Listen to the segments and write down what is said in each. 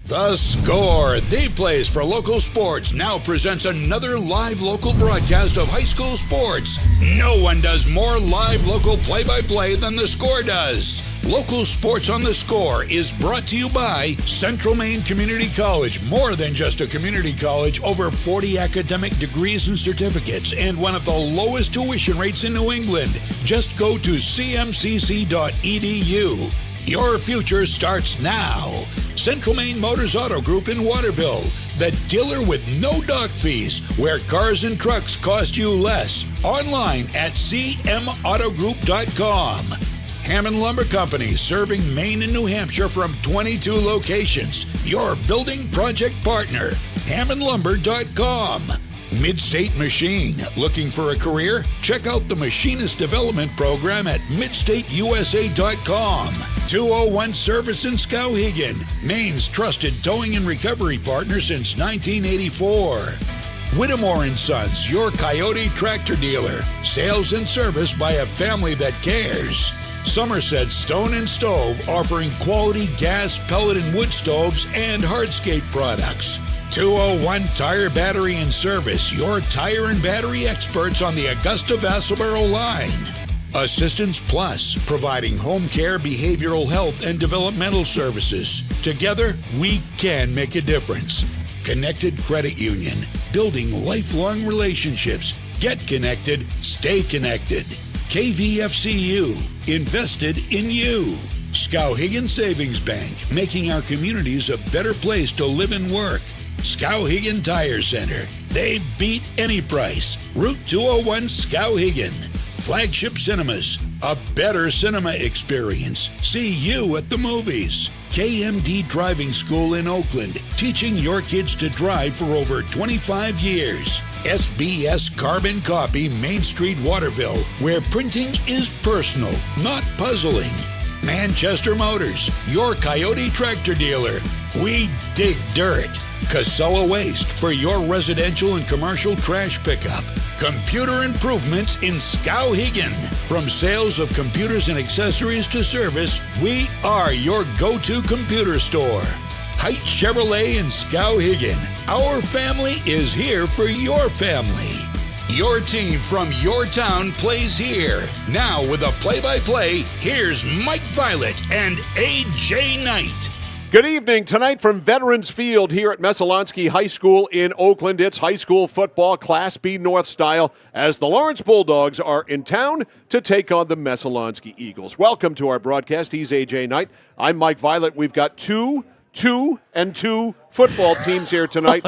The Score, the place for local sports, now presents another live local broadcast of high school sports. No one does more live local play-by-play than The Score does. Local Sports on The Score is brought to you by Central Maine Community College. More than just a community college, over 40 academic degrees and certificates, and one of the lowest tuition rates in New England. Just go to cmcc.edu. Your future starts now. Central Maine Motors Auto Group in Waterville, the dealer with no dock fees, where cars and trucks cost you less. Online at cmautogroup.com. Hammond Lumber Company, serving Maine and New Hampshire from 22 locations. Your building project partner, hammondlumber.com. Midstate Machine. Looking for a career? Check out the Machinist Development Program at midstateusa.com. 201 Service in Skowhegan, Maine's trusted towing and recovery partner since 1984. Whittemore & Sons, your Coyote tractor dealer. Sales and service by a family that cares. Somerset Stone and Stove, offering quality gas, pellet, and wood stoves and hardscape products. 201 Tire, Battery, and Service, your tire and battery experts on the Augusta-Vassalboro line. Assistance Plus, providing home care, behavioral health, and developmental services. Together, we can make a difference. Connected Credit Union, building lifelong relationships. Get connected, stay connected. KVFCU, invested in you. Skowhegan Savings Bank, making our communities a better place to live and work. Skowhegan Tire Center, they beat any price. Route 201 Skowhegan. Flagship Cinemas, a better cinema experience. See you at the movies. KMD Driving School in Oakland, teaching your kids to drive for over 25 years. SBS Carbon Copy, Main Street, Waterville, where printing is personal, not puzzling. Manchester Motors, your Coyote tractor dealer. We dig dirt. Casella Waste, for your residential and commercial trash pickup. Computer Improvements in Skowhegan. From sales of computers and accessories to service, we are your go-to computer store. Heights Chevrolet in Skowhegan. Our family is here for your family. Your team from your town plays here. Now with a play-by-play, here's Mike Violet and A.J. Knight. Good evening. Tonight from Veterans Field here at Messalonskee High School in Oakland. It's high school football, Class B North style, as the Lawrence Bulldogs are in town to take on the Messalonskee Eagles. Welcome to our broadcast. He's A.J. Knight. I'm Mike Violet. We've got two football teams here tonight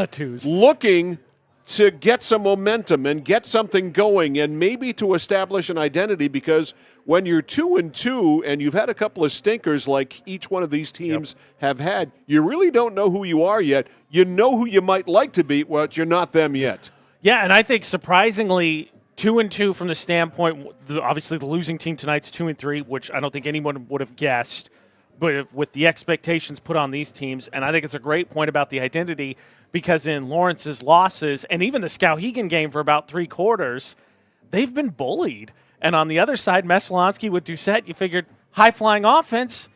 looking to get some momentum and get something going and maybe to establish an identity, because when you're 2-2 and you've had a couple of stinkers like each one of these teams have had, you really don't know who you are yet. You know who you might like to beat, but you're not them yet. Yeah, and I think surprisingly 2-2 from the standpoint, obviously the losing team tonight's 2-3, which I don't think anyone would have guessed, but with the expectations put on these teams. And I think it's a great point about the identity, because in Lawrence's losses, and even the Skowhegan game for about 3 quarters, they've been bullied. And on the other side, Messalonskee with Doucette, you figured high-flying offense,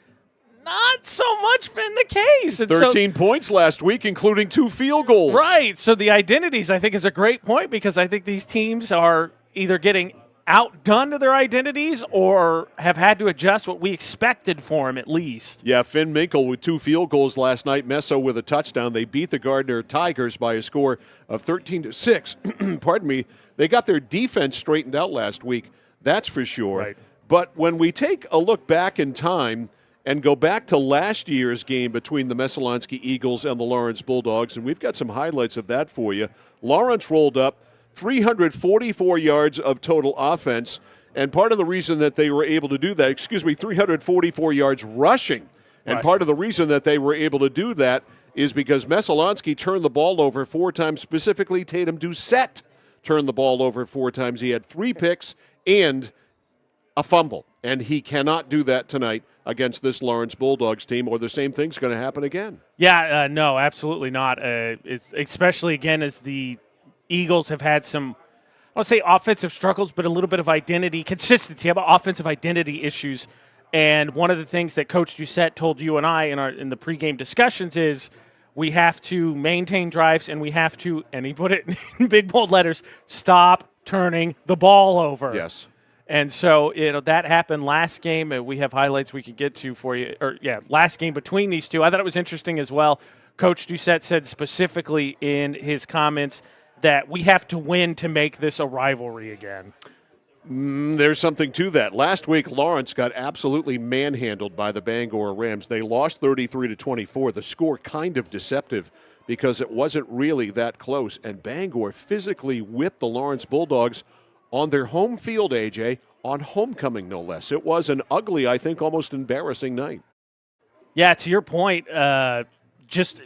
not so much been the case. And 13 points last week, including 2 field goals. Right. So the identities, I think, is a great point, because I think these teams are either getting outdone to their identities or have had to adjust what we expected for them at least. Yeah, Finn Minkle with 2 field goals last night. Messo with a touchdown. They beat the Gardner Tigers by a score of 13-6. Pardon me. They got their defense straightened out last week. That's for sure. Right. But when we take a look back in time and go back to last year's game between the Messalonskee Eagles and the Lawrence Bulldogs, and we've got some highlights of that for you. Lawrence rolled up 344 yards of total offense, and part of the reason that they were able to do that, 344 yards rushing, and part of the reason that they were able to do that is because Messalonskee turned the ball over 4 times, specifically Tatum Doucette turned the ball over 4 times. He had 3 picks and a fumble, and he cannot do that tonight against this Lawrence Bulldogs team, or the same thing's going to happen again. Yeah, no, absolutely not. It's especially, again, as the Eagles have had some, I don't say offensive struggles, but a little bit of consistency. How about offensive identity issues? And one of the things that Coach Doucette told you and I in the pregame discussions is We have to maintain drives, and we have to, and he put it in big bold letters, stop turning the ball over. Yes. And so, that happened last game. We have highlights we can get to for you. Last game between these two. I thought it was interesting as well. Coach Doucette said specifically in his comments that we have to win to make this a rivalry again. There's something to that. Last week, Lawrence got absolutely manhandled by the Bangor Rams. They lost 33-24. The score kind of deceptive because it wasn't really that close. And Bangor physically whipped the Lawrence Bulldogs on their home field, AJ, on homecoming no less. It was an ugly, I think, almost embarrassing night. Yeah, to your point, just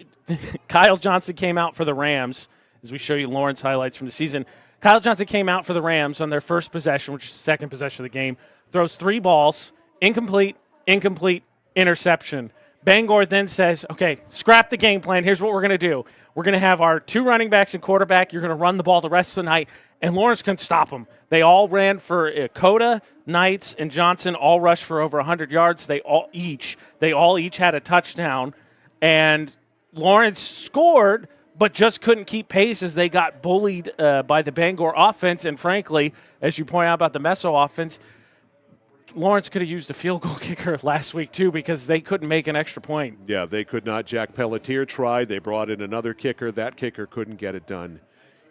Kyle Johnson came out for the Rams, as we show you Lawrence highlights from the season. Kyle Johnson came out for the Rams on their first possession, which is the second possession of the game, throws 3 balls, incomplete, interception. Bangor then says, okay, scrap the game plan. Here's what we're going to do. We're going to have our 2 running backs and quarterback. You're going to run the ball the rest of the night, and Lawrence couldn't stop them. They all ran for Coda, Knights, and Johnson all rushed for over 100 yards. They all each had a touchdown, and Lawrence scored, but just couldn't keep pace as they got bullied by the Bangor offense. And frankly, as you point out about the Meso offense, Lawrence could have used a field goal kicker last week too because they couldn't make an extra point. Yeah, they could not. Jack Pelletier tried. They brought in another kicker. That kicker couldn't get it done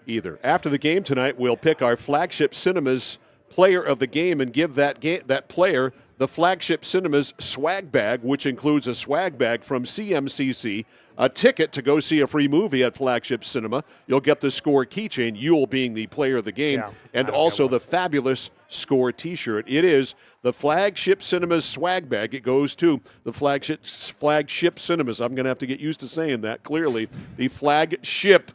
either. After the game tonight, we'll pick our Flagship Cinemas player of the game and give that player the Flagship Cinemas swag bag, which includes a swag bag from CMCC, a ticket to go see a free movie at Flagship Cinema. You'll get the Score keychain, Yule being the player of the game, and also the fabulous Score T-shirt. It is the Flagship Cinemas swag bag. It goes to the Flagship Cinemas. I'm going to have to get used to saying that clearly. The Flagship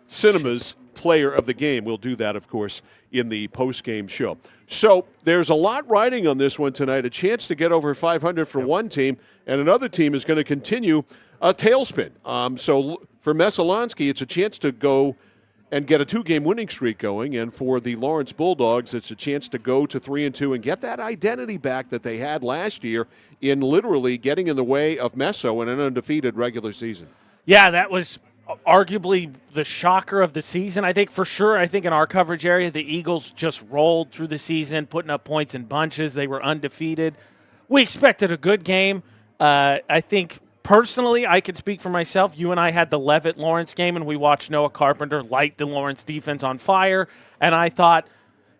Cinemas player of the game. We'll do that, of course, in the post-game show. So there's a lot riding on this one tonight, a chance to get over 500 for one team, and another team is going to continue a tailspin. So for Messalonskee, it's a chance to go and get a 2-game winning streak going, and for the Lawrence Bulldogs, it's a chance to go to 3-2 and get that identity back that they had last year in literally getting in the way of Meso in an undefeated regular season. Yeah, that was arguably the shocker of the season. I think for sure, in our coverage area, the Eagles just rolled through the season, putting up points in bunches. They were undefeated. We expected a good game. I think personally, I could speak for myself. You and I had the Leavitt-Lawrence game, and we watched Noah Carpenter light the Lawrence defense on fire. And I thought,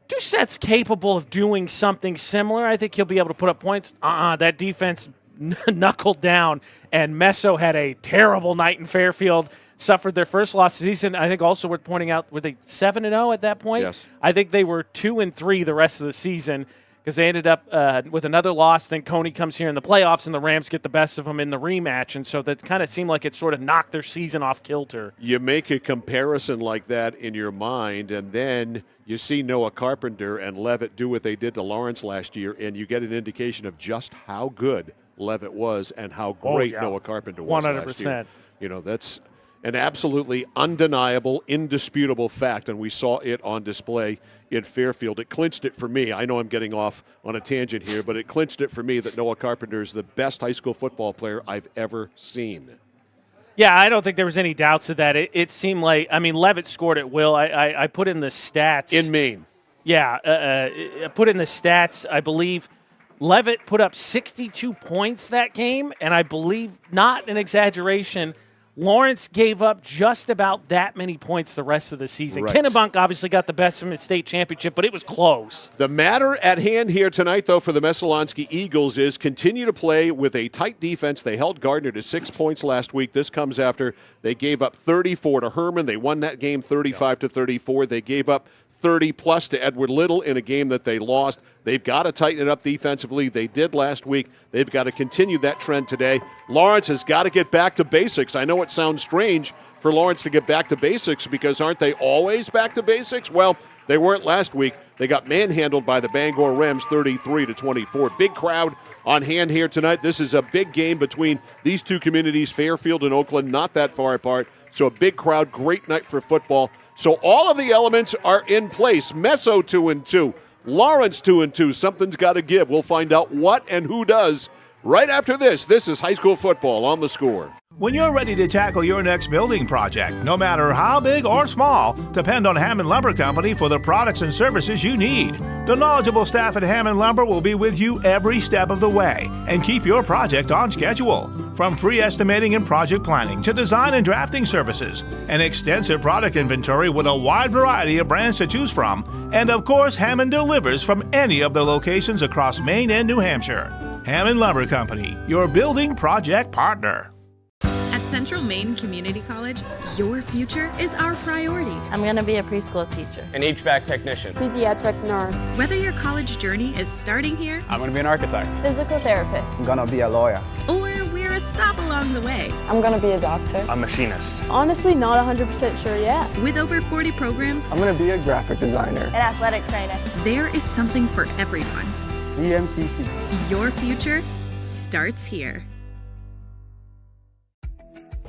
Doucette's capable of doing something similar. I think he'll be able to put up points. That defense knuckled down, and Meso had a terrible night in Fairfield. Suffered their first loss of the season. I think also worth pointing out, were they 7-0 at that point? Yes. I think they were 2-3 the rest of the season because they ended up with another loss. Then Coney comes here in the playoffs, and the Rams get the best of them in the rematch. And so that kind of seemed like it sort of knocked their season off kilter. You make a comparison like that in your mind, and then you see Noah Carpenter and Leavitt do what they did to Lawrence last year, and you get an indication of just how good Leavitt was and how great Noah Carpenter was 100%. last year. That's an absolutely undeniable, indisputable fact, and we saw it on display in Fairfield. It clinched it for me. I know I'm getting off on a tangent here, but it clinched it for me that Noah Carpenter is the best high school football player I've ever seen. Yeah, I don't think there was any doubts of that. It seemed like, Leavitt scored at will. I put in the stats. In Maine. Yeah, I put in the stats, I believe. Leavitt put up 62 points that game, and I believe, not an exaggeration, Lawrence gave up just about that many points the rest of the season. Right. Kennebunk obviously got the best from his state championship, but it was close. The matter at hand here tonight, though, for the Messalonskee Eagles is continue to play with a tight defense. They held Gardner to 6 points last week. This comes after they gave up 34 to Herman. They won that game 35-34. They gave up 30-plus to Edward Little in a game that they lost. They've got to tighten it up defensively. They did last week. They've got to continue that trend today. Lawrence has got to get back to basics. I know it sounds strange for Lawrence to get back to basics because aren't they always back to basics? Well, they weren't last week. They got manhandled by the Bangor Rams 33-24. Big crowd on hand here tonight. This is a big game between these two communities, Fairfield and Oakland, not that far apart. So a big crowd, great night for football. So all of the elements are in place. Meso 2-2, Lawrence 2-2. Something's got to give. We'll find out what and who does right after this. This is high school football on The Score. When you're ready to tackle your next building project, no matter how big or small, depend on Hammond Lumber Company for the products and services you need. The knowledgeable staff at Hammond Lumber will be with you every step of the way and keep your project on schedule. From free estimating and project planning to design and drafting services, an extensive product inventory with a wide variety of brands to choose from, and of course, Hammond delivers from any of the locations across Maine and New Hampshire. Hammond Lumber Company, your building project partner. At Central Maine Community College, your future is our priority. I'm going to be a preschool teacher, an HVAC technician, pediatric nurse. Whether your college journey is starting here, I'm going to be an architect, physical therapist, I'm going to be a lawyer, or we're a stop along the way. I'm going to be a doctor, a machinist. Honestly, not 100% sure yet. With over 40 programs, I'm going to be a graphic designer, an athletic trainer. There is something for everyone. CMCC. Your future starts here.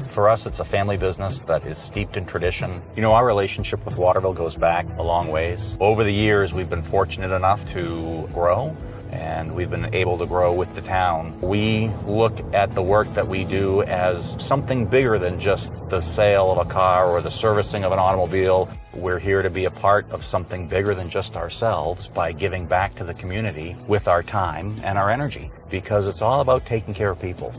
For us, it's a family business that is steeped in tradition. You know, our relationship with Waterville goes back a long ways. Over the years, we've been fortunate enough to grow, and we've been able to grow with the town. We look at the work that we do as something bigger than just the sale of a car or the servicing of an automobile. We're here to be a part of something bigger than just ourselves by giving back to the community with our time and our energy, because it's all about taking care of people.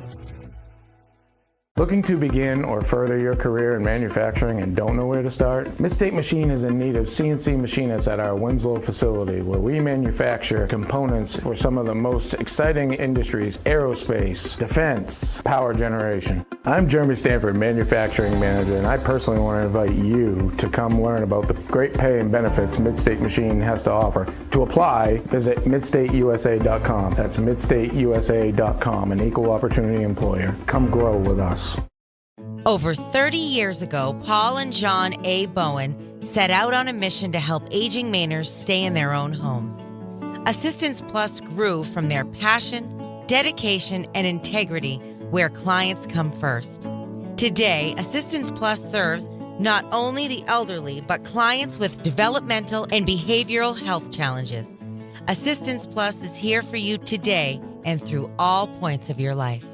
Looking to begin or further your career in manufacturing and don't know where to start? Mid-State Machine is in need of CNC machinists at our Winslow facility, where we manufacture components for some of the most exciting industries: aerospace, defense, power generation. I'm Jeremy Stanford, manufacturing manager, and I personally want to invite you to come learn about the great pay and benefits Mid-State Machine has to offer. To apply, visit midstateusa.com. That's midstateusa.com, an equal opportunity employer. Come grow with us. Over 30 years ago, Paul and John A. Bowen set out on a mission to help aging Mainers stay in their own homes. Assistance Plus grew from their passion, dedication, and integrity, where clients come first. Today, Assistance Plus serves not only the elderly, but clients with developmental and behavioral health challenges. Assistance Plus is here for you today and through all points of your life.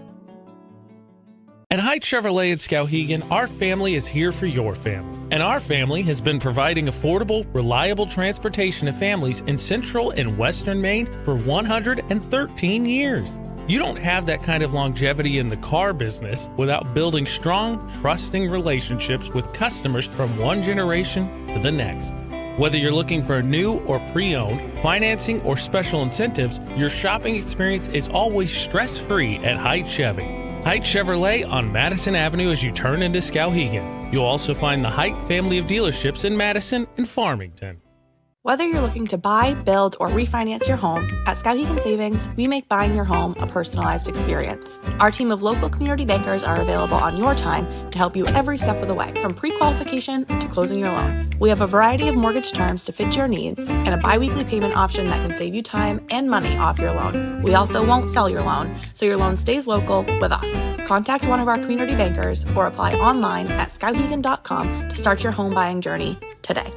At Haight Chevrolet in Skowhegan, our family is here for your family. And our family has been providing affordable, reliable transportation to families in central and western Maine for 113 years. You don't have that kind of longevity in the car business without building strong, trusting relationships with customers from one generation to the next. Whether you're looking for a new or pre-owned, financing, or special incentives, your shopping experience is always stress-free at Haight Chevy. Haight Chevrolet on Madison Avenue as you turn into Skowhegan. You'll also find the Haight family of dealerships in Madison and Farmington. Whether you're looking to buy, build, or refinance your home, at Skowhegan Savings, we make buying your home a personalized experience. Our team of local community bankers are available on your time to help you every step of the way, from pre-qualification to closing your loan. We have a variety of mortgage terms to fit your needs and a biweekly payment option that can save you time and money off your loan. We also won't sell your loan, so your loan stays local with us. Contact one of our community bankers or apply online at skowhegan.com to start your home buying journey today.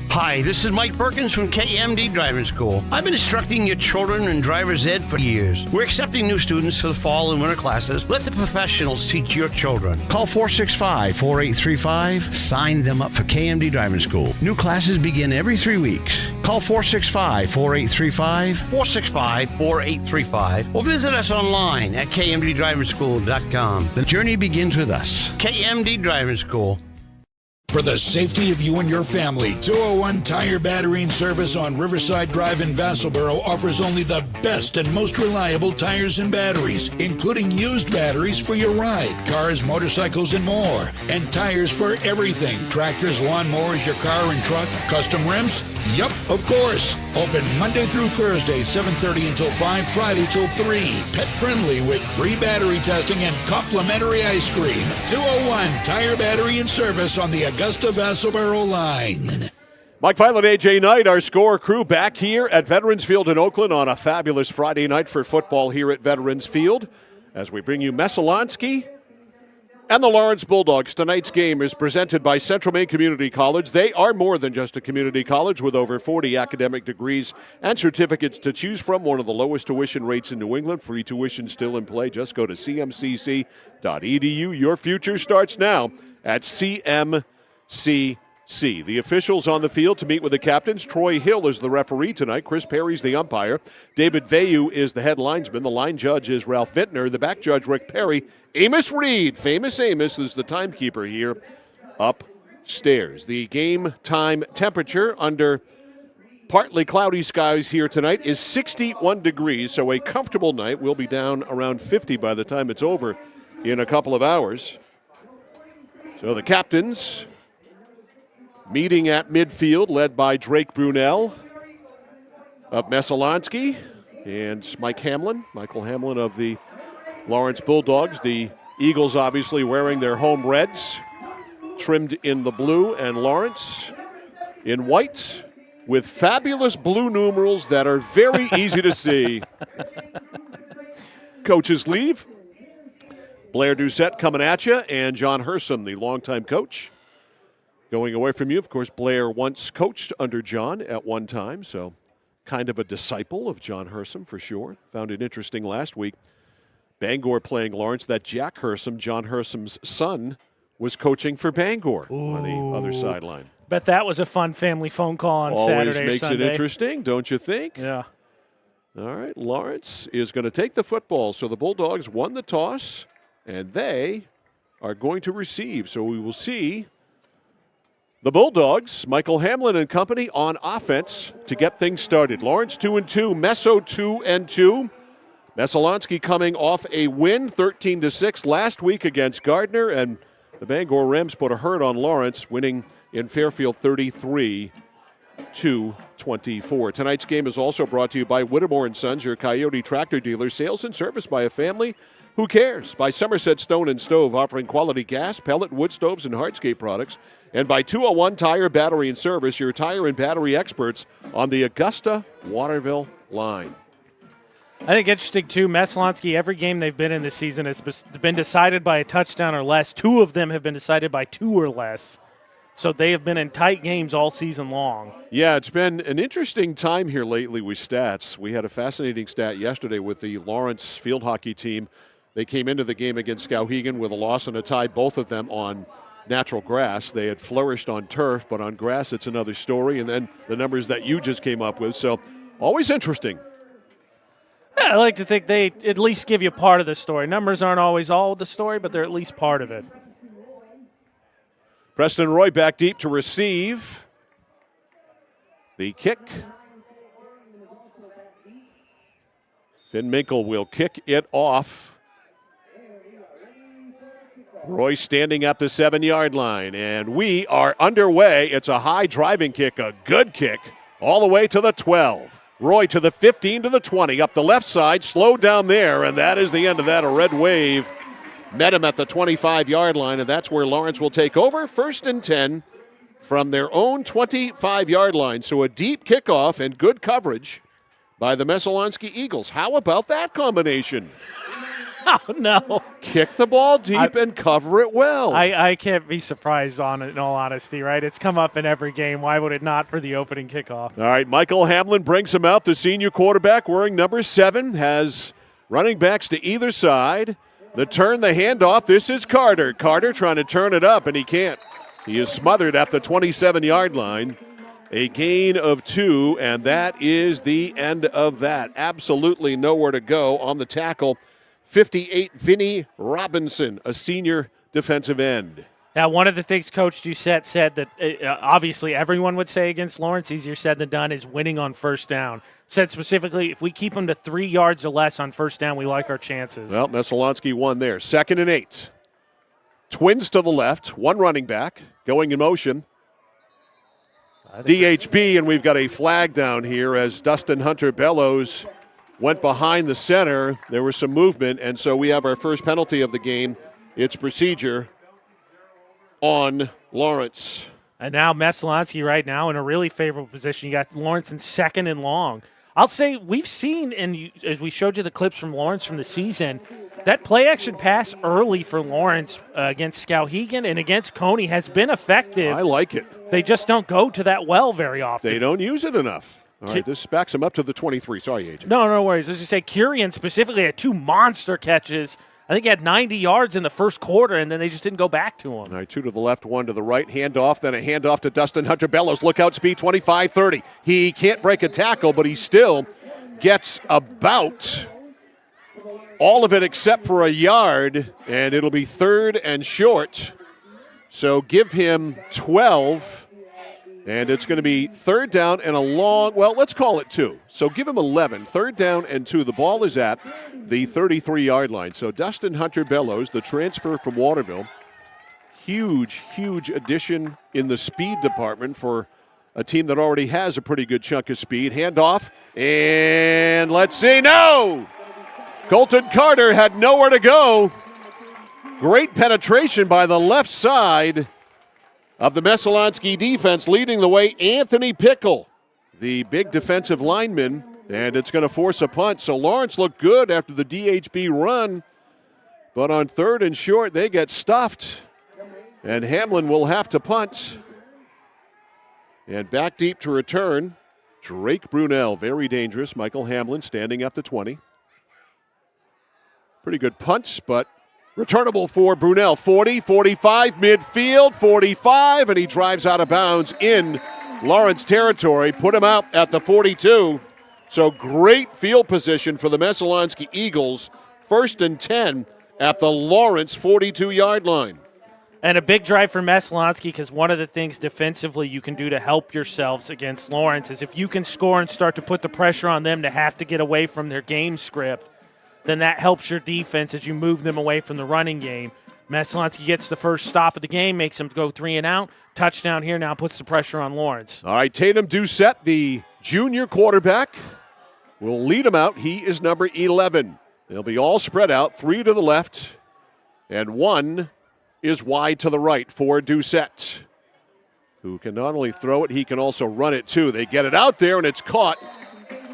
Hi, this is Mike Perkins from KMD Driving School. I've been instructing your children in driver's ed for years. We're accepting new students for the fall and winter classes. Let the professionals teach your children. Call 465-4835. Sign them up for KMD Driving School. New classes begin every 3 weeks. Call 465-4835, 465-4835, or visit us online at kmddrivingschool.com. The journey begins with us. KMD Driving School. For the safety of you and your family, 201 Tire Battery and Service on Riverside Drive in Vassalboro offers only the best and most reliable tires and batteries, including used batteries for your ride, cars, motorcycles, and more. And tires for everything. Tractors, lawnmowers, your car and truck, custom rims? Yup, of course. Open Monday through Thursday, 7:30 until 5, Friday till 3. Pet friendly with free battery testing and complimentary ice cream. 201 Tire Battery and Service on the Augusta Vassalboro line. Mike Pilot, AJ Knight, our Score crew back here at Veterans Field in Oakland on a fabulous Friday night for football here at Veterans Field as we bring you Messalonskee And the Lawrence Bulldogs. Tonight's game is presented by Central Maine Community College. They are more than just a community college with over 40 academic degrees and certificates to choose from. One of the lowest tuition rates in New England. Free tuition still in play. Just go to cmcc.edu. Your future starts now at CMCC. The officials on the field to meet with the captains. Troy Hill is the referee tonight. Chris Perry's the umpire. David Vayu is the head linesman. The line judge is Ralph Vintner. The back judge, Rick Perry. Amos Reed, famous Amos, is the timekeeper here upstairs. The game time temperature under partly cloudy skies here tonight is 61 degrees, so a comfortable night. We'll be down around 50 by the time it's over in a couple of hours. So the captains meeting at midfield, led by Drake Brunel of Messalonskee and Michael Hamlin of the Lawrence Bulldogs. The Eagles obviously wearing their home reds, trimmed in the blue, and Lawrence in white with fabulous blue numerals that are very easy to see. Coaches leave. Blair Doucette coming at you, and John Hersom, the longtime coach, going away from you. Of course, Blair once coached under John at one time, so kind of a disciple of John Hersom for sure. Found it interesting last week. Bangor playing Lawrence, that Jack Hersom, John Hersom's son, was coaching for Bangor on the other sideline. Bet that was a fun family phone call on Always Saturday or makes Sunday. it interesting, don't you think? Yeah. All right, Lawrence is going to take the football. So the Bulldogs won the toss, and they are going to receive. So we will see the Bulldogs, Michael Hamlin and company, on offense to get things started. Lawrence 2-2, Messo 2-2. Messalonskee coming off a win, 13-6 last week against Gardner, and the Bangor Rams put a hurt on Lawrence, winning in Fairfield 33-24. Tonight's game is also brought to you by Whittemore & Sons, your Coyote tractor dealer. Sales and service by a family who cares. By Somerset Stone & Stove, offering quality gas, pellet, wood stoves, and hardscape products. And by 201 Tire Battery and Service, your tire and battery experts on the Augusta-Waterville line. I think interesting, too, Messalonskee, every game they've been in this season has been decided by a touchdown or less. 2 of them have been decided by 2 or less. So they have been in tight games all season long. Yeah, it's been an interesting time here lately with stats. We had a fascinating stat yesterday with the Lawrence field hockey team. They came into the game against Skowhegan with a loss and a tie, both of them on natural grass. They had flourished on turf, but on grass it's another story. And then the numbers that you just came up with. So always interesting. Yeah, I like to think they at least give you part of the story. Numbers aren't always all the story, but they're at least part of it. Preston Roy back deep to receive the kick. Finn Minkle will kick it off. Roy standing at the 7-yard line, and we are underway. It's a high driving kick, a good kick, all the way to the 12. Roy to the 15, to the 20, up the left side, slowed down there, and that is the end of that. A red wave met him at the 25-yard line, and that's where Lawrence will take over. 1st and 10 from their own 25-yard line. So a deep kickoff and good coverage by the Messalonskee Eagles. How about that combination? Oh, no. Kick the ball deep and cover it well. I can't be surprised on it, in all honesty, right? It's come up in every game. Why would it not for the opening kickoff? All right, Michael Hamlin brings him out. The senior quarterback wearing number 7 has running backs to either side. The turn, the handoff. This is Carter. Carter trying to turn it up, and he can't. He is smothered at the 27-yard line. A gain of 2, and that is the end of that. Absolutely nowhere to go on the tackle. 58, Vinny Robinson, a senior defensive end. Now, one of the things Coach Doucette said that obviously everyone would say against Lawrence, easier said than done, is winning on first down. Said specifically, if we keep them to 3 yards or less on first down, we like our chances. Well, Messalonskee won there. 2nd and 8. Twins to the left, one running back going in motion. DHB, and we've got a flag down here as Dustin Hunter Bellows went behind the center. There was some movement, and so we have our first penalty of the game. It's procedure on Lawrence. And now Messalonskee right now in a really favorable position. You got Lawrence in 2nd and long. I'll say we've seen, and as we showed you the clips from Lawrence from the season, that play-action pass early for Lawrence against Skowhegan and against Coney has been effective. I like it. They just don't go to that well very often. They don't use it enough. All right, this backs him up to the 23. Sorry, AJ. No worries. As you say, Kurian specifically had 2 monster catches. I think he had 90 yards in the first quarter, and then they just didn't go back to him. All right, 2 to the left, 1 to the right. Handoff, then a handoff to Dustin Hunter-Bellows. Lookout speed, 25-30. He can't break a tackle, but he still gets about all of it except for a yard, and it'll be 3rd and short. So give him 12. And it's going to be 3rd down and a long, well, let's call it 2. So give him 11. 3rd down and 2. The ball is at the 33-yard line. So Dustin Hunter-Bellows, the transfer from Waterville, huge addition in the speed department for a team that already has a pretty good chunk of speed. Handoff, and let's see, no! Colton Carter had nowhere to go. Great penetration by the left side of the Messalonskee defense, leading the way, Anthony Pickle, the big defensive lineman, and it's going to force a punt. So Lawrence looked good after the DHB run, but on 3rd and short, they get stuffed, and Hamlin will have to punt. And back deep to return, Drake Brunel, very dangerous. Michael Hamlin standing up to 20. Pretty good punts, but returnable for Brunel. 40, 45, midfield, 45, and he drives out of bounds in Lawrence territory. Put him out at the 42. So great field position for the Messalonskee Eagles. 1st and 10 at the Lawrence 42-yard line. And a big drive for Messalonskee, because one of the things defensively you can do to help yourselves against Lawrence is if you can score and start to put the pressure on them to have to get away from their game script, then that helps your defense as you move them away from the running game. Messalonskee gets the first stop of the game, makes them go 3 and out. Touchdown here now puts the pressure on Lawrence. All right, Tatum Doucette, the junior quarterback, will lead him out. He is number 11. They'll be all spread out, 3 to the left, and 1 is wide to the right for Doucette, who can not only throw it, he can also run it too. They get it out there, and it's caught.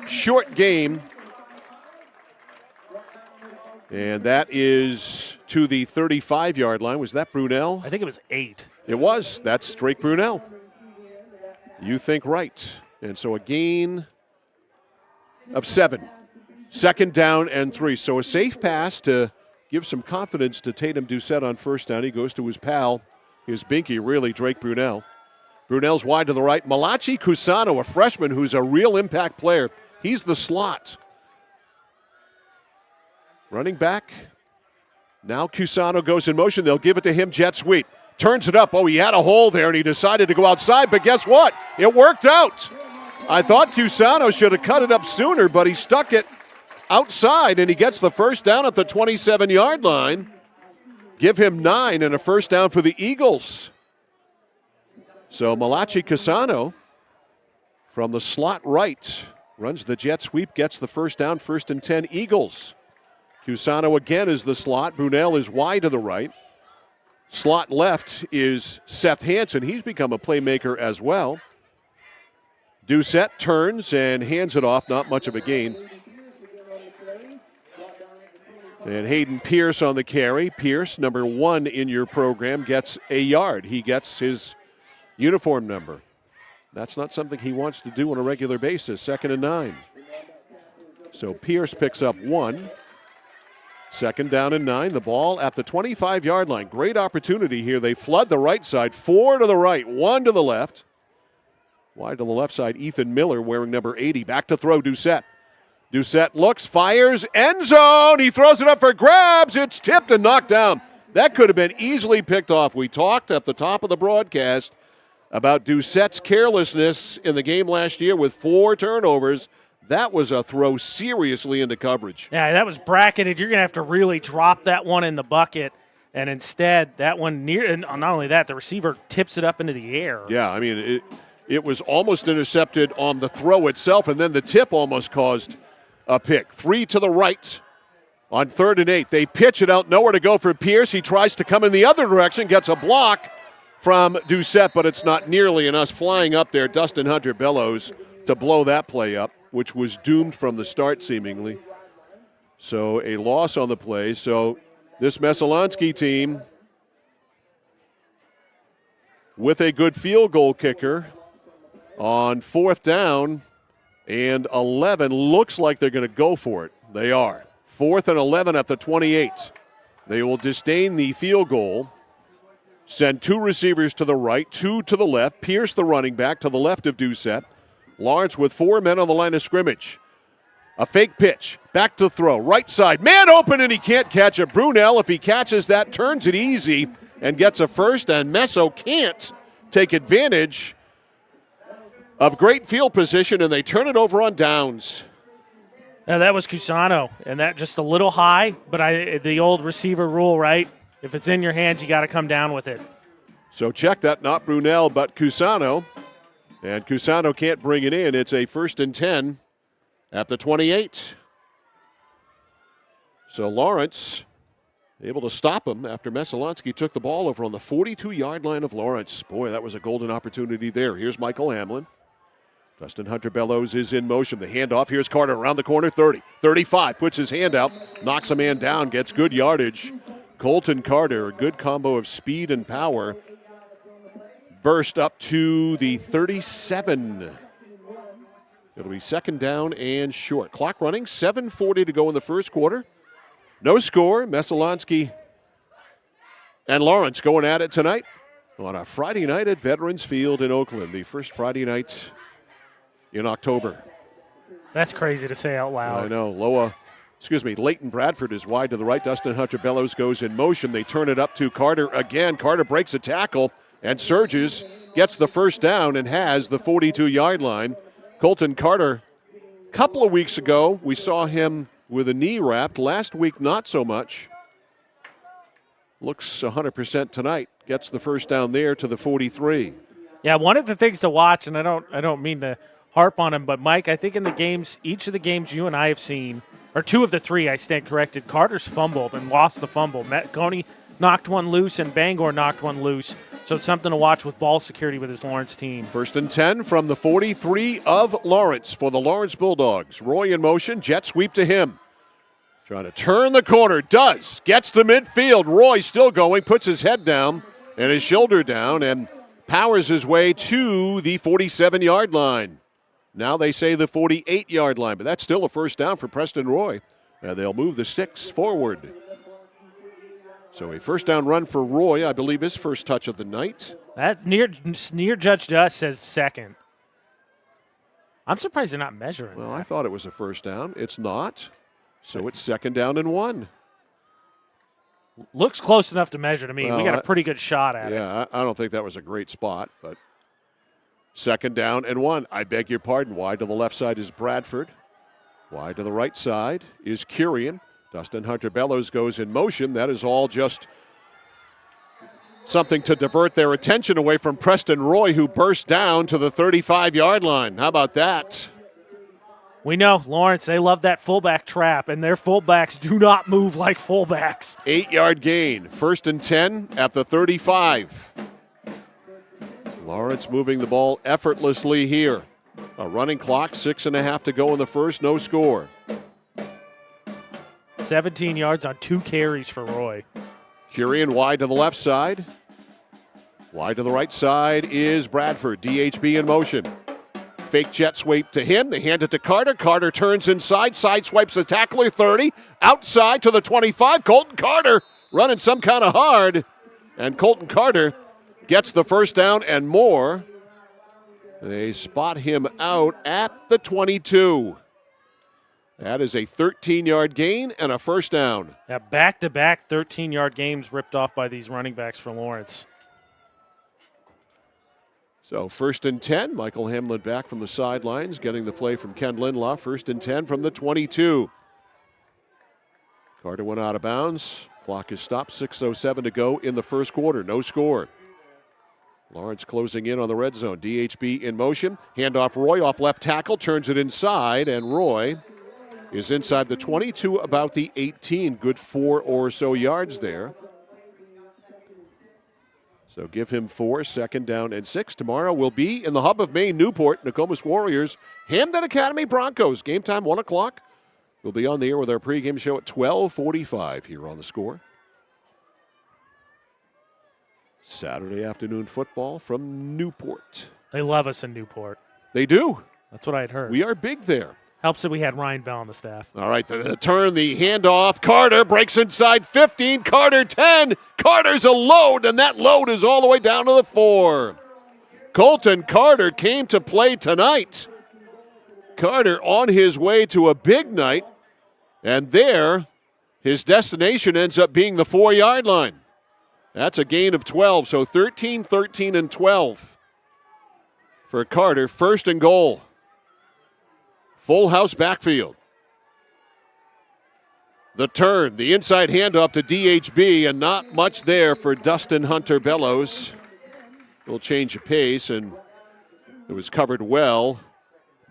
Short game. And that is to the 35-yard line. Was that Brunel? I think it was 8. It was. That's Drake Brunel. You think right. And so a gain of 7. 2nd down and 3. So a safe pass to give some confidence to Tatum Doucette on 1st down. He goes to his pal, his binky, really, Drake Brunel. Brunel's wide to the right. Malachi Cusano, a freshman who's a real impact player. He's the slot. Running back. Now Cusano goes in motion. They'll give it to him. Jet sweep. Turns it up. Oh, he had a hole there, and he decided to go outside. But guess what? It worked out. I thought Cusano should have cut it up sooner, but he stuck it outside, and he gets the 1st down at the 27-yard line. Give him 9 and a 1st down for the Eagles. So Malachi Cusano from the slot right runs the jet sweep, gets the 1st down, 1st and 10 Eagles. Cusano again is the slot. Brunel is wide to the right. Slot left is Seth Hansen. He's become a playmaker as well. Doucette turns and hands it off. Not much of a gain. And Hayden Pierce on the carry. Pierce, number 1 in your program, gets a yard. He gets his uniform number. That's not something he wants to do on a regular basis. 2nd and 9. So Pierce picks up 1. 2nd down and 9. The ball at the 25-yard line. Great opportunity here. They flood the right side. 4 to the right, 1 to the left. Wide to the left side, Ethan Miller wearing number 80. Back to throw, Doucette. Doucette looks, fires, end zone. He throws it up for grabs. It's tipped and knocked down. That could have been easily picked off. We talked at the top of the broadcast about Doucette's carelessness in the game last year with 4 turnovers. That was a throw seriously into coverage. Yeah, that was bracketed. You're going to have to really drop that one in the bucket. And instead, that one near, and not only that, the receiver tips it up into the air. Yeah, I mean, it was almost intercepted on the throw itself, and then the tip almost caused a pick. 3 to the right on 3rd and 8. They pitch it out, nowhere to go for Pierce. He tries to come in the other direction, gets a block from Doucette, but it's not nearly enough. Flying up there, Dustin Hunter-Bellows to blow that play up. which was doomed from the start seemingly. So a loss on the play. So this Messalonskee team with a good field goal kicker on 4th down and 11. Looks like they're going to go for it. They are. 4th and 11 at the 28. They will disdain the field goal. Send 2 receivers to the right, 2 to the left. Pierce, the running back, to the left of Doucette. Lawrence with 4 men on the line of scrimmage. A fake pitch. Back to throw. Right side. Man open, and he can't catch it. Brunel, if he catches that, turns it easy and gets a first. And Messo can't take advantage of great field position, and they turn it over on downs. Now, that was Cusano, and that just a little high, but the old receiver rule, right? If it's in your hands, you got to come down with it. So check that, not Brunel, but Cusano. And Cusano can't bring it in. It's a 1st and 10 at the 28. So Lawrence able to stop him after Messalonskee took the ball over on the 42-yard line of Lawrence. Boy, that was a golden opportunity there. Here's Michael Hamlin. Dustin Hunter-Bellows is in motion. The handoff. Here's Carter around the corner. 30, 35. Puts his hand out. Knocks a man down. Gets good yardage. Colton Carter, a good combo of speed and power. Burst up to the 37. It'll be 2nd down and short. Clock running. 7:40 to go in the first quarter. No score. Messalonskee and Lawrence going at it tonight on a Friday night at Veterans Field in Oakland. The first Friday night in October. That's crazy to say out loud. I know. Leighton Bradford is wide to the right. Dustin Hunter-Bellows goes in motion. They turn it up to Carter again. Carter breaks a tackle and surges, gets the first down, and has the 42-yard line. Colton Carter, a couple of weeks ago, we saw him with a knee wrapped. Last week, not so much. Looks 100% tonight. Gets the first down there to the 43. Yeah, one of the things to watch, and I don't mean to harp on him, but Mike, I think in the games, each of the games you and I have seen, or 2 of the 3, I stand corrected, Carter's fumbled and lost the fumble. Matt Coney knocked one loose and Bangor knocked one loose. So it's something to watch with ball security with his Lawrence team. 1st and 10 from the 43 of Lawrence for the Lawrence Bulldogs. Roy in motion, jet sweep to him. Trying to turn the corner, does. Gets to midfield. Roy still going, puts his head down and his shoulder down and powers his way to the 47-yard line. Now they say the 48-yard line, but that's still a first down for Preston Roy. And they'll move the sticks forward. So a first down run for Roy, I believe his first touch of the night. That's near judge to us says 2nd. I'm surprised they're not measuring. Well, I thought it was a first down. It's not. So it's 2nd down and 1. Looks close enough to measure to me. Well, we got a pretty good shot at it. Yeah, I don't think that was a great spot, but 2nd down and 1. I beg your pardon. Wide to the left side is Bradford. Wide to the right side is Curian. Dustin Hunter-Bellows goes in motion. That is all just something to divert their attention away from Preston Roy, who burst down to the 35-yard line. How about that? We know, Lawrence, they love that fullback trap, and their fullbacks do not move like fullbacks. 8-yard gain. 1st and 10 at the 35. Lawrence moving the ball effortlessly here. A running clock, 6.5 to go in the first, no score. 17 yards on 2 carries for Roy. Curian wide to the left side. Wide to the right side is Bradford. DHB in motion. Fake jet sweep to him. They hand it to Carter. Carter turns inside. Side swipes the tackler. 30. Outside to the 25. Colton Carter running some kind of hard. And Colton Carter gets the first down and more. They spot him out at the 22. That is a 13-yard gain and a first down. Yeah, back-to-back 13-yard games ripped off by these running backs for Lawrence. So 1st and 10. Michael Hamlin back from the sidelines, getting the play from Ken Lindloff. 1st and 10 from the 22. Carter went out of bounds. Clock is stopped. 6:07 to go in the first quarter. No score. Lawrence closing in on the red zone. DHB in motion. Handoff Roy off left tackle. Turns it inside, and Roy is inside the 22, about the 18. Good 4 or so yards there. So give him 4, 2nd down and 6. Tomorrow we'll be in the hub of Maine, Newport, Nokomis Warriors, Hamden Academy Broncos. Game time, 1 o'clock. We'll be on the air with our pregame show at 12:45 here on The Score. Saturday afternoon football from Newport. They love us in Newport. They do. That's what I had heard. We are big there. Helps that we had Ryan Bell on the staff. All right, the turn, the handoff. Carter breaks inside 15. Carter 10. Carter's a load, and that load is all the way down to the 4. Colton Carter came to play tonight. Carter on his way to a big night, and there his destination ends up being the 4-yard line. That's a gain of 12, so 13, 13, and 12 for Carter. 1st and goal. Full house backfield. The turn, the inside handoff to DHB, and not much there for Dustin Hunter Bellows. Little change of pace, and it was covered well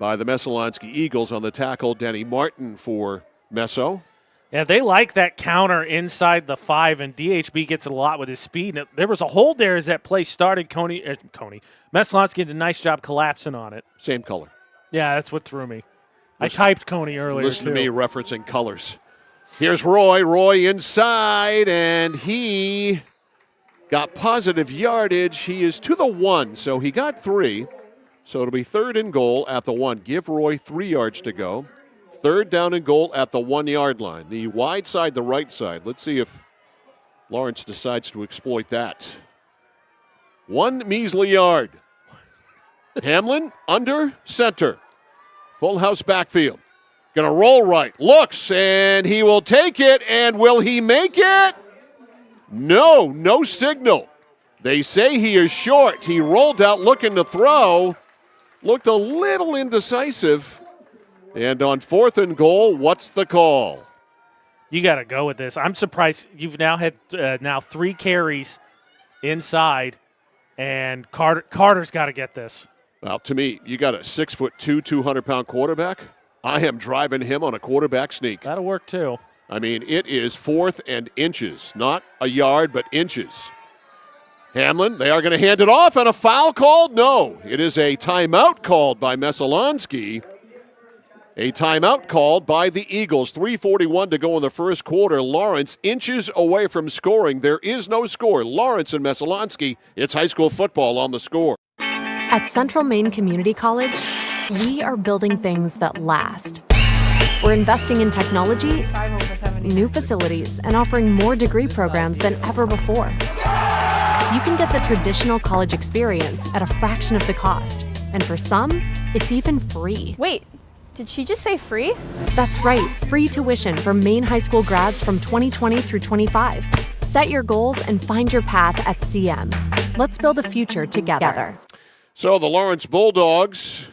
by the Messalonskee Eagles on the tackle. Denny Martin for Messo. Yeah, they like that counter inside the 5, and DHB gets it a lot with his speed. And there was a hold there as that play started. Messalonskee did a nice job collapsing on it. Same color. Yeah, that's what threw me. I typed Coney earlier, Listen too. to me referencing colors. Here's Roy. Roy inside, and he got positive yardage. He is to the 1, so he got 3. So it'll be 3rd and goal at the 1. Give Roy 3 yards to go. 3rd down and goal at the 1-yard line. The wide side, the right side. Let's see if Lawrence decides to exploit that. 1 measly yard. Hamlin under center. Full house backfield. Going to roll right. Looks, and he will take it. And will he make it? No signal. They say he is short. He rolled out looking to throw. Looked a little indecisive. And on 4th and goal, what's the call? You got to go with this. I'm surprised you've now had 3 carries inside, and Carter's got to get this. Well, to me, you got a 6'2", 200-pound quarterback. I am driving him on a quarterback sneak. That'll work, too. I mean, it is 4th and inches. Not a yard, but inches. Hamlin, they are going to hand it off, and a foul called? No. It is a timeout called by Messalonskee. A timeout called by the Eagles. 3:41 to go in the first quarter. Lawrence inches away from scoring. There is no score. Lawrence and Messalonskee, it's high school football on the Score. At Central Maine Community College, we are building things that last. We're investing in technology, new facilities, and offering more degree programs than ever before. You can get the traditional college experience at a fraction of the cost. And for some, it's even free. Wait, did she just say free? That's right, free tuition for Maine high school grads from 2020 through 25. Set your goals and find your path at CM. Let's build a future together. So the Lawrence Bulldogs,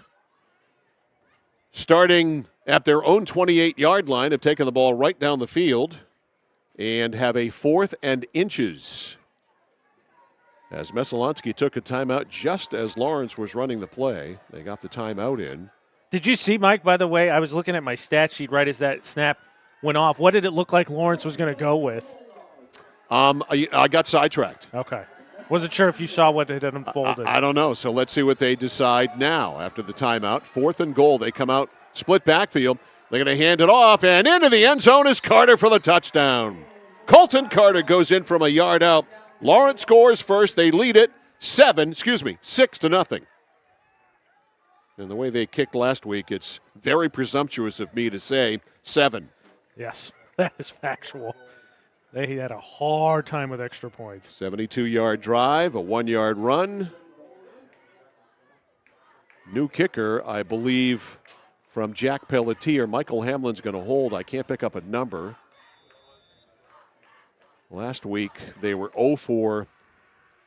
starting at their own 28-yard line, have taken the ball right down the field and have a 4th and inches. As Messalonskee took a timeout just as Lawrence was running the play. They got the timeout in. Did you see, Mike, by the way, I was looking at my stat sheet right as that snap went off. What did it look like Lawrence was going to go with? I got sidetracked. Okay. Wasn't sure if you saw what had unfolded. I don't know. So let's see what they decide now after the timeout. 4th and goal. They come out, split backfield. They're going to hand it off, and into the end zone is Carter for the touchdown. Colton Carter goes in from a yard out. Lawrence scores first. They lead it 6-0. And the way they kicked last week, it's very presumptuous of me to say 7. Yes, that is factual. They had a hard time with extra points. 72-yard drive, a 1-yard run. New kicker, I believe, from Jack Pelletier. Michael Hamlin's going to hold. I can't pick up a number. Last week, they were 0 for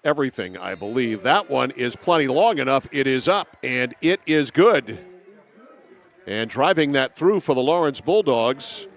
everything, I believe. That one is plenty long enough. It is up, and it is good. And driving that through for the Lawrence Bulldogs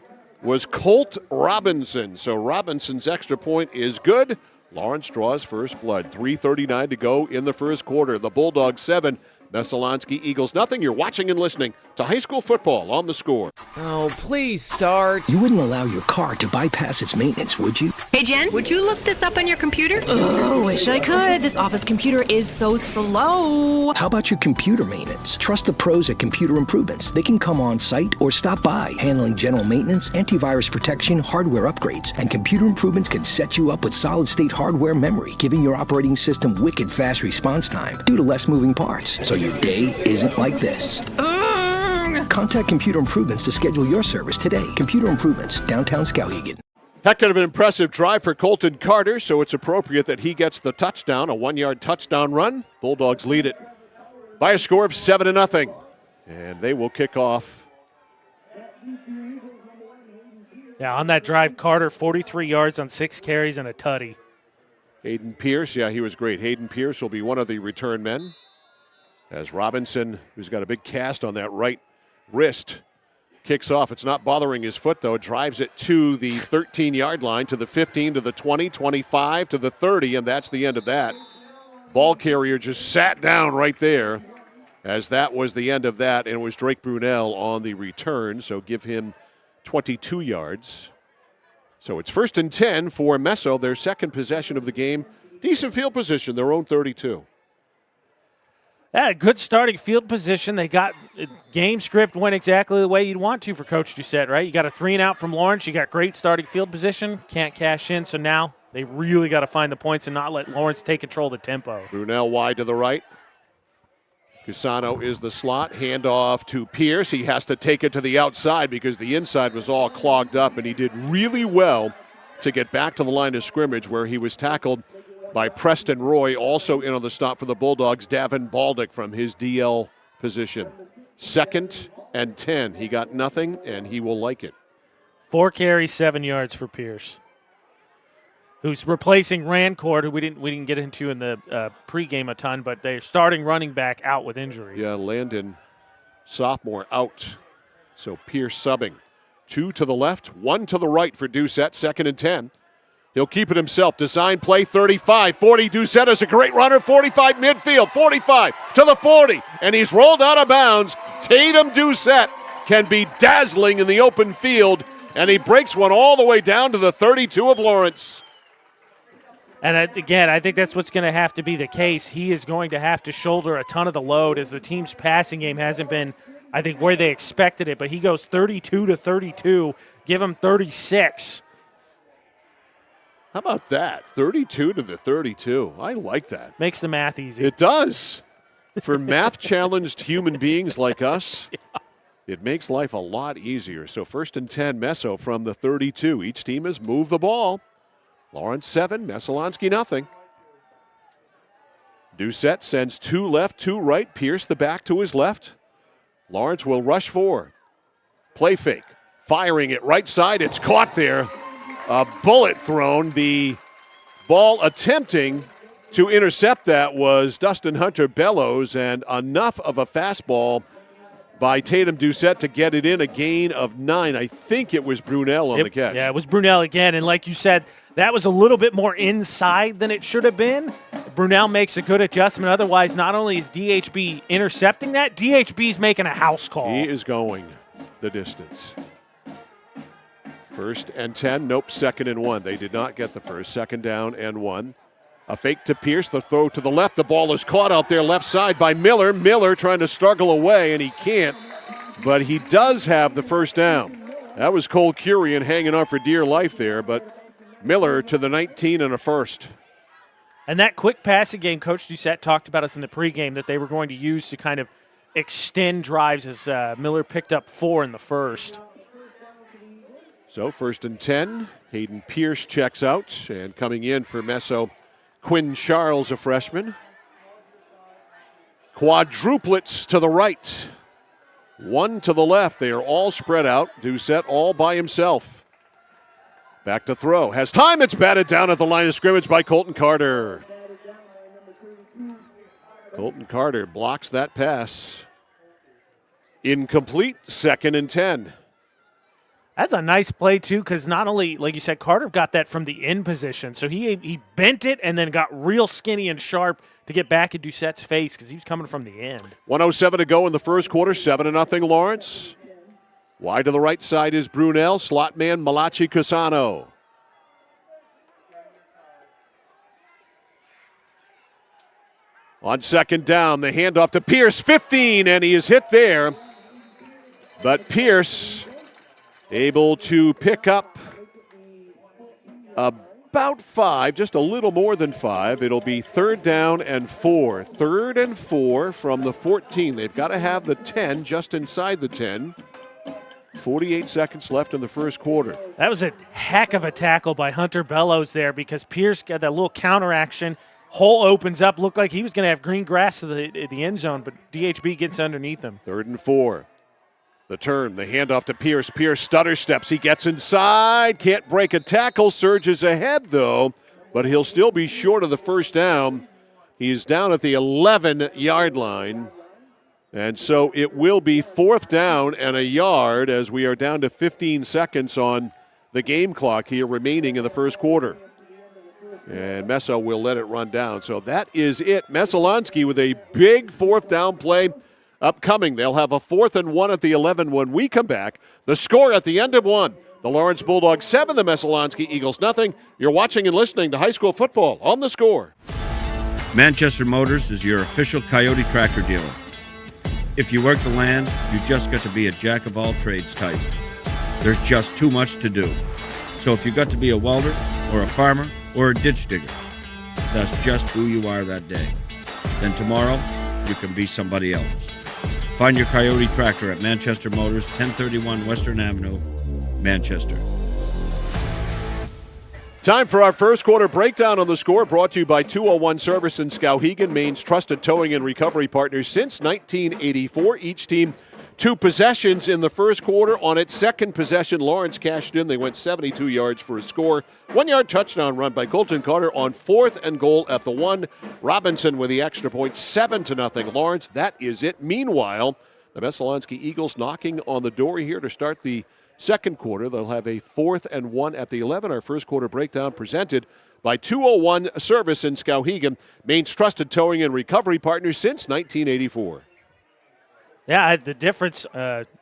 was Colt Robinson. So Robinson's extra point is good. Lawrence draws first blood. 3:39 to go in the first quarter. The Bulldogs 7, Messalonskee Eagles nothing. You're watching and listening to high school football on The Score. Oh, please start. You wouldn't allow your car to bypass its maintenance, would you? Hey, Jen, would you look this up on your computer? Oh, wish I could. This office computer is so slow. How about your computer maintenance? Trust the pros at Computer Improvements. They can come on site or stop by, handling general maintenance, antivirus protection, hardware upgrades, and Computer Improvements can set you up with solid-state hardware memory, giving your operating system wicked fast response time due to less moving parts, so your day isn't like this. Contact Computer Improvements to schedule your service today. Computer Improvements, downtown Skowhegan. Heck of an impressive drive for Colton Carter, so it's appropriate that he gets the touchdown, a 1-yard touchdown run. Bulldogs lead it by a score of 7-0, and they will kick off. Yeah, on that drive, Carter, 43 yards on 6 carries and a tutty. Hayden Pierce, yeah, he was great. Hayden Pierce will be one of the return men, as Robinson, who's got a big cast on that right wrist, kicks off. It's not bothering his foot, though. It drives it to the 13-yard line, to the 15, to the 20, 25, to the 30, and that's the end of that. Ball carrier just sat down right there, as that was the end of that, and it was Drake Brunel on the return, so give him 22 yards. So it's 1st and 10 for Messo, their second possession of the game. Decent field position, their own 32. Yeah, good starting field position. They got game script went exactly the way you'd want to for Coach Doucette, right? You got a 3-and-out from Lawrence. You got great starting field position. Can't cash in, so now they really got to find the points and not let Lawrence take control of the tempo. Brunel wide to the right. Cusano is the slot. Handoff to Pierce. He has to take it to the outside because the inside was all clogged up, and he did really well to get back to the line of scrimmage where he was tackled by Preston Roy. Also in on the stop for the Bulldogs, Davin Baldick from his DL position. 2nd and 10. He got nothing, and he will like it. 4 carries, 7 yards for Pierce, who's replacing Rancourt, who we didn't get into in the pregame a ton, but they're starting running back out with injury. Yeah, Landon, sophomore, out. So Pierce subbing. 2 to the left, 1 to the right for Doucette, 2nd and 10. He'll keep it himself. Design play 35, 40. Doucette is a great runner. 45 midfield, 45 to the 40. And he's rolled out of bounds. Tatum Doucette can be dazzling in the open field. And he breaks one all the way down to the 32 of Lawrence. And again, I think that's what's going to have to be the case. He is going to have to shoulder a ton of the load as the team's passing game hasn't been, I think, where they expected it. But he goes 32 to 32. Give him 36. How about that? 32 to the 32. I like that. Makes the math easy. It does. For math-challenged human beings like us, it makes life a lot easier. So 1st and 10, Messo from the 32. Each team has moved the ball. Lawrence 7, Messalonskee nothing. Doucette sends 2 left, 2 right. Pierce the back to his left. Lawrence will rush 4. Play fake. Firing it right side. It's caught there. A bullet thrown. The ball attempting to intercept that was Dustin Hunter Bellows, and enough of a fastball by Tatum Doucette to get it in, a gain of 9. I think it was Brunel on the catch. Yeah, it was Brunel again, and like you said, that was a little bit more inside than it should have been. Brunel makes a good adjustment. Otherwise, not only is DHB intercepting that, DHB's making a house call. He is going the distance. 1st and 10, nope, 2nd and 1. They did not get the first. 2nd down and 1. A fake to Pierce, the throw to the left. The ball is caught out there left side by Miller. Miller trying to struggle away, and he can't. But he does have the first down. That was Cole Curian hanging on for dear life there, but Miller to the 19 and a first. And that quick passing game, Coach Doucette talked about us in the pregame that they were going to use to kind of extend drives as Miller picked up 4 in the first. So 1st and 10, Hayden Pierce checks out, and coming in for Messo, Quinn Charles, a freshman. Quadruplets to the right, 1 to the left. They are all spread out. Doucette all by himself. Back to throw. Has time. It's batted down at the line of scrimmage by Colton Carter. Colton Carter blocks that pass. Incomplete, 2nd and 10. That's a nice play, too, because not only, like you said, Carter got that from the end position. So he bent it and then got real skinny and sharp to get back in Doucette's face because he was coming from the end. 1:07 to go in the first quarter, 7-0 Lawrence. Wide to the right side is Brunel. Slot man Malachi Cusano. On second down, the handoff to Pierce, 15, and he is hit there. But Pierce able to pick up about 5, just a little more than 5. It'll be 3rd down and 4. 3rd and 4 from the 14. They've got to have the 10 just inside the 10. 48 seconds left in the first quarter. That was a heck of a tackle by Hunter Bellows there because Pierce got that little counteraction. Hole opens up, looked like he was going to have green grass to the end zone, but DHB gets underneath him. 3rd and 4. The turn, the handoff to Pierce. Pierce stutter steps. He gets inside. Can't break a tackle. Surges ahead, though, but he'll still be short of the first down. He's down at the 11-yard line. And so it will be 4th down and a yard as we are down to 15 seconds on the game clock here remaining in the first quarter. And Messo will let it run down. So that is it. Messalonskee with a big 4th down play upcoming. They'll have a 4th and 1 at the 11 when we come back. The score at the end of 1. The Lawrence Bulldogs 7, the Messalonskee Eagles nothing. You're watching and listening to high school football on The Score. Manchester Motors is your official Coyote tractor dealer. If you work the land, you just got to be a jack-of-all-trades type. There's just too much to do. So if you got to be a welder or a farmer or a ditch digger, that's just who you are that day. Then tomorrow, you can be somebody else. Find your Coyote tractor at Manchester Motors, 1031 Western Avenue, Manchester. Time for our first quarter breakdown on The Score, brought to you by 201 Service in Skowhegan, Maine's trusted towing and recovery partners since 1984. Each team 2 possessions in the first quarter. On its second possession, Lawrence cashed in. They went 72 yards for a score. 1-yard touchdown run by Colton Carter on 4th and goal at the 1. Robinson with the extra point, 7-0 Lawrence. That is it. Meanwhile, the Messalonskee Eagles knocking on the door here to start the second quarter. They'll have a 4th and 1 at the 11. Our first quarter breakdown presented by 201 Service in Skowhegan, Maine's trusted towing and recovery partner since 1984. Yeah, the difference,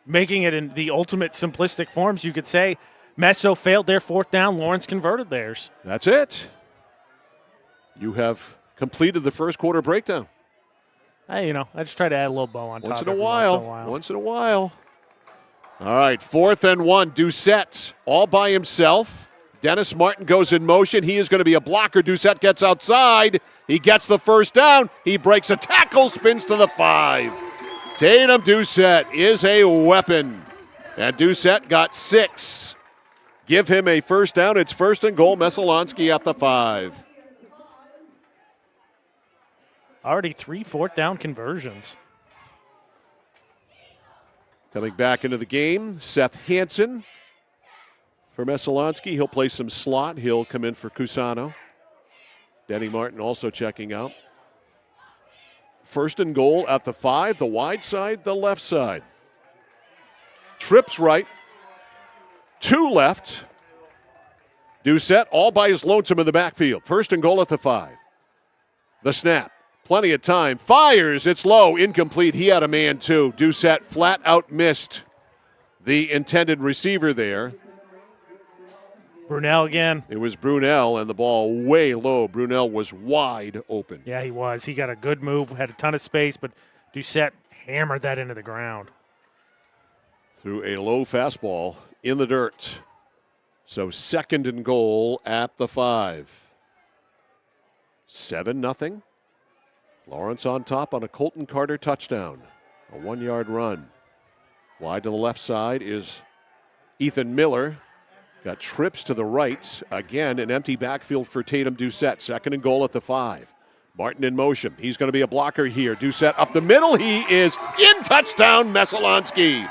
making it in the ultimate simplistic forms, you could say Messo failed their 4th down, Lawrence converted theirs. That's it. You have completed the first quarter breakdown. Hey, I just try to add a little bow on top. Once in a while. All right, 4th and 1, Doucette all by himself. Dennis Martin goes in motion. He is going to be a blocker. Doucette gets outside. He gets the first down. He breaks a tackle, spins to the 5. Tatum Doucette is a weapon. And Doucette got 6. Give him a first down. It's 1st and goal. Messalonskee at the 5. Already 3 4th down conversions. Coming back into the game, Seth Hansen for Messalonskee. He'll play some slot. He'll come in for Cusano. Denny Martin also checking out. 1st and goal at the 5, the wide side, the left side. Trips right, 2 left. Doucette all by his lonesome in the backfield. 1st and goal at the 5. The snap. Plenty of time. Fires. It's low. Incomplete. He had a man, too. Doucette flat out missed the intended receiver there. Brunel again. It was Brunel, and the ball way low. Brunel was wide open. Yeah, he was. He got a good move, had a ton of space, but Doucette hammered that into the ground. Threw a low fastball in the dirt. So 2nd and goal at the 5. 7-0. Lawrence on top on a Colton Carter touchdown. A 1-yard run. Wide to the left side is Ethan Miller. Got trips to the right. Again, an empty backfield for Tatum Doucette. 2nd and goal at the 5. Martin in motion. He's going to be a blocker here. Doucette up the middle. He is in. Touchdown, Messalonskee.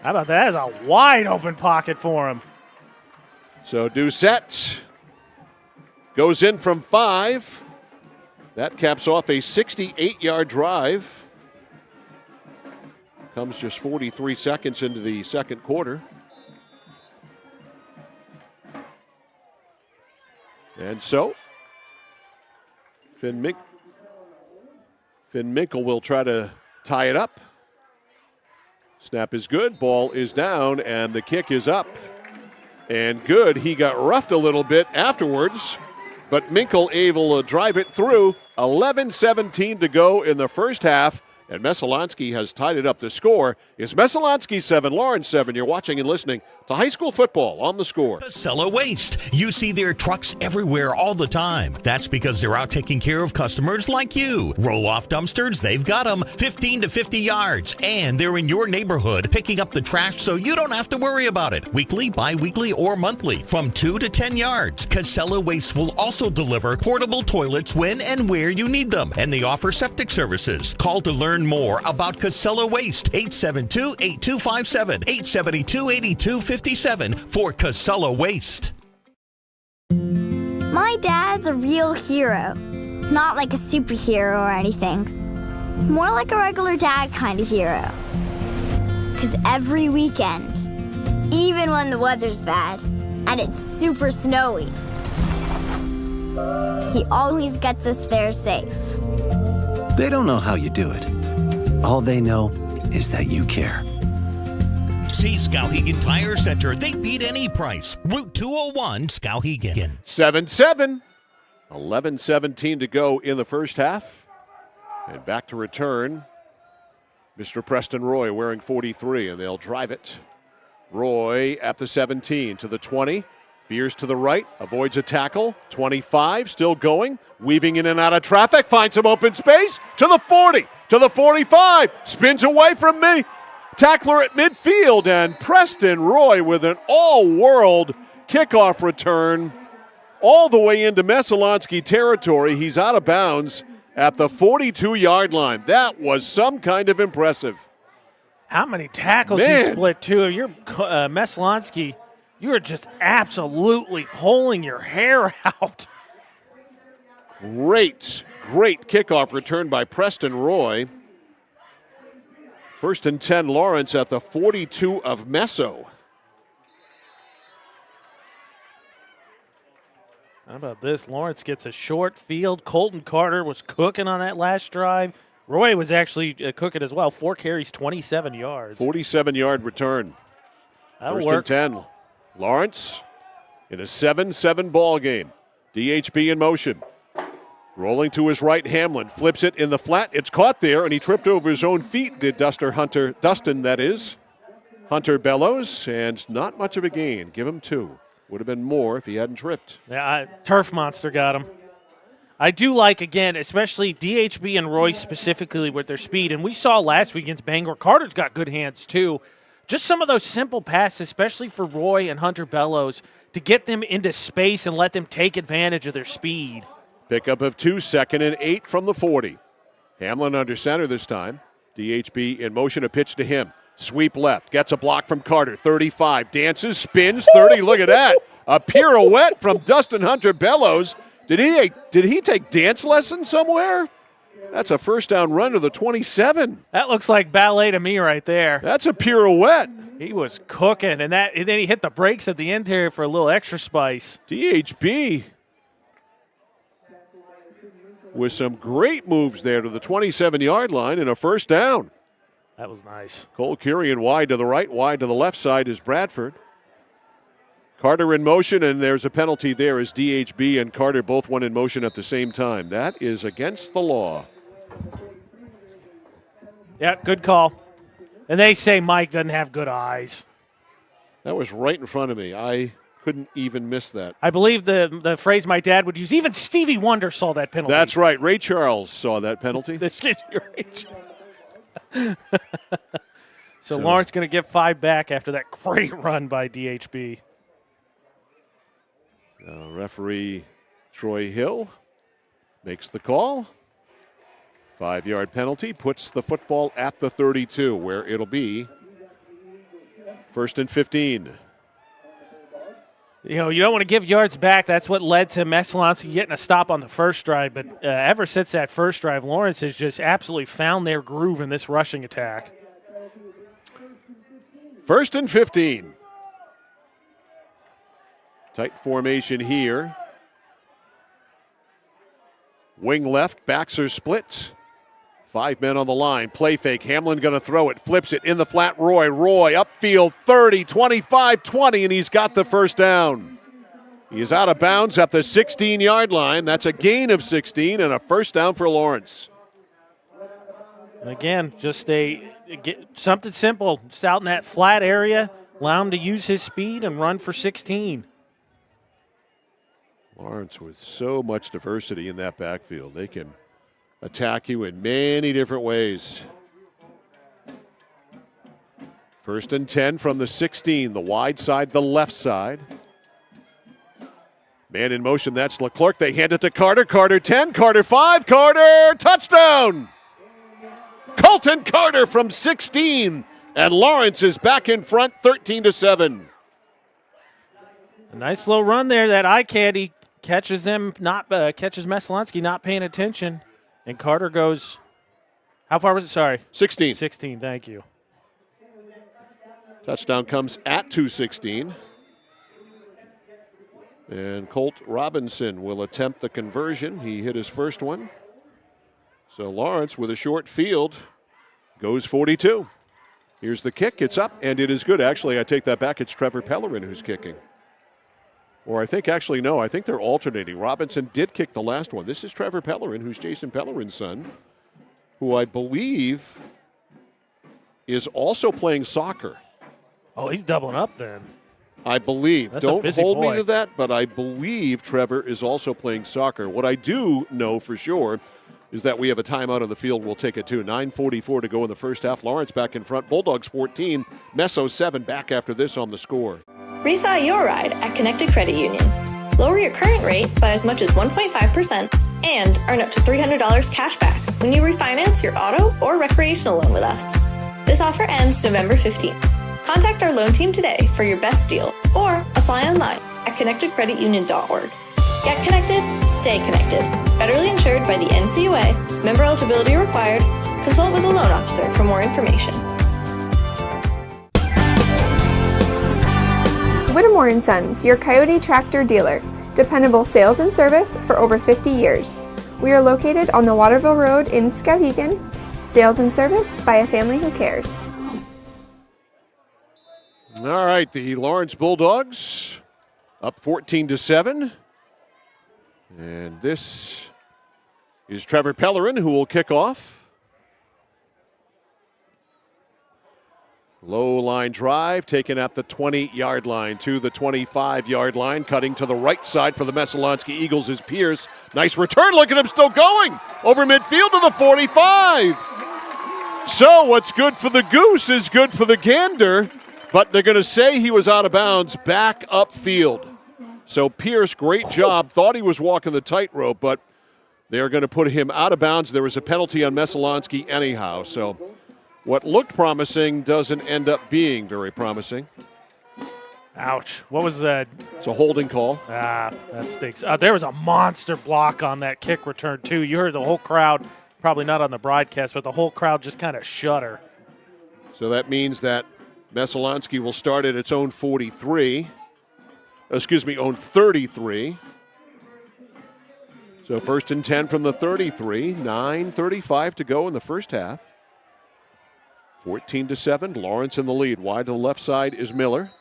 How about that? That's a wide open pocket for him. So Doucette goes in from 5. That caps off a 68-yard drive. Comes just 43 seconds into the second quarter. And so, Finn Minkle will try to tie it up. Snap is good, ball is down, and the kick is up. And good, he got roughed a little bit afterwards, but Minkle able to drive it through. 11-17 to go in the first half, and Messalonskee has tied it up. The score is Messalonskee 7, Lawrence 7. You're watching and listening to high school football on The Score. Casella Waste. You see their trucks everywhere all the time. That's because they're out taking care of customers like you. Roll-off dumpsters, they've got them 15 to 50 yards. And they're in your neighborhood picking up the trash so you don't have to worry about it. Weekly, bi-weekly, or monthly from 2 to 10 yards. Casella Waste will also deliver portable toilets when and where you need them. And they offer septic services. Call to learn more about Casella Waste. 872-8257, 872-8257 for Casella Waste. My dad's a real hero. Not like a superhero or anything. More like a regular dad kind of hero. 'Cause every weekend, even when the weather's bad and it's super snowy, he always gets us there safe. They don't know how you do it. All they know is that you care. See Skowhegan Tire Center. They beat any price. Route 201, Skowhegan. 7-7. 11-17 to go in the first half. And back to return, Mr. Preston Roy wearing 43, and they'll drive it. Roy at the 17 to the 20. Veers to the right, avoids a tackle. 25, still going. Weaving in and out of traffic, finds some open space. To the 40, to the 45. Spins away from me. Tackler at midfield, and Preston Roy with an all-world kickoff return all the way into Messalonskee territory. He's out of bounds at the 42-yard line. That was some kind of impressive. How many tackles he split, too? You're Messalonskee, you are just absolutely pulling your hair out. Great kickoff return by Preston Roy. First and 10, Lawrence at the 42 of Meso. How about this? Lawrence gets a short field. Colton Carter was cooking on that last drive. Roy was actually cooking as well. 4 carries, 27 yards. 47-yard return. That'll First work. and 10. Lawrence in a 7-7 ball game. DHB in motion. Rolling to his right, Hamlin flips it in the flat. It's caught there, and he tripped over his own feet, did Dustin, that is. Hunter Bellows, and not much of a gain. Give him 2. Would have been more if he hadn't tripped. Yeah, Turf Monster got him. I do like, again, especially DHB and Roy specifically with their speed. And we saw last week against Bangor, Carter's got good hands too. Just some of those simple passes, especially for Roy and Hunter Bellows, to get them into space and let them take advantage of their speed. Pickup of 2, 2nd and 8 from the 40. Hamlin under center this time. DHB in motion, a pitch to him. Sweep left, gets a block from Carter. 35, dances, spins, 30. Look at that. A pirouette from Dustin Hunter Bellows. Did he take dance lessons somewhere? That's a first down run to the 27. That looks like ballet to me right there. That's a pirouette. He was cooking, and then he hit the brakes at the end here for a little extra spice. DHB with some great moves there to the 27-yard line and a first down. That was nice. Cole Curian wide to the right, wide to the left side is Bradford. Carter in motion, and there's a penalty there as DHB and Carter both went in motion at the same time. That is against the law. Yeah, good call. And they say Mike doesn't have good eyes. That was right in front of me. I couldn't even miss that. I believe the phrase my dad would use, even Stevie Wonder saw that penalty. That's right. Ray Charles saw that penalty. So Lawrence going to get 5 back after that great run by DHB. Referee Troy Hill makes the call. 5-yard penalty puts the football at the 32, where it'll be first and 15. You know, you don't want to give yards back. That's what led to Messalonskee getting a stop on the first drive. But ever since that first drive, Lawrence has just absolutely found their groove in this rushing attack. 1st and 15. Tight formation here. Wing left, backs are split. 5 men on the line. Play fake. Hamlin going to throw it. Flips it in the flat. Roy upfield 30, 25, 20, and he's got the first down. He is out of bounds at the 16-yard line. That's a gain of 16 and a first down for Lawrence. Again, just something simple. Just out in that flat area, allow him to use his speed and run for 16. Lawrence with so much diversity in that backfield. They can attack you in many different ways. 1st and 10 from the 16, the wide side, the left side. Man in motion, that's Leclerc. They hand it to Carter. Carter 10, Carter 5, Carter, touchdown! Colton Carter from 16, and Lawrence is back in front, 13-7. A nice little run there. That eye candy catches catches Messalonskee not paying attention, and Carter goes. How far was it? Sorry, 16. 16. Thank you. Touchdown comes at 2:16. And Colt Robinson will attempt the conversion. He hit his first one. So Lawrence, with a short field, goes 42. Here's the kick. It's up, and it is good. Actually, I take that back. It's Trevor Pellerin who's kicking. Or I think they're alternating. Robinson did kick the last one. This is Trevor Pellerin, who's Jason Pellerin's son, who I believe is also playing soccer. Oh, he's doubling up then. I believe. That's Don't a busy hold boy. me to that, but I believe Trevor is also playing soccer. What I do know for sure is that we have a timeout on the field. We'll take it too. 9:44 to go in the first half. Lawrence back in front. Bulldogs 14, Messo 7. Back after this on the score. Refi your ride at Connected Credit Union. Lower your current rate by as much as 1.5% and earn up to $300 cash back when you refinance your auto or recreational loan with us. This offer ends November 15th. Contact our loan team today for your best deal or apply online at connectedcreditunion.org. Get connected, stay connected. Federally insured by the NCUA. Member eligibility required. Consult with a loan officer for more information. Whittemore & Sons, your Coyote tractor dealer. Dependable sales and service for over 50 years. We are located on the Waterville Road in Skowhegan. Sales and service by a family who cares. All right, the Lawrence Bulldogs up 14-7. And this is Trevor Pellerin who will kick off. Low line drive taken at the 20-yard line to the 25-yard line. Cutting to the right side for the Messalonskee Eagles is Pierce. Nice return. Look at him still going. Over midfield to the 45. So what's good for the goose is good for the gander. But they're going to say he was out of bounds back upfield. So Pierce, great job. Thought he was walking the tightrope, but they're going to put him out of bounds. There was a penalty on Messalonskee anyhow. So what looked promising doesn't end up being very promising. Ouch. What was that? It's a holding call. That stinks. There was a monster block on that kick return, too. You heard the whole crowd, probably not on the broadcast, but the whole crowd just kind of shudder. So that means that Messalonskee will start at its own 33. Own 33. So 1st and 10 from the 33. 9:35 to go in the first half. 14-7. Lawrence in the lead. Wide to the left side is Miller.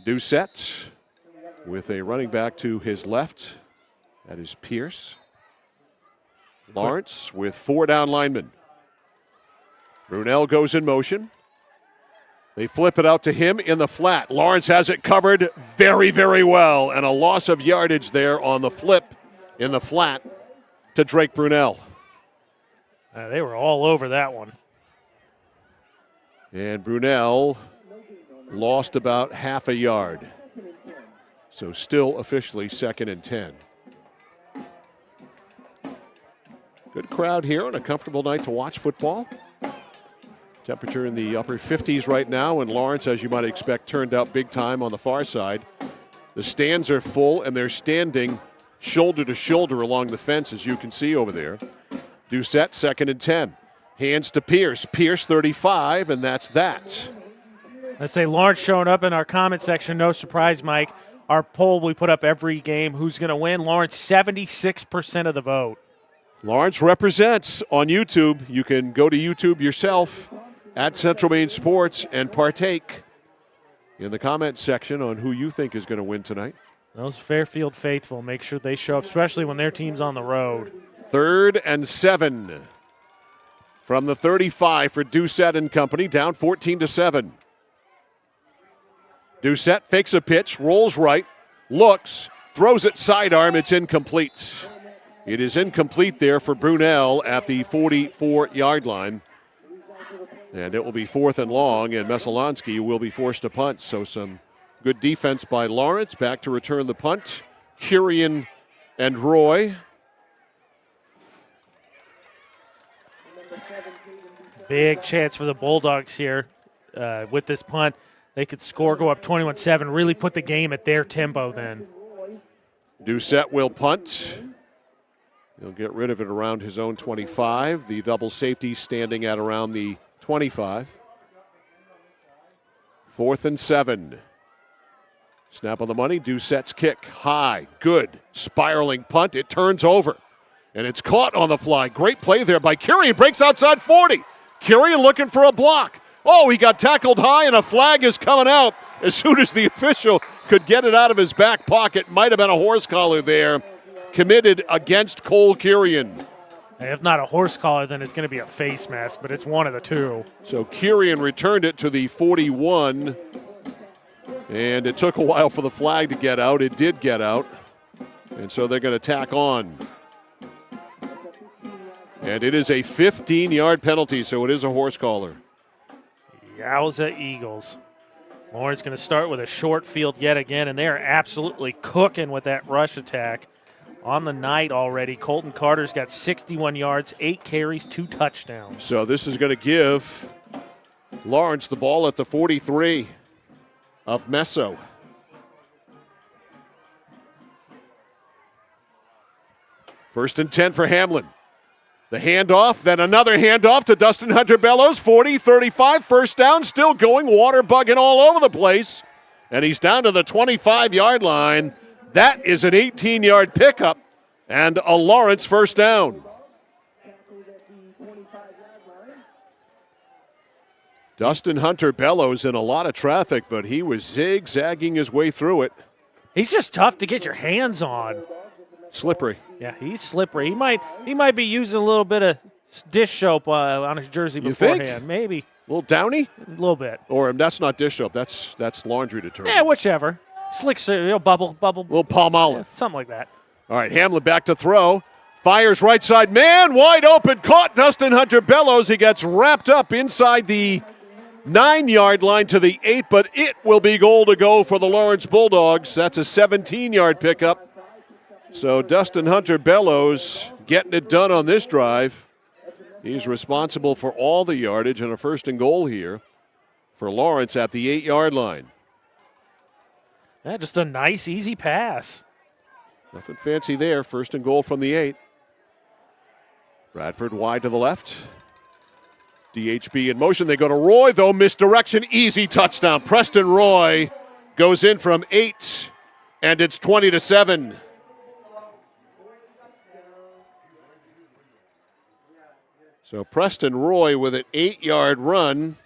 Doucette with a running back to his left. That is Pierce. Lawrence with 4 down linemen. Brunel goes in motion. They flip it out to him in the flat. Lawrence has it covered very, very well. And a loss of yardage there on the flip in the flat to Drake Brunel. They were all over that one. And Brunel lost about half a yard. So still officially 2nd and 10. Good crowd here on a comfortable night to watch football. Temperature in the upper 50s right now, and Lawrence, as you might expect, turned out big time on the far side. The stands are full, and they're standing shoulder to shoulder along the fence, as you can see over there. Doucette, 2nd and 10. Hands to Pierce. Pierce, 35, and that's that. Let's say Lawrence showing up in our comment section. No surprise, Mike. Our poll we put up every game, who's going to win? Lawrence, 76% of the vote. Lawrence represents on YouTube. You can go to YouTube yourself at Central Maine Sports and partake in the comment section on who you think is going to win tonight. Those Fairfield faithful, make sure they show up, especially when their team's on the road. 3rd and 7 from the 35 for Doucette and company, down 14-7. Doucette fakes a pitch, rolls right, looks, throws it sidearm. It's incomplete. It is incomplete there for Brunel at the 44-yard line. And it will be 4th and long, and Messalonskee will be forced to punt. So some good defense by Lawrence. Back to return the punt. Curian and Roy. Big chance for the Bulldogs here with this punt. They could score, go up 21-7, really put the game at their tempo then. Doucette will punt. He'll get rid of it around his own 25. The double safety standing at around the 25. 4th and 7. Snap on the money. Doucette's kick. High. Good. Spiraling punt. It turns over. And it's caught on the fly. Great play there by Curian. Breaks outside 40. Curian looking for a block. Oh, he got tackled high, and a flag is coming out as soon as the official could get it out of his back pocket. Might have been a horse collar there committed against Cole Curian. If not a horse collar, then it's going to be a face mask, but it's one of the two. So Curian returned it to the 41, and it took a while for the flag to get out. It did get out, and so they're going to tack on. And it is a 15-yard penalty, so it is a horse collar. Yowza Eagles. Lawrence going to start with a short field yet again, and they are absolutely cooking with that rush attack on the night already. Colton Carter's got 61 yards, 8 carries, 2 touchdowns. So this is going to give Lawrence the ball at the 43 of Messo. First and 10 for Hamlin. The handoff, then another handoff to Dustin Hunter-Bellows, 40, 35, first down, still going, water bugging all over the place. And he's down to the 25-yard line. That is an 18-yard pickup and a Lawrence first down. Dustin Hunter-Bellows in a lot of traffic, but he was zigzagging his way through it. He's just tough to get your hands on. Slippery. Yeah, he's slippery. He might be using a little bit of dish soap on his jersey beforehand. You think? Maybe. A little downy? A little bit. Or that's not dish soap. That's laundry detergent. Yeah, whichever. Slick, bubble. Little palm olive. Yeah, something like that. All right, Hamlin back to throw. Fires right side. Man, wide open. Caught Dustin Hunter-Bellows. He gets wrapped up inside the 9-yard line to the 8, but it will be goal to go for the Lawrence Bulldogs. That's a 17-yard pickup. So Dustin Hunter-Bellows getting it done on this drive. He's responsible for all the yardage and a first and goal here for Lawrence at the 8-yard line. Yeah, just a nice, easy pass. Nothing fancy there. First and goal from the 8. Bradford wide to the left. DHB in motion. They go to Roy, though. Misdirection. Easy touchdown. Preston Roy goes in from 8, and it's 20-7. So Preston Roy with an 8-yard run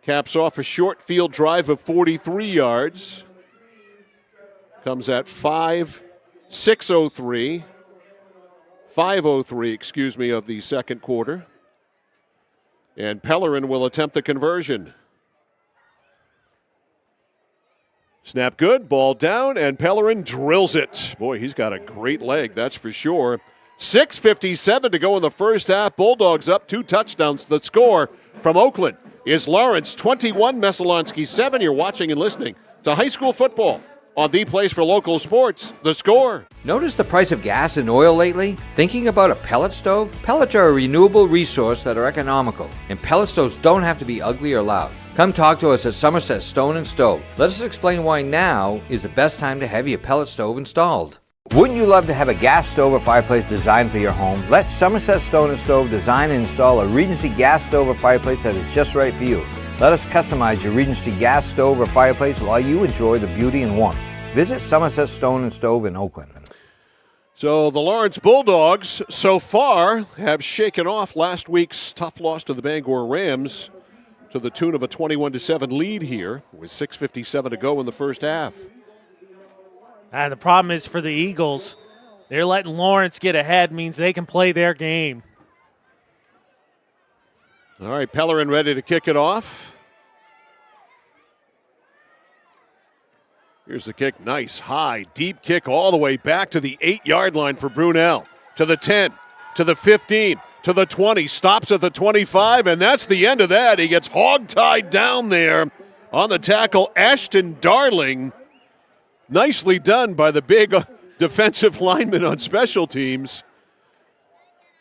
caps off a short field drive of 43 yards. Comes at 5:03 of the second quarter. And Pellerin will attempt the conversion. Snap good, ball down, and Pellerin drills it. Boy, he's got a great leg, that's for sure. 6:57 to go in the first half. Bulldogs up 2 touchdowns. The score from Oakland is Lawrence 21, Messalonskee 7. You're watching and listening to high school football on the place for local sports, The Score. Notice the price of gas and oil lately? Thinking about a pellet stove? Pellets are a renewable resource that are economical, and pellet stoves don't have to be ugly or loud. Come talk to us at Somerset Stone & Stove. Let us explain why now is the best time to have your pellet stove installed. Wouldn't you love to have a gas stove or fireplace designed for your home? Let Somerset Stone & Stove design and install a Regency gas stove or fireplace that is just right for you. Let us customize your Regency gas stove or fireplace while you enjoy the beauty and warmth. Visit Somerset Stone and Stove in Oakland. So the Lawrence Bulldogs so far have shaken off last week's tough loss to the Bangor Rams to the tune of a 21-7 lead here with 6:57 to go in the first half. The problem is for the Eagles, they're letting Lawrence get ahead, means they can play their game. All right, Pellerin ready to kick it off. Here's the kick. Nice, high, deep kick all the way back to the 8-yard line for Brunel. To the 10, to the 15, to the 20. Stops at the 25, and that's the end of that. He gets hog-tied down there on the tackle. Ashton Darling. Nicely done by the big defensive lineman on special teams.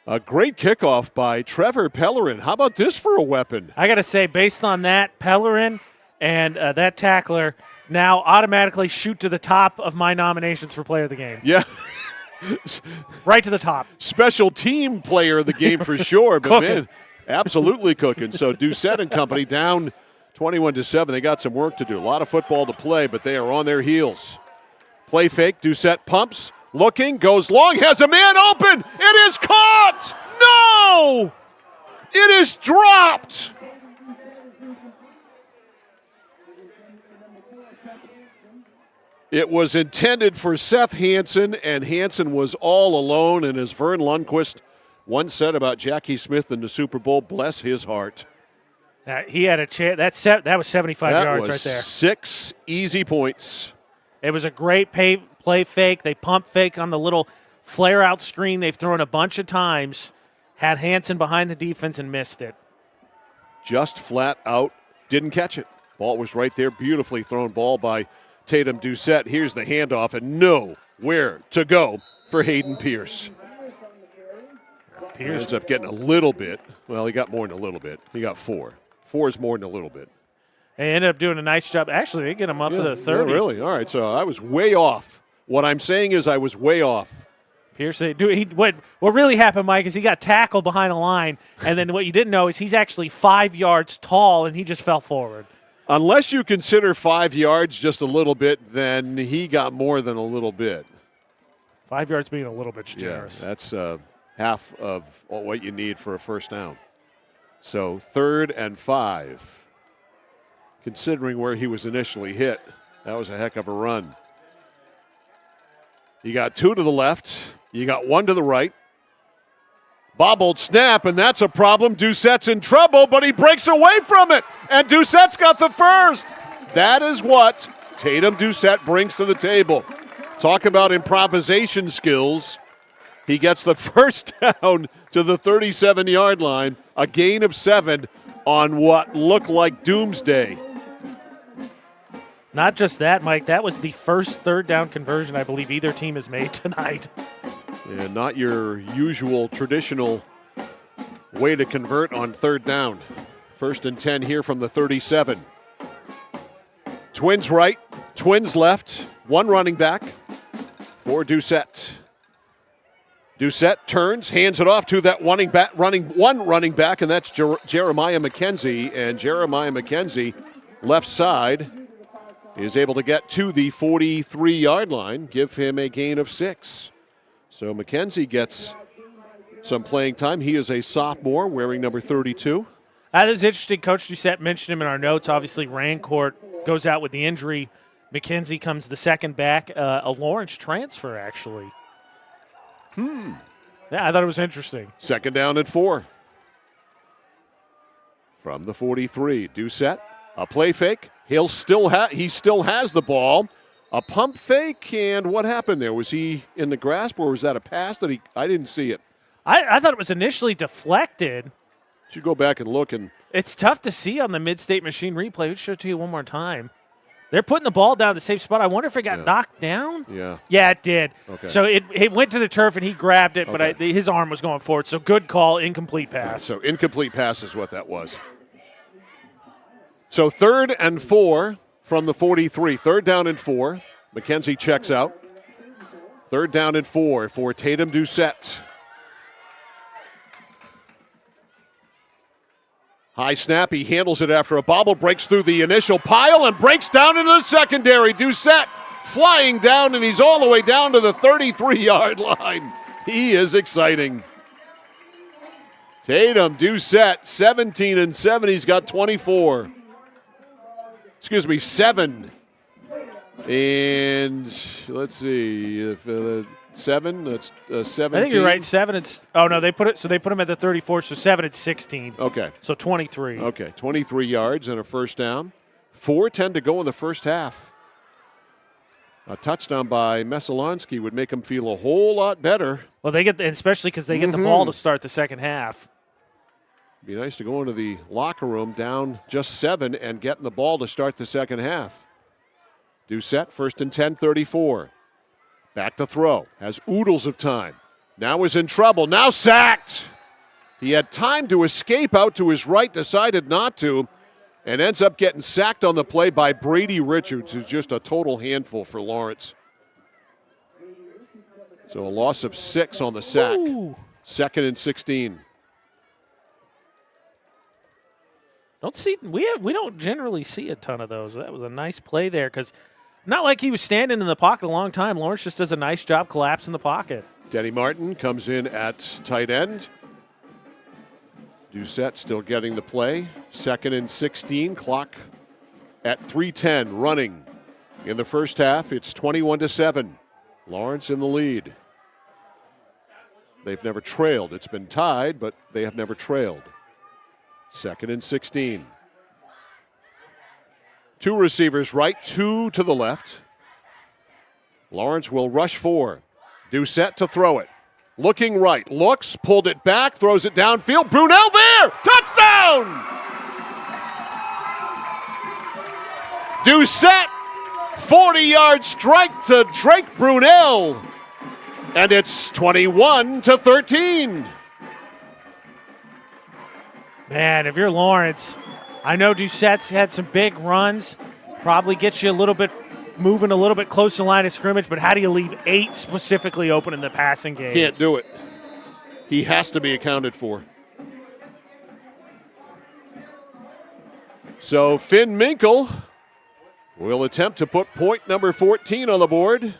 A great kickoff by Trevor Pellerin. How about this for a weapon? I got to say, based on that, Pellerin and that tackler now automatically shoot to the top of my nominations for player of the game. Yeah. Right to the top. Special team player of the game for sure, but man, absolutely cooking. So Doucette and company down 21-7. They got some work to do. A lot of football to play, but they are on their heels. Play fake. Doucette pumps, looking, goes long, has a man open. It is caught. No! It is dropped. It was intended for Seth Hansen, and Hansen was all alone. And as Vern Lundquist once said about Jackie Smith in the Super Bowl, bless his heart. He had a chance. That was 75 yards right there. 6 easy points. It was a great play fake. They pump fake on the little flare-out screen they've thrown a bunch of times. Had Hansen behind the defense and missed it. Just flat out didn't catch it. Ball was right there. Beautifully thrown ball by Tatum Doucette. Here's the handoff, and nowhere to go for Hayden Pierce. Pierce ends up getting a little bit. Well, he got more than a little bit. He got 4. 4 is more than a little bit. They ended up doing a nice job. Actually, they get him up to the 30. Yeah, really? All right, so I was way off. What I'm saying is I was way off. Pierce, what really happened, Mike, is he got tackled behind the line, and then what you didn't know is he's actually 5 yards tall, and he just fell forward. Unless you consider 5 yards just a little bit, then he got more than a little bit. 5 yards being a little bit generous. Yeah, that's half of what you need for a first down. So 3rd and 5. Considering where he was initially hit, that was a heck of a run. You got 2 to the left. You got 1 to the right. Bobbled snap, and that's a problem. Doucette's in trouble, but he breaks away from it, and Doucette's got the first. That is what Tatum Doucette brings to the table. Talk about improvisation skills. He gets the first down to the 37-yard line, a gain of 7 on what looked like doomsday. Not just that, Mike. That was the first 3rd down conversion I believe either team has made tonight. And not your usual traditional way to convert on 3rd down. 1st and 10 here from the 37. Twins right, Twins left. 1 running back for Doucette. Doucette turns, hands it off to that running back, and that's Jeremiah McKenzie. And Jeremiah McKenzie, left side, is able to get to the 43-yard line, give him a gain of 6. So McKenzie gets some playing time. He is a sophomore wearing number 32. That is interesting. Coach Doucette mentioned him in our notes. Obviously, Rancourt goes out with the injury. McKenzie comes the second back. A Lawrence transfer, actually. Yeah, I thought it was interesting. 2nd down and 4. From the 43, Doucette, a play fake. He still has the ball. A pump fake, and what happened there? Was he in the grasp, or was that a pass that I didn't see it? I thought it was initially deflected. Should go back and look. And it's tough to see on the Mid-State Machine replay. Let's show it to you one more time. They're putting the ball down the same spot. I wonder if it got knocked down. Yeah, it did. Okay. So it went to the turf, and he grabbed it, but his arm was going forward. So good call, incomplete pass. So incomplete pass is what that was. So 3rd and 4 from the 43. 3rd down and 4. McKenzie checks out. 3rd down and 4 for Tatum Doucette. High snap, he handles it after a bobble, breaks through the initial pile and breaks down into the secondary. Doucette flying down, and he's all the way down to the 33-yard line. He is exciting. Tatum Doucette, 17-7. He's got 24. Excuse me, 7. And let's see, 7. That's 17. I think you're right. 7. They put him at the 34. So 7 at 16. Okay. So 23. Okay, 23 yards and a first down. 4:10 to go in the first half. A touchdown by Messalonskee would make them feel a whole lot better. Well, especially because they get the ball to start the second half. Be nice to go into the locker room down just 7 and getting the ball to start the second half. Doucette, 1st and 10, 34. Back to throw. Has oodles of time. Now is in trouble. Now sacked. He had time to escape out to his right, decided not to, and ends up getting sacked on the play by Brady Richards, who's just a total handful for Lawrence. So a loss of 6 on the sack. Ooh. 2nd and 16. We don't generally see a ton of those. That was a nice play there because not like he was standing in the pocket a long time. Lawrence just does a nice job collapsing the pocket. Denny Martin comes in at tight end. Doucette still getting the play. 2nd and 16. Clock at 3:10 running. In the first half, it's 21-7. Lawrence in the lead. They've never trailed. It's been tied, but they have never trailed. 2nd and 16. 2 receivers right, 2 to the left. Lawrence will rush 4. Doucette to throw it. Looking right, looks, pulled it back, throws it downfield. Brunel there! Touchdown! Doucette, 40-yard strike to Drake Brunel. And it's 21-13. Man, if you're Lawrence, I know Doucette's had some big runs, probably gets you moving a little bit close to the line of scrimmage, but how do you leave 8 specifically open in the passing game? Can't do it. He has to be accounted for. So Finn Minkle will attempt to put point number 14 on the board.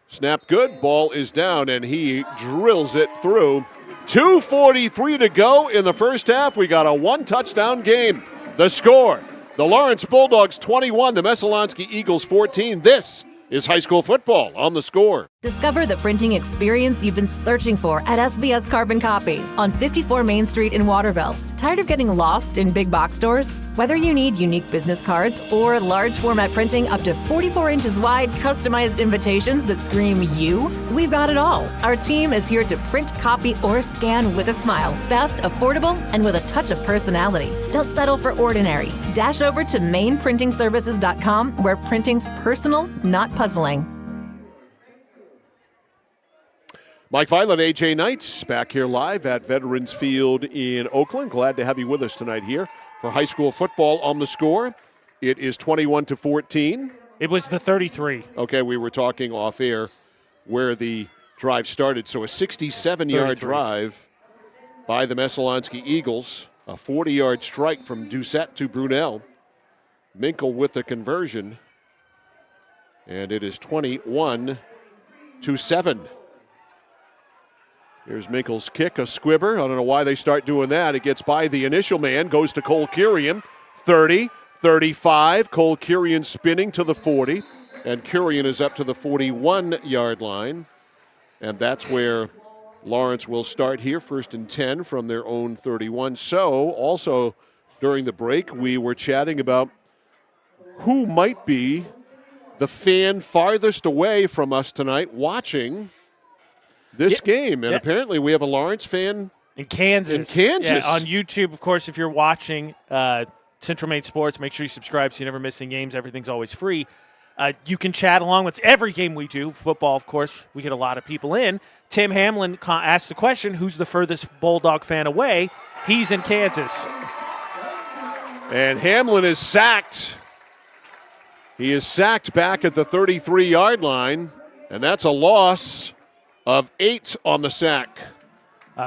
Snap good, ball is down, and he drills it through. 2:43 to go in the first half. We got a 1-touchdown game. The score, the Lawrence Bulldogs 21, the Messalonskee Eagles 14. This is high school football on The Score. Discover the printing experience you've been searching for at SBS Carbon Copy on 54 Main Street in Waterville. Tired of getting lost in big box stores? Whether you need unique business cards or large format printing up to 44 inches wide, customized invitations that scream you, we've got it all. Our team is here to print, copy, or scan with a smile. Fast, affordable, and with a touch of personality. Don't settle for ordinary. Dash over to mainprintingservices.com where printing's personal, not puzzling. Mike Violet, AJ Knights, back here live at Veterans Field in Oakland. Glad to have you with us tonight here for high school football on The Score. It is 21-14. It was the 33. Okay, we were talking off air where the drive started. So a 67-yard drive by the Messalonskee Eagles. A 40-yard strike from Doucette to Brunel. Minkle with the conversion. And it is 21-7. Here's Minkle's kick, a squibber. I don't know why they start doing that. It gets by the initial man, goes to Cole Kurian. 30, 35. Cole Kurian spinning to the 40. And Kurian is up to the 41-yard line. And that's where Lawrence will start here, 1st and 10 from their own 31. So, also during the break, we were chatting about who might be the fan farthest away from us tonight watching this game. And apparently we have a Lawrence fan in Kansas. Yeah, on YouTube, of course, if you're watching Central Maine Sports, make sure you subscribe so you never miss any games. Everything's always free. You can chat along with every game we do. Football, of course, we get a lot of people in. Tim Hamlin asked the question, who's the furthest Bulldog fan away? He's in Kansas. And Hamlin is sacked. He is sacked back at the 33-yard line, and that's a loss of 8 on the sack.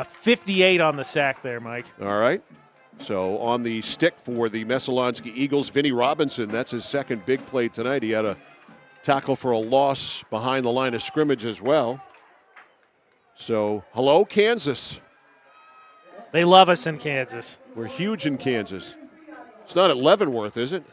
58 on the sack there, Mike. All right. So on the stick for the Messalonskee Eagles, Vinnie Robinson, that's his second big play tonight. He had a tackle for a loss behind the line of scrimmage as well. So, hello, Kansas. They love us in Kansas. We're huge in Kansas. It's not at Leavenworth, is it?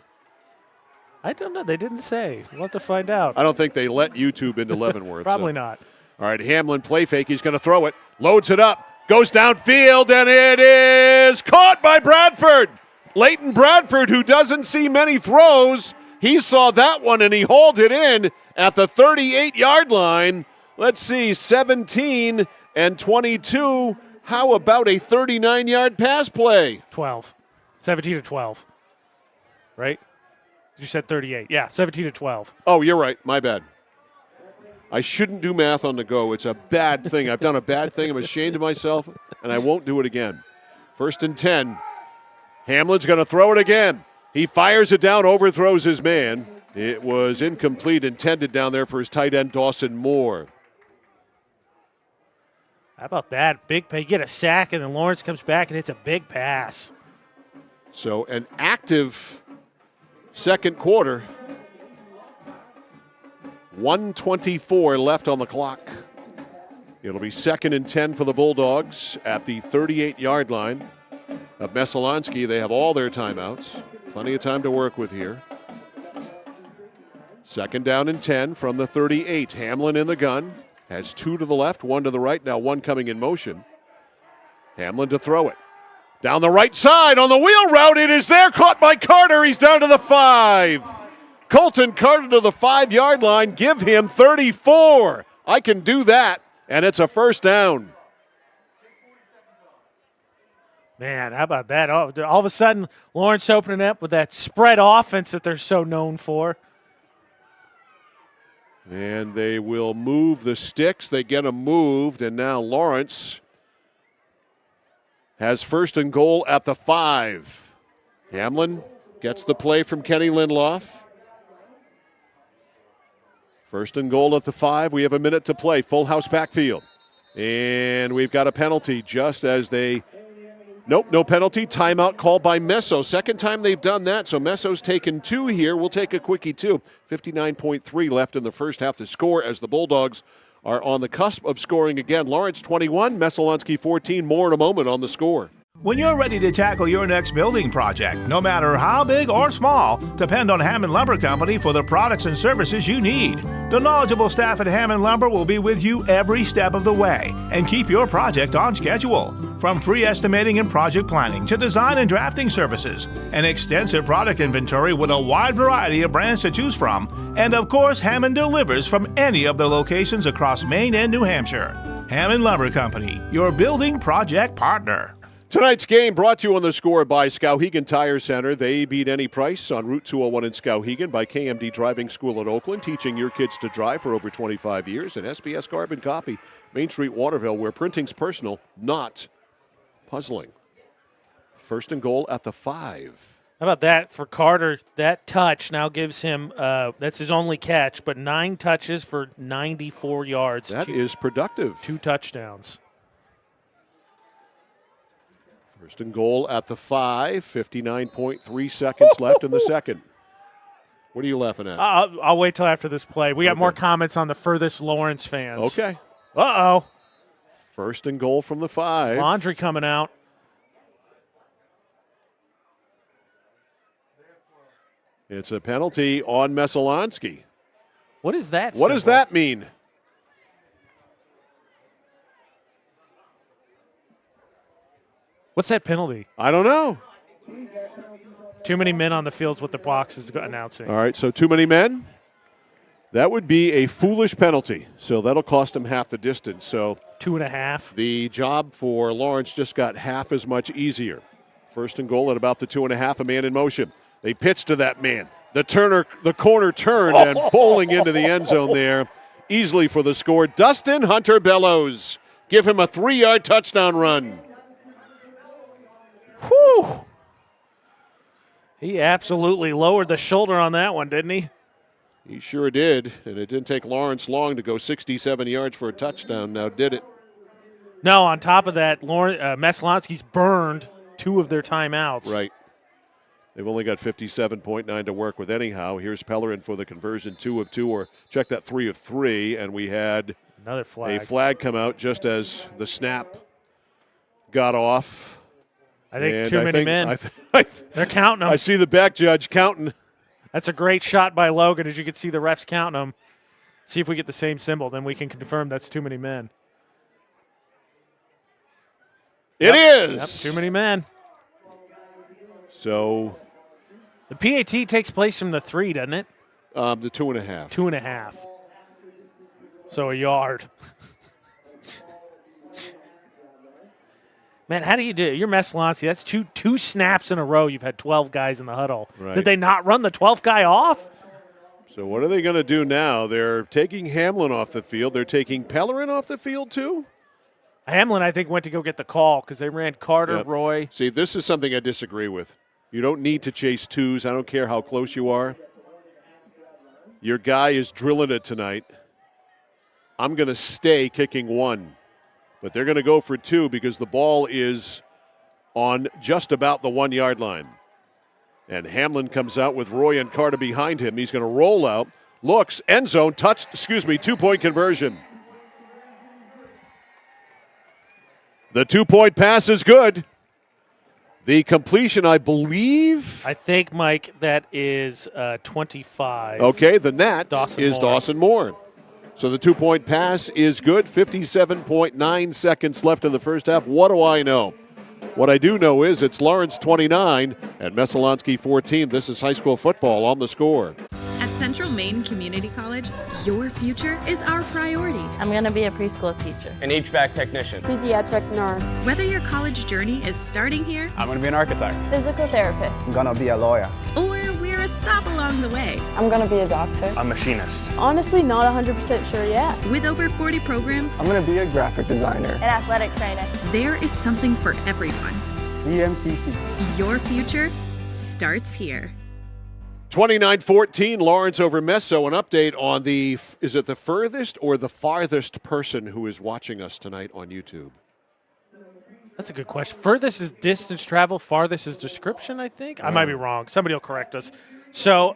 I don't know. They didn't say. We'll have to find out. I don't think they let YouTube into Leavenworth. Probably not. All right, Hamlin play fake. He's going to throw it. Loads it up. Goes downfield, and it is caught by Bradford. Leighton Bradford, who doesn't see many throws. He saw that one, and he hauled it in at the 38-yard line. Let's see, 17 and 22. How about a 39-yard pass play? 12. 17 to 12. Right? You said 38. Yeah, 17 to 12. Oh, you're right. My bad. I shouldn't do math on the go. It's a bad thing. I've done a bad thing. I'm ashamed of myself, and I won't do it again. 1st and 10. Hamlin's going to throw it again. He fires it down, overthrows his man. It was incomplete, intended down there for his tight end, Dawson Moore. How about that? Big play. You get a sack, and then Lawrence comes back and hits a big pass. So an active second quarter. 1:24 left on the clock. It'll be 2nd and 10 for the Bulldogs at the 38-yard line of Messalonskee. They have all their timeouts. Plenty of time to work with here. 2nd down and 10 from the 38. Hamlin in the gun. Has 2 to the left, 1 to the right, now 1 coming in motion. Hamlin to throw it. Down the right side on the wheel route. It is there, caught by Carter. He's down to the 5. Colton Carter to the 5-yard line. Give him 34. I can do that, and it's a first down. Man, how about that? All of a sudden, Lawrence opening up with that spread offense that they're so known for. And they will move the sticks. They get them moved, and now Lawrence has 1st and goal at the 5. Hamlin gets the play from Kenny Lindloff. 1st and goal at the 5. We have a minute to play. Full house backfield. And we've got a penalty just as they... Nope, no penalty. Timeout called by Messo. Second time they've done that, so Messo's taken 2 here. We'll take a quickie, too. 59.3 left in the first half to score as the Bulldogs are on the cusp of scoring again. Lawrence 21, Messalonskee 14. More in a moment on the score. When you're ready to tackle your next building project, no matter how big or small, depend on Hammond Lumber Company for the products and services you need. The knowledgeable staff at Hammond Lumber will be with you every step of the way and keep your project on schedule. From free estimating and project planning to design and drafting services, an extensive product inventory with a wide variety of brands to choose from, and of course, Hammond delivers from any of the locations across Maine and New Hampshire. Hammond Lumber Company, your building project partner. Tonight's game brought to you on the score by Skowhegan Tire Center. They beat any price on Route 201 in Skowhegan by KMD Driving School at Oakland, teaching your kids to drive for over 25 years. And SBS Carbon Copy, Main Street, Waterville, where printing's personal, not puzzling. 1st and goal at the 5. How about that for Carter? That touch now gives him, that's his only catch, but 9 touches for 94 yards. That is productive. 2 touchdowns. 1st and goal at the 5. 59.3 seconds left in the second. What are you laughing at? I'll wait till after this play. We got more comments on the furthest Lawrence fans. Okay. Uh-oh. 1st and goal from the 5. Laundry coming out. It's a penalty on Messalonskee. What is that? What does that mean? What's that penalty? I don't know. Too many men on the fields with the boxes announcing. All right, so too many men? That would be a foolish penalty. So that'll cost him half the distance. So 2.5. The job for Lawrence just got half as much easier. 1st and goal at about the 2.5, a man in motion. They pitch to that man. The corner turned and bowling into the end zone there easily for the score. Dustin Hunter Bellows. Give him a 3-yard touchdown run. Whew. He absolutely lowered the shoulder on that one, didn't he? He sure did, and it didn't take Lawrence long to go 67 yards for a touchdown now, did it? No, on top of that, Messalonskee's burned 2 of their timeouts. Right. They've only got 57.9 to work with anyhow. Here's Pellerin for the conversion, 2 of 2, or check that, 3 of 3. And we had another flag. A flag come out just as the snap got off. I think too many men. They're counting them. I see the back judge counting. That's a great shot by Logan, as you can see the refs counting them. See if we get the same symbol, then we can confirm that's too many men. It is. Yep, too many men. So the PAT takes place from the 3, doesn't it? The 2.5. 2.5. So a yard. Man, how do you do it? You're Messalonskee. That's two snaps in a row. You've had 12 guys in the huddle. Right. Did they not run the 12th guy off? So what are they going to do now? They're taking Hamlin off the field. They're taking Pellerin off the field too? Hamlin, I think, went to go get the call because they ran Carter, Yep. Roy. See, this is something I disagree with. You don't need to chase 2s. I don't care how close you are. Your guy is drilling it tonight. I'm going to stay kicking 1. But they're going to go for 2 because the ball is on just about the 1-yard line. And Hamlin comes out with Roy and Carter behind him. He's going to roll out, looks, end zone, touched, 2-point conversion. The 2-point pass is good. The completion, I believe. I think, Mike, that is 25. Okay, then that is Moore. Dawson Moore. So the 2-point pass is good. 57.9 seconds left in the first half. What do I know? What I do know is it's Lawrence 29 and Messalonskee 14. This is high school football on The Score. At Central Maine Community College, your future is our priority. I'm going to be a preschool teacher. An HVAC technician. Pediatric nurse. Whether your college journey is starting here, I'm going to be an architect. Physical therapist. I'm going to be a lawyer. or we're a stop along the way. I'm going to be a doctor. A machinist. Honestly, not 100% sure yet. With over 40 programs, I'm going to be a graphic designer. An athletic trainer. There is something for everyone. CMCC. Your future starts here. 29-14, Lawrence over Messo. An update on is it the furthest or the farthest person who is watching us tonight on YouTube? That's a good question. Furthest is distance travel. Farthest is description, I think. I might be wrong. Somebody will correct us. So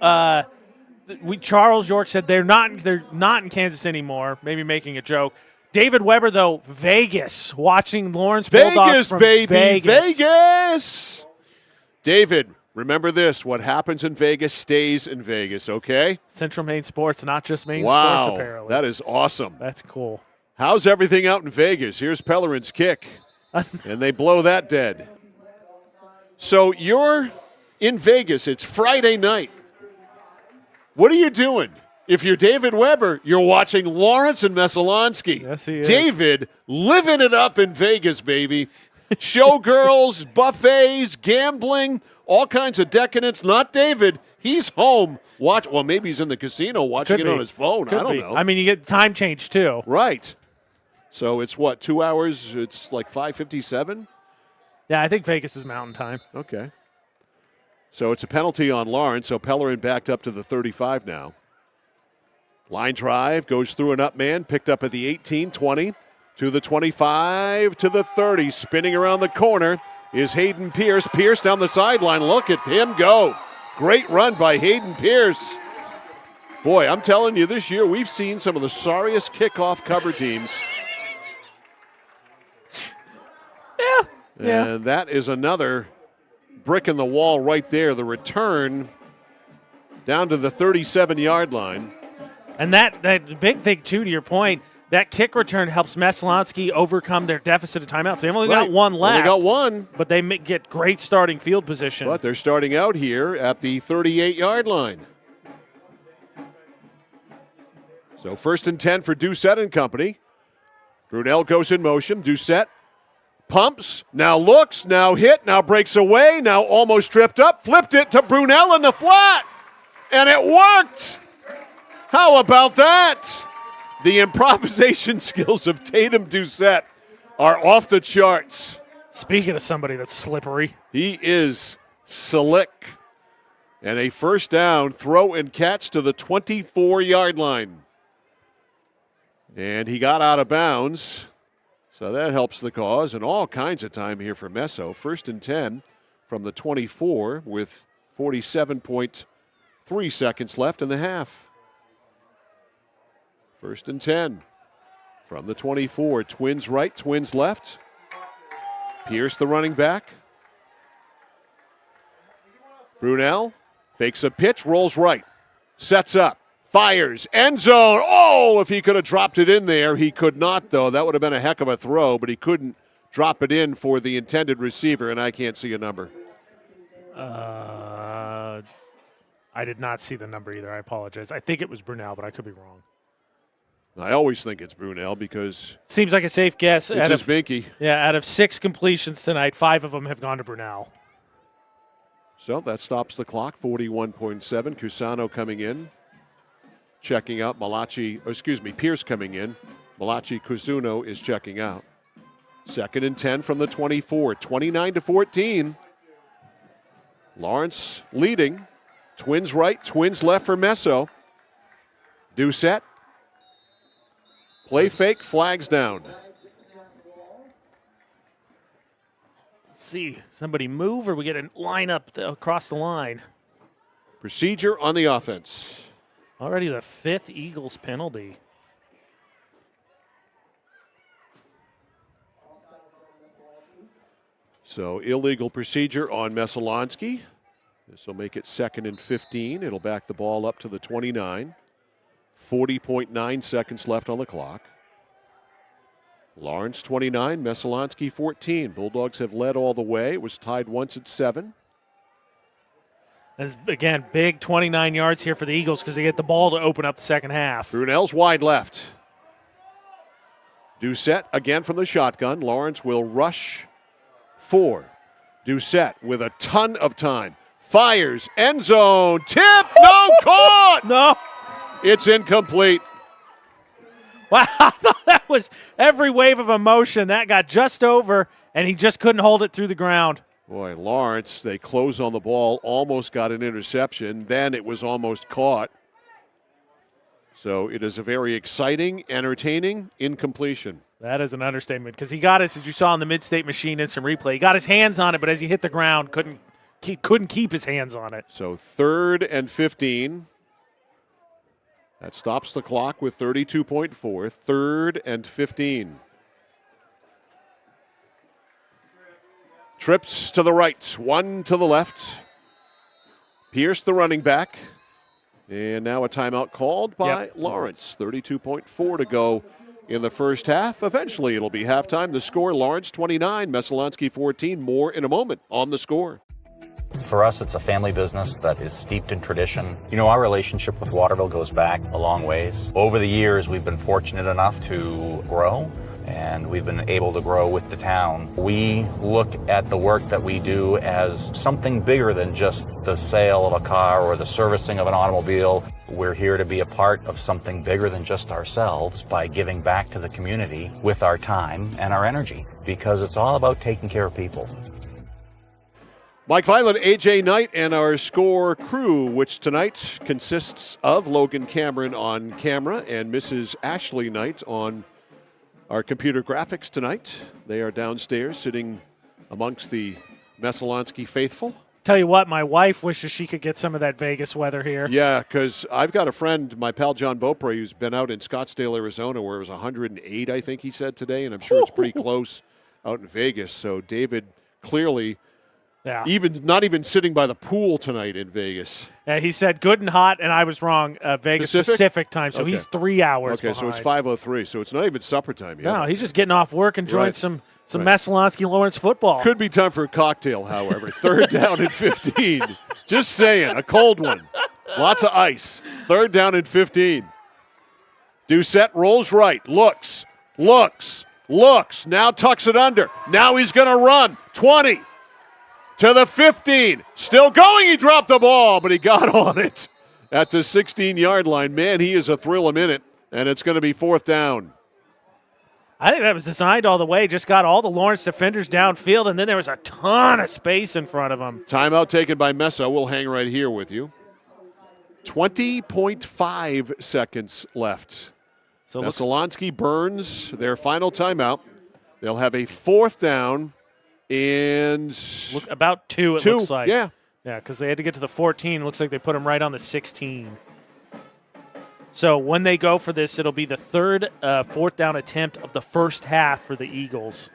Charles York said they're not in Kansas anymore, maybe making a joke. David Weber, though, Vegas, watching Lawrence Bulldogs from Vegas. David, remember this. What happens in Vegas stays in Vegas, okay? Central Maine Sports, not just Maine Sports, apparently. That is awesome. That's cool. How's everything out in Vegas? Here's Pellerin's kick, and they blow that dead. So you're in Vegas. It's Friday night. What are you doing? If you're David Weber, you're watching Lawrence and Messalonskee. Yes, he is. David living it up in Vegas, baby. Showgirls, buffets, gambling, all kinds of decadence. Not David. He's home. Well, maybe he's in the casino watching it on his phone. I don't know. I mean, you get time change, too. Right. So it's what, 2 hours? It's like 5:57? Yeah, I think Vegas is mountain time. Okay. So it's a penalty on Lawrence, so Pellerin backed up to the 35 now. Line drive, goes through an up man, picked up at the 18, 20, to the 25, to the 30. Spinning around the corner is Hayden Pierce. Pierce down the sideline. Look at him go. Great run by Hayden Pierce. Boy, I'm telling you, this year we've seen some of the sorriest kickoff cover teams. Yeah. And that is another brick in the wall right there. The return down to the 37-yard line. And that big thing, too, to your point, that kick return helps Messalonskee overcome their deficit of timeouts. They've only got one left. They got one. But they get great starting field position. But they're starting out here at the 38-yard line. So 1st and 10 for Doucette and company. Brunel goes in motion. Doucette pumps, now looks, now hit, now breaks away, now almost tripped up, flipped it to Brunel in the flat, and it worked. How about that? The improvisation skills of Tatum Doucette are off the charts. Speaking of somebody that's slippery. He is slick. And a first down, throw and catch to the 24-yard line. And he got out of bounds. So that helps the cause, and all kinds of time here for Messo. 1st and 10 from the 24 with 47.3 seconds left in the half. 1st and 10 from the 24. Twins right, Twins left. Pierce, the running back. Brunel fakes a pitch, rolls right, sets up, fires, end zone. Oh, if he could have dropped it in there, he could not, though. That would have been a heck of a throw, but he couldn't drop it in for the intended receiver, and I can't see a number. I did not see the number either. I apologize. I think it was Brunel, but I could be wrong. I always think it's Brunel because seems like a safe guess. It's just Binky. Yeah, out of 6 completions tonight, 5 of them have gone to Brunel. So that stops the clock. 41.7. Cusano coming in, checking out. Pierce coming in. Malachi Kuzuno is checking out. 2nd and 10 from the 24. 29-14. Lawrence leading. Twins right, Twins left for Messo. Doucette. Play fake, flags down. Let's see, somebody move or we get a line up across the line. Procedure on the offense. Already the 5th Eagles penalty. So illegal procedure on Messalonskee. This will make it 2nd and 15. It'll back the ball up to the 29. 40.9 seconds left on the clock. Lawrence 29, Messalonskee 14. Bulldogs have led all the way. It was tied once at 7. And again, big 29 yards here for the Eagles because they get the ball to open up the second half. Brunel's wide left. Doucette again from the shotgun. Lawrence will rush 4. Doucette with a ton of time. Fires, end zone, tip, no, caught! No. It's incomplete. Wow, I thought that was every wave of emotion. That got just over, and he just couldn't hold it through the ground. Boy, Lawrence, they close on the ball, almost got an interception. Then it was almost caught. So it is a very exciting, entertaining incompletion. That is an understatement because he got us, as you saw on the Mid-State Machine instant replay, he got his hands on it, but as he hit the ground, couldn't keep his hands on it. So 3rd and 15. That stops the clock with 32.4. 3rd and 15. Trips to the right, 1 to the left. Pierce, the running back. And now a timeout called by Lawrence. 32.4 to go in the first half. Eventually it'll be halftime. The score, Lawrence 29, Messalonskee 14. More in a moment on The Score. For us, it's a family business that is steeped in tradition. You know, our relationship with Waterville goes back a long ways. Over the years, we've been fortunate enough to grow, and we've been able to grow with the town. We look at the work that we do as something bigger than just the sale of a car or the servicing of an automobile. We're here to be a part of something bigger than just ourselves by giving back to the community with our time and our energy, because it's all about taking care of people. Mike Violet, AJ Knight, and our Score crew, which tonight consists of Logan Cameron on camera and Mrs. Ashley Knight on our computer graphics tonight. They are downstairs sitting amongst the Messalonskee faithful. Tell you what, my wife wishes she could get some of that Vegas weather here. Yeah, because I've got a friend, my pal John Beaupre, who's been out in Scottsdale, Arizona, where it was 108, I think he said today, and I'm sure it's pretty close out in Vegas. So David clearly... Yeah. Not even sitting by the pool tonight in Vegas. Yeah, he said good and hot, and I was wrong. Vegas Pacific time, so he's 3 hours behind. So it's 5:03, so it's not even supper time yet. No, he's just getting off work, enjoying some Messalonskee Lawrence football. Could be time for a cocktail, however. 3rd down and 15. Just saying, a cold one. Lots of ice. 3rd down and 15. Doucette rolls right, looks, now tucks it under. Now he's going to run. 20. To the 15. Still going. He dropped the ball, but he got on it at the 16-yard line. Man, he is a thrill a minute, and it's going to be 4th down. I think that was designed all the way. Just got all the Lawrence defenders downfield, and then there was a ton of space in front of him. Timeout taken by Messa. We'll hang right here with you. 20.5 seconds left. So Messalonskee burns their final timeout. They'll have a 4th down and about 2, it looks like. Yeah. Yeah, because they had to get to the 14. It looks like they put them right on the 16. So when they go for this, it'll be the 3rd 4th down attempt of the first half for the Eagles.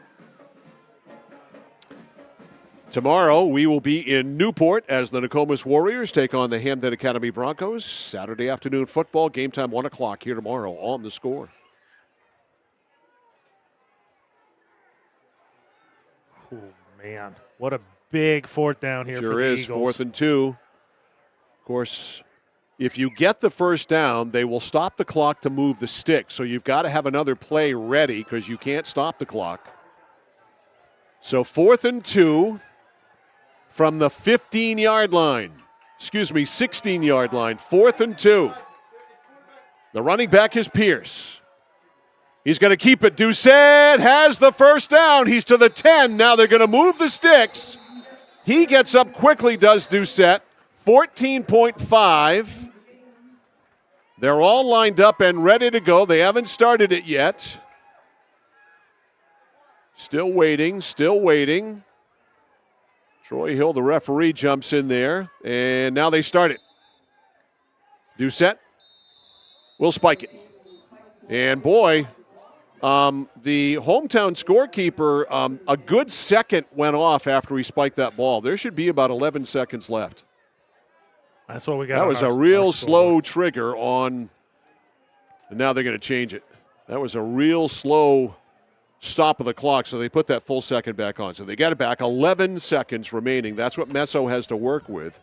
Tomorrow, we will be in Newport as the Nokomis Warriors take on the Hamden Academy Broncos. Saturday afternoon football, game time 1 o'clock here tomorrow on The Score. Oh, man. What a big 4th down here for the Eagles. Sure is, 4th and 2. Of course, if you get the first down, they will stop the clock to move the stick. So you've got to have another play ready because you can't stop the clock. So 4th and 2 from the 15-yard line. 16-yard line. 4th and 2. The running back is Pierce. He's going to keep it. Doucette has the first down. He's to the 10. Now they're going to move the sticks. He gets up quickly, does Doucette. 14.5. They're all lined up and ready to go. They haven't started it yet. Still waiting. Troy Hill, the referee, jumps in there. And now they start it. Doucette will spike it. And boy, the hometown scorekeeper, a good second went off after he spiked that ball. There should be about 11 seconds left. That's what we got. That was a real slow trigger on, and now they're going to change it. That was a real slow stop of the clock, so they put that full second back on. So they got it back, 11 seconds remaining. That's what Messo has to work with.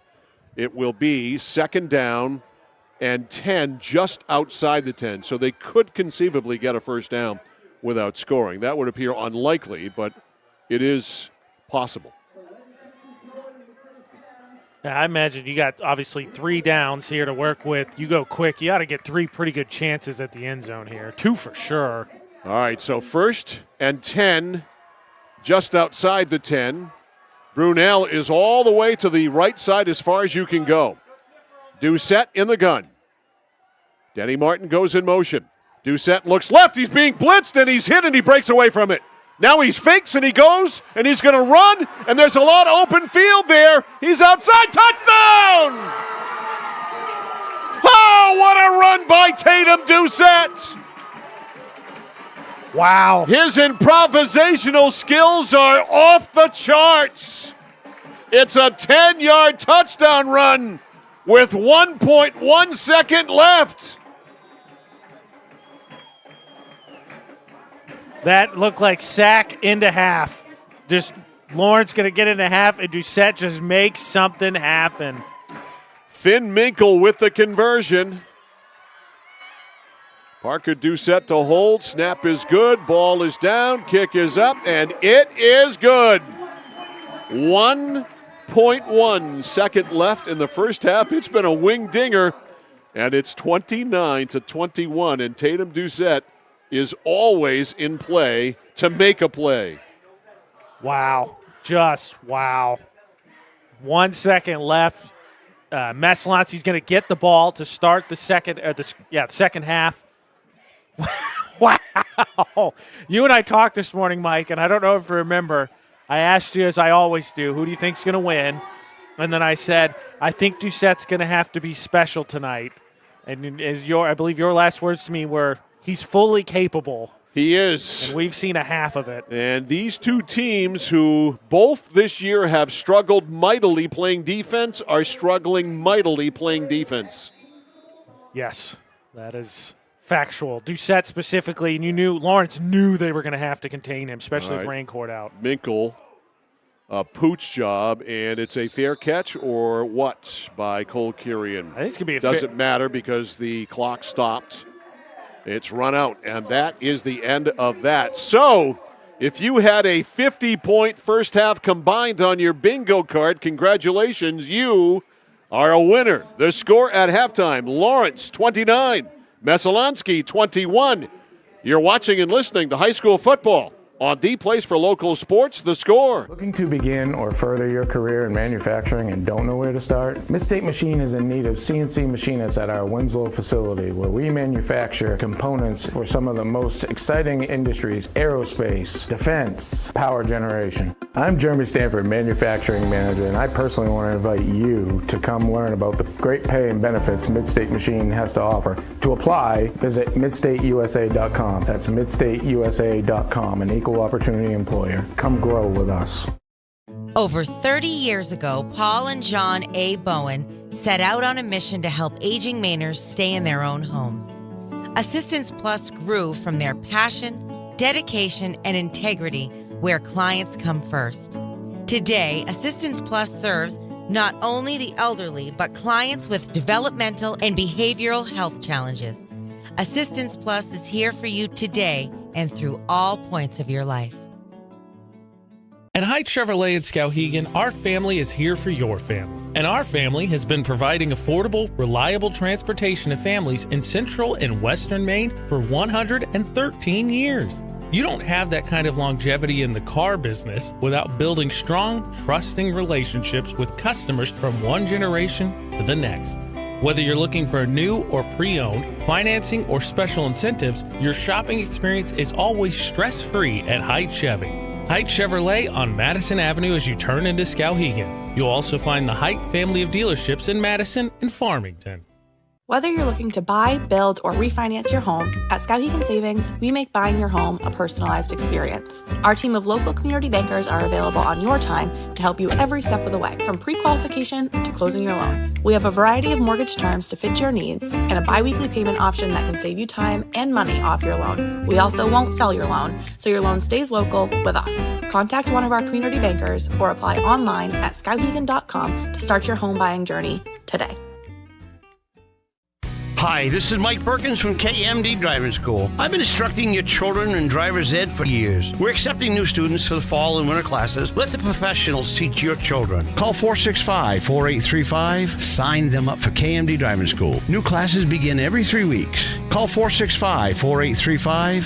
It will be 2nd down and 10 just outside the 10. So they could conceivably get a first down without scoring. That would appear unlikely, but it is possible. Yeah, I imagine you got obviously 3 downs here to work with. You go quick, you got to get 3 pretty good chances at the end zone here. 2 for sure. All right, so 1st and 10 just outside the 10. Brunel is all the way to the right side as far as you can go. Doucette in the gun. Denny Martin goes in motion. Doucette looks left. He's being blitzed, and he's hit, and he breaks away from it. Now he fakes, and he goes, and he's going to run, and there's a lot of open field there. He's outside. Touchdown! Oh, what a run by Tatum Doucette! Wow. His improvisational skills are off the charts. It's a 10-yard touchdown run with 1.1 second left. That looked like sack into half. Just Lawrence going to get into half, and Doucette just makes something happen. Finn Minkle with the conversion. Parker Doucette to hold. Snap is good. Ball is down. Kick is up, and it is good. 1.1 second left in the first half. It's been a wing dinger, and it's 29-21, and Tatum Doucette is always in play to make a play. Wow. Just wow. 1 second left. Messalonskee's going to get the ball to start the second half. Wow. You and I talked this morning, Mike, and I don't know if you remember. I asked you, as I always do, who do you think's going to win? And then I said, I think Doucette's going to have to be special tonight. And I believe your last words to me were, he's fully capable. He is. And we've seen a half of it. And these two teams who both this year have struggled mightily playing defense are struggling mightily playing defense. Yes, that is factual. Doucette specifically, and Lawrence knew they were going to have to contain him, especially with Raincourt out. Minkle, a pooch job, and it's a fair catch or what by Cole Kirian? I think it's going to be a Doesn't matter because the clock stopped. It's run out, and that is the end of that. So, if you had a 50-point first half combined on your bingo card, congratulations, you are a winner. The score at halftime, Lawrence 29, Messalonskee 21. You're watching and listening to high school football on the place for local sports, The Score. Looking to begin or further your career in manufacturing and don't know where to start? Mid-State Machine is in need of CNC machinists at our Winslow facility, where we manufacture components for some of the most exciting industries: aerospace, defense, power generation. I'm Jeremy Stanford, manufacturing manager, and I personally want to invite you to come learn about the great pay and benefits Mid-State Machine has to offer. To apply, visit midstateusa.com. That's midstateusa.com, an equal opportunity employer. Come grow with us. Over 30 years ago, Paul and John A. Bowen set out on a mission to help aging Mainers stay in their own homes. Assistance Plus grew from their passion, dedication, and integrity, where clients come first. Today, Assistance Plus serves not only the elderly, but clients with developmental and behavioral health challenges. Assistance Plus is here for you today and through all points of your life. At Haight Chevrolet in Skowhegan, our family is here for your family. And our family has been providing affordable, reliable transportation to families in central and western Maine for 113 years. You don't have that kind of longevity in the car business without building strong, trusting relationships with customers from one generation to the next. Whether you're looking for a new or pre-owned, financing, or special incentives, your shopping experience is always stress-free at Haight Chevy. Haight Chevrolet on Madison Avenue as you turn into Skowhegan. You'll also find the Haight family of dealerships in Madison and Farmington. Whether you're looking to buy, build, or refinance your home, at Skowhegan Savings, we make buying your home a personalized experience. Our team of local community bankers are available on your time to help you every step of the way, from pre-qualification to closing your loan. We have a variety of mortgage terms to fit your needs and a bi-weekly payment option that can save you time and money off your loan. We also won't sell your loan, so your loan stays local with us. Contact one of our community bankers or apply online at skowhegan.com to start your home buying journey today. Hi, this is Mike Perkins from KMD Driving School. I've been instructing your children in driver's ed for years. We're accepting new students for the fall and winter classes. Let the professionals teach your children. Call 465-4835. Sign them up for KMD Driving School. New classes begin every 3 weeks. Call 465-4835,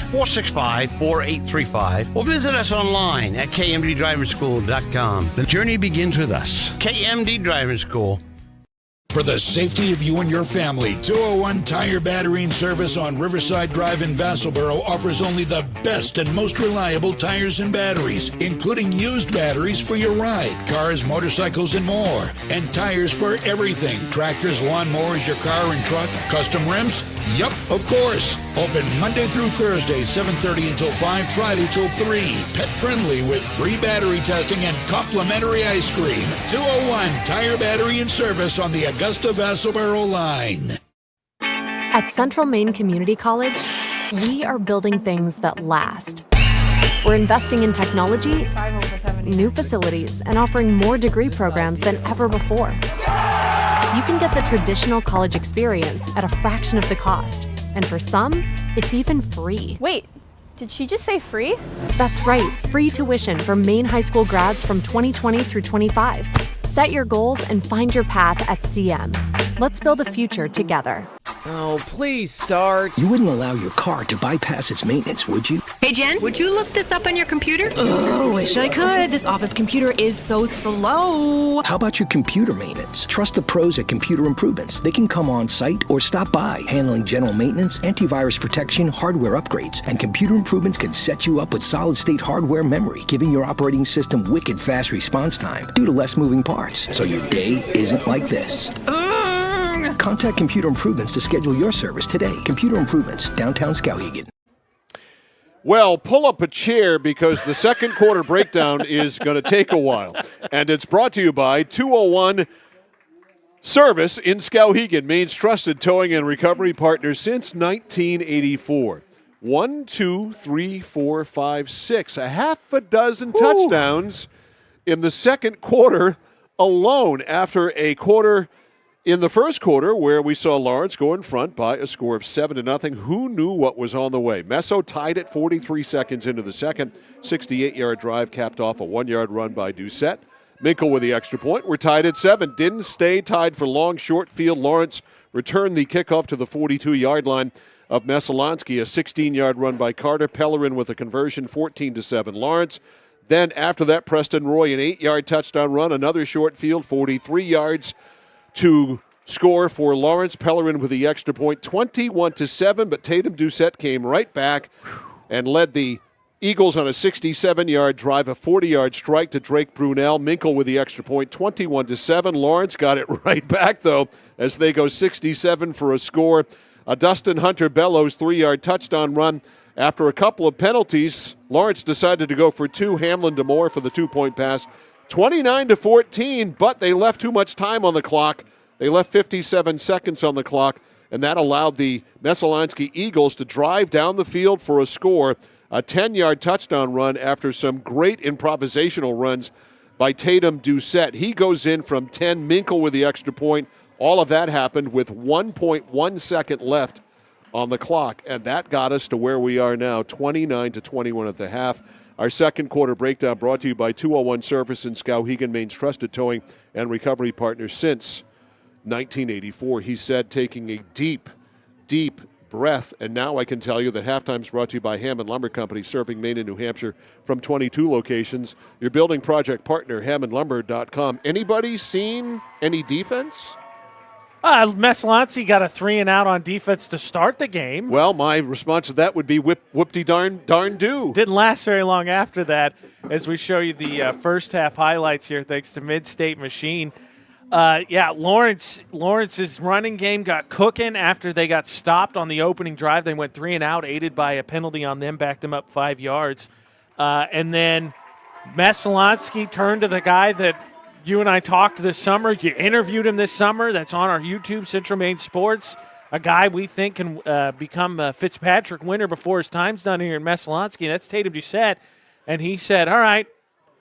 465-4835, or visit us online at kmddrivingschool.com. The journey begins with us. KMD Driving School. For the safety of you and your family, 201 Tire Battery and Service on Riverside Drive in Vassalboro offers only the best and most reliable tires and batteries, including used batteries for your ride, cars, motorcycles, and more. And tires for everything: tractors, lawnmowers, your car and truck, custom rims? Yup, of course. Open Monday through Thursday, 7:30 until 5, Friday till 3. Pet friendly with free battery testing and complimentary ice cream. 201 Tire Battery and Service on the Augusta Vassalboro line. At Central Maine Community College, we are building things that last. We're investing in technology, new facilities, and offering more degree programs than ever before. You can get the traditional college experience at a fraction of the cost. And for some, it's even free. Wait, did she just say free? That's right, free tuition for Maine high school grads from 2020 through 25. Set your goals and find your path at CM. Let's build a future together. Oh, please start. You wouldn't allow your car to bypass its maintenance, would you? Hey, Jen, would you look this up on your computer? Oh, wish I could. This office computer is so slow. How about your computer maintenance? Trust the pros at Computer Improvements. They can come on site or stop by, handling general maintenance, antivirus protection, hardware upgrades, and Computer Improvements can set you up with solid-state hardware memory, giving your operating system wicked fast response time due to less moving parts, so your day isn't like this. Contact Computer Improvements to schedule your service today. Computer Improvements, downtown Skowhegan. Well, pull up a chair because the second quarter breakdown is going to take a while. And it's brought to you by 201 Service in Skowhegan, Maine's trusted towing and recovery partner since 1984. 1, 2, 3, 4, 5, 6. A half a dozen touchdowns in the second quarter alone, after a quarter in the first quarter where we saw Lawrence go in front by a score of 7-0. Who knew what was on the way? Messo tied it 43 seconds into the second. 68-yard drive capped off a 1-yard run by Doucette. Minkle with the extra point. We're tied at 7. Didn't stay tied for long. Short field. Lawrence returned the kickoff to the 42-yard line. of Messalonskee. A 16-yard run by Carter. Pellerin with a conversion, 14-7 Lawrence. Then after that, Preston Roy, an 8-yard touchdown run, another short field, 43 yards to score for Lawrence. Pellerin with the extra point, 21-7, but Tatum Doucette came right back and led the Eagles on a 67-yard drive, a 40-yard strike to Drake Brunell. Minkle with the extra point, 21-7. Lawrence got it right back, though, as they go 67 for a score. A Dustin Hunter Bellows 3-yard touchdown run. After a couple of penalties, Lawrence decided to go for two. Hamlin DeMore for the 2-point pass. 29-14, but they left too much time on the clock. They left 57 seconds on the clock, and that allowed the Messalonskee Eagles to drive down the field for a score. A 10-yard touchdown run after some great improvisational runs by Tatum Doucette. He goes in from 10. Minkle with the extra point. All of that happened with 1.1 second left on the clock, and that got us to where we are now, 29-21 at the half. Our second quarter breakdown brought to you by 201 Service in Skowhegan, Maine's trusted towing and recovery partner since 1984. He said, taking a deep, deep breath. And now I can tell you that halftime's brought to you by Hammond Lumber Company, serving Maine and New Hampshire from 22 locations. Your building project partner, hammondlumber.com. Anybody seen any defense? Messalonskee got a 3-and-out on defense to start the game. Well, my response to that would be darn do. Didn't last very long after that, as we show you the first half highlights here, thanks to Mid-State Machine. Lawrence's running game got cooking after they got stopped on the opening drive. They went 3-and-out, aided by a penalty on them, backed them up 5 yards. And then Messalonskee turned to the guy that you and I talked this summer. You interviewed him this summer. That's on our YouTube, Central Maine Sports. A guy we think can become a Fitzpatrick winner before his time's done here in Messalonskee. That's Tatum Doucette. And he said, all right,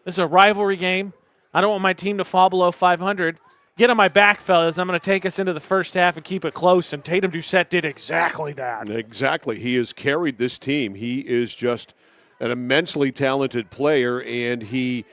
this is a rivalry game. I don't want my team to fall below 500. Get on my back, fellas. I'm going to take us into the first half and keep it close. And Tatum Doucette did exactly that. Exactly. He has carried this team. He is just an immensely talented player, and he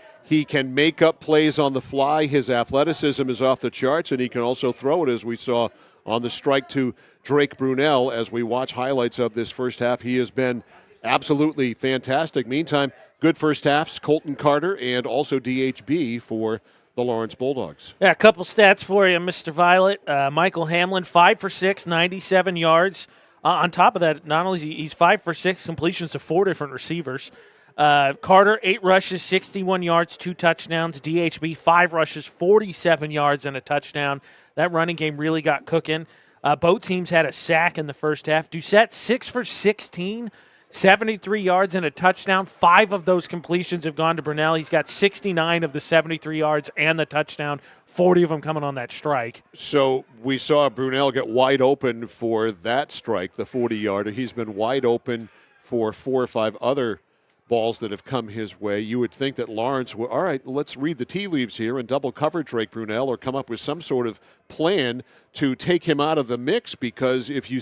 can make up plays on the fly. His athleticism is off the charts, and he can also throw it, as we saw on the strike to Drake Brunell. As we watch highlights of this first half, he has been absolutely fantastic. Meantime, good first halves, Colton Carter and also DHB for the Lawrence Bulldogs. Yeah, a couple stats for you, Mr. Violet. Michael Hamlin, 5 for 6, 97 yards. On top of that, not only he's 5 for 6 completions to 4 different receivers. Carter, 8 rushes, 61 yards, 2 touchdowns. DHB, 5 rushes, 47 yards, and a touchdown. That running game really got cooking. Both teams had a sack in the first half. Doucette, 6 for 16, 73 yards and a touchdown. 5 of those completions have gone to Brunell. He's got 69 of the 73 yards and the touchdown, 40 of them coming on that strike. So we saw Brunell get wide open for that strike, the 40-yarder. He's been wide open for 4 or 5 other balls that have come his way. You would think that Lawrence would, all right, let's read the tea leaves here and double cover Drake Brunell or come up with some sort of plan to take him out of the mix, because if you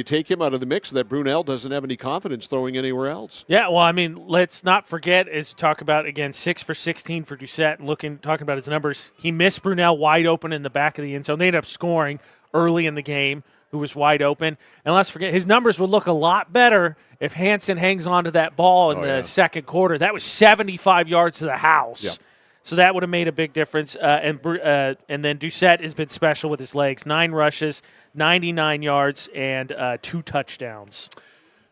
take him out of the mix, that Brunell doesn't have any confidence throwing anywhere else. Yeah, well, I mean, let's not forget, as we talk about, again, 6 for 16 for Doucette, and talking about his numbers, he missed Brunell wide open in the back of the end zone. They ended up scoring early in the game, who was wide open. And let's forget, his numbers would look a lot better if Hansen hangs on to that ball in the second quarter. That was 75 yards to the house. Yeah. So that would have made a big difference. And then Doucette has been special with his legs. 9 rushes, 99 yards, and 2 touchdowns.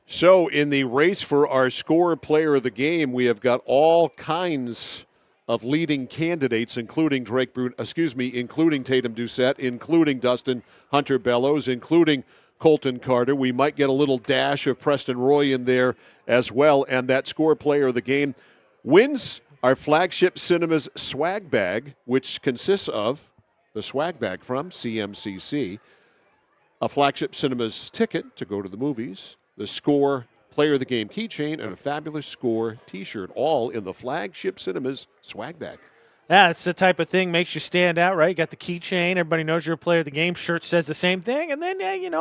So in the race for our scorer player of the game, we have got all kinds of leading candidates, including including Tatum Doucette, including Dustin Hunter Bellows, including Colton Carter. We might get a little dash of Preston Roy in there as well. And that score player of the game wins our Flagship Cinemas swag bag, which consists of the swag bag from CMCC, a Flagship Cinemas ticket to go to the movies, the score player of the game keychain, and a fabulous score t-shirt, all in the Flagship Cinemas swag bag. Yeah, it's the type of thing makes you stand out, right? You got the keychain. Everybody knows you're a player of the game. Shirt says the same thing. And then,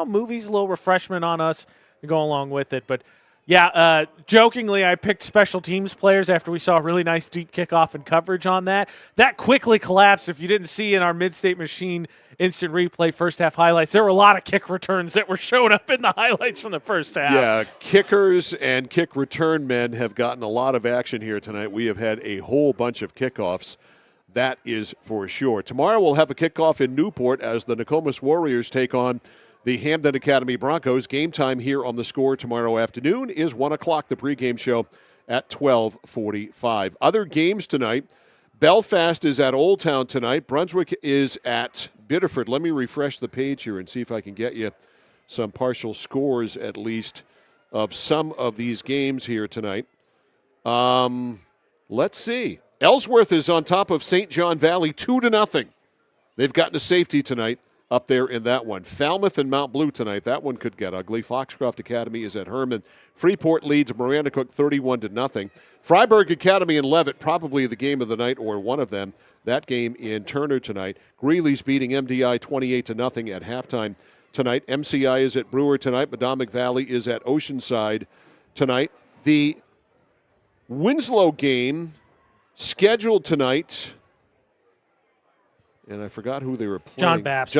movies, a little refreshment on us to go along with it. But Yeah, jokingly, I picked special teams players after we saw a really nice deep kickoff and coverage on that. That quickly collapsed. If you didn't see in our Mid-State Machine instant replay first half highlights, there were a lot of kick returns that were showing up in the highlights from the first half. Yeah, kickers and kick return men have gotten a lot of action here tonight. We have had a whole bunch of kickoffs. That is for sure. Tomorrow we'll have a kickoff in Newport as the Nokomis Warriors take on the Hamden Academy Broncos. Game time here on The Score tomorrow afternoon is 1 o'clock, the pregame show at 12:45. Other games tonight, Belfast is at Old Town tonight. Brunswick is at Biddeford. Let me refresh the page here and see if I can get you some partial scores at least of some of these games here tonight. Let's see. Ellsworth is on top of St. John Valley 2-0. They've gotten a safety tonight up there in that one. Falmouth and Mount Blue tonight. That one could get ugly. Foxcroft Academy is at Herman. Freeport leads Maranacook 31-0. Freiburg Academy and Leavitt, probably the game of the night or one of them. That game in Turner tonight. Greeley's beating MDI 28-0 at halftime tonight. MCI is at Brewer tonight. Madomic Valley is at Oceanside tonight. The Winslow game scheduled tonight, and I forgot who they were playing. John Bapps.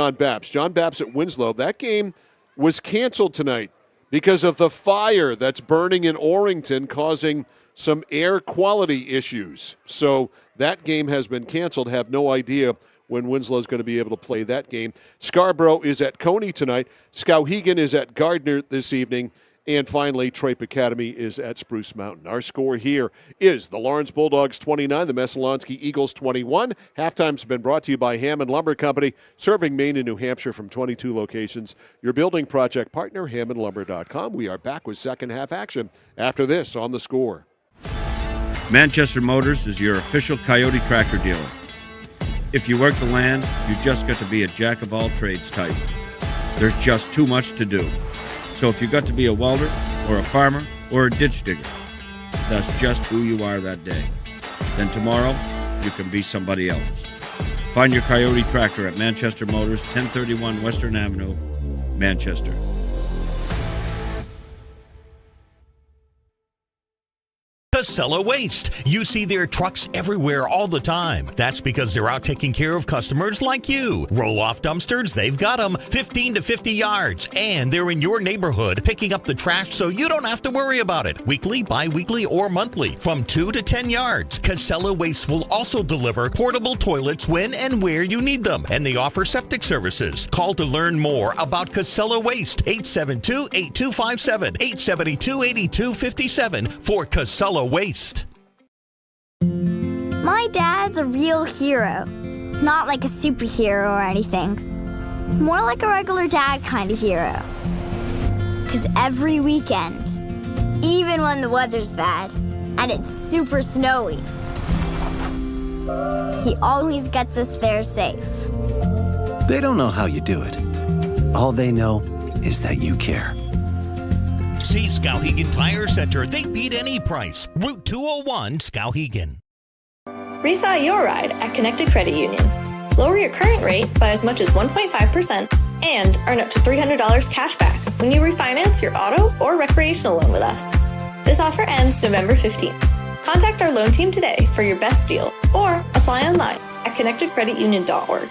John Bapps at Winslow. That game was canceled tonight because of the fire that's burning in Orrington, causing some air quality issues. So that game has been canceled. Have no idea when Winslow's going to be able to play that game. Scarborough is at Coney tonight. Skowhegan is at Gardner this evening. And finally, Trape Academy is at Spruce Mountain. Our score here is the Lawrence Bulldogs 29, the Messalonskee Eagles 21. Halftime's been brought to you by Hammond Lumber Company, serving Maine and New Hampshire from 22 locations. Your building project partner, hammondlumber.com. We are back with second half action after this on The Score. Manchester Motors is your official Coyote tractor dealer. If you work the land, you just got to be a jack-of-all-trades type. There's just too much to do. So if you got to be a welder or a farmer or a ditch digger, that's just who you are that day. Then tomorrow, you can be somebody else. Find your Coyote tractor at Manchester Motors, 1031 Western Avenue, Manchester. Casella Waste. You see their trucks everywhere all the time. That's because they're out taking care of customers like you. Roll-off dumpsters, they've got them 15 to 50 yards. And they're in your neighborhood picking up the trash so you don't have to worry about it. Weekly, bi-weekly, or monthly from 2 to 10 yards. Casella Waste will also deliver portable toilets when and where you need them. And they offer septic services. Call to learn more about Casella Waste. 872-8257, 872-8257 for Casella Waste. My dad's a real hero. Not like a superhero or anything. More like a regular dad kind of hero. 'Cause every weekend, even when the weather's bad and it's super snowy, he always gets us there safe. They don't know how you do it. All they know is that you care. See Skowhegan Tire Center. They beat any price. Route 201, Skowhegan. Refi your ride at Connected Credit Union. Lower your current rate by as much as 1.5% and earn up to $300 cash back when you refinance your auto or recreational loan with us. This offer ends November 15th. Contact our loan team today for your best deal or apply online at connectedcreditunion.org.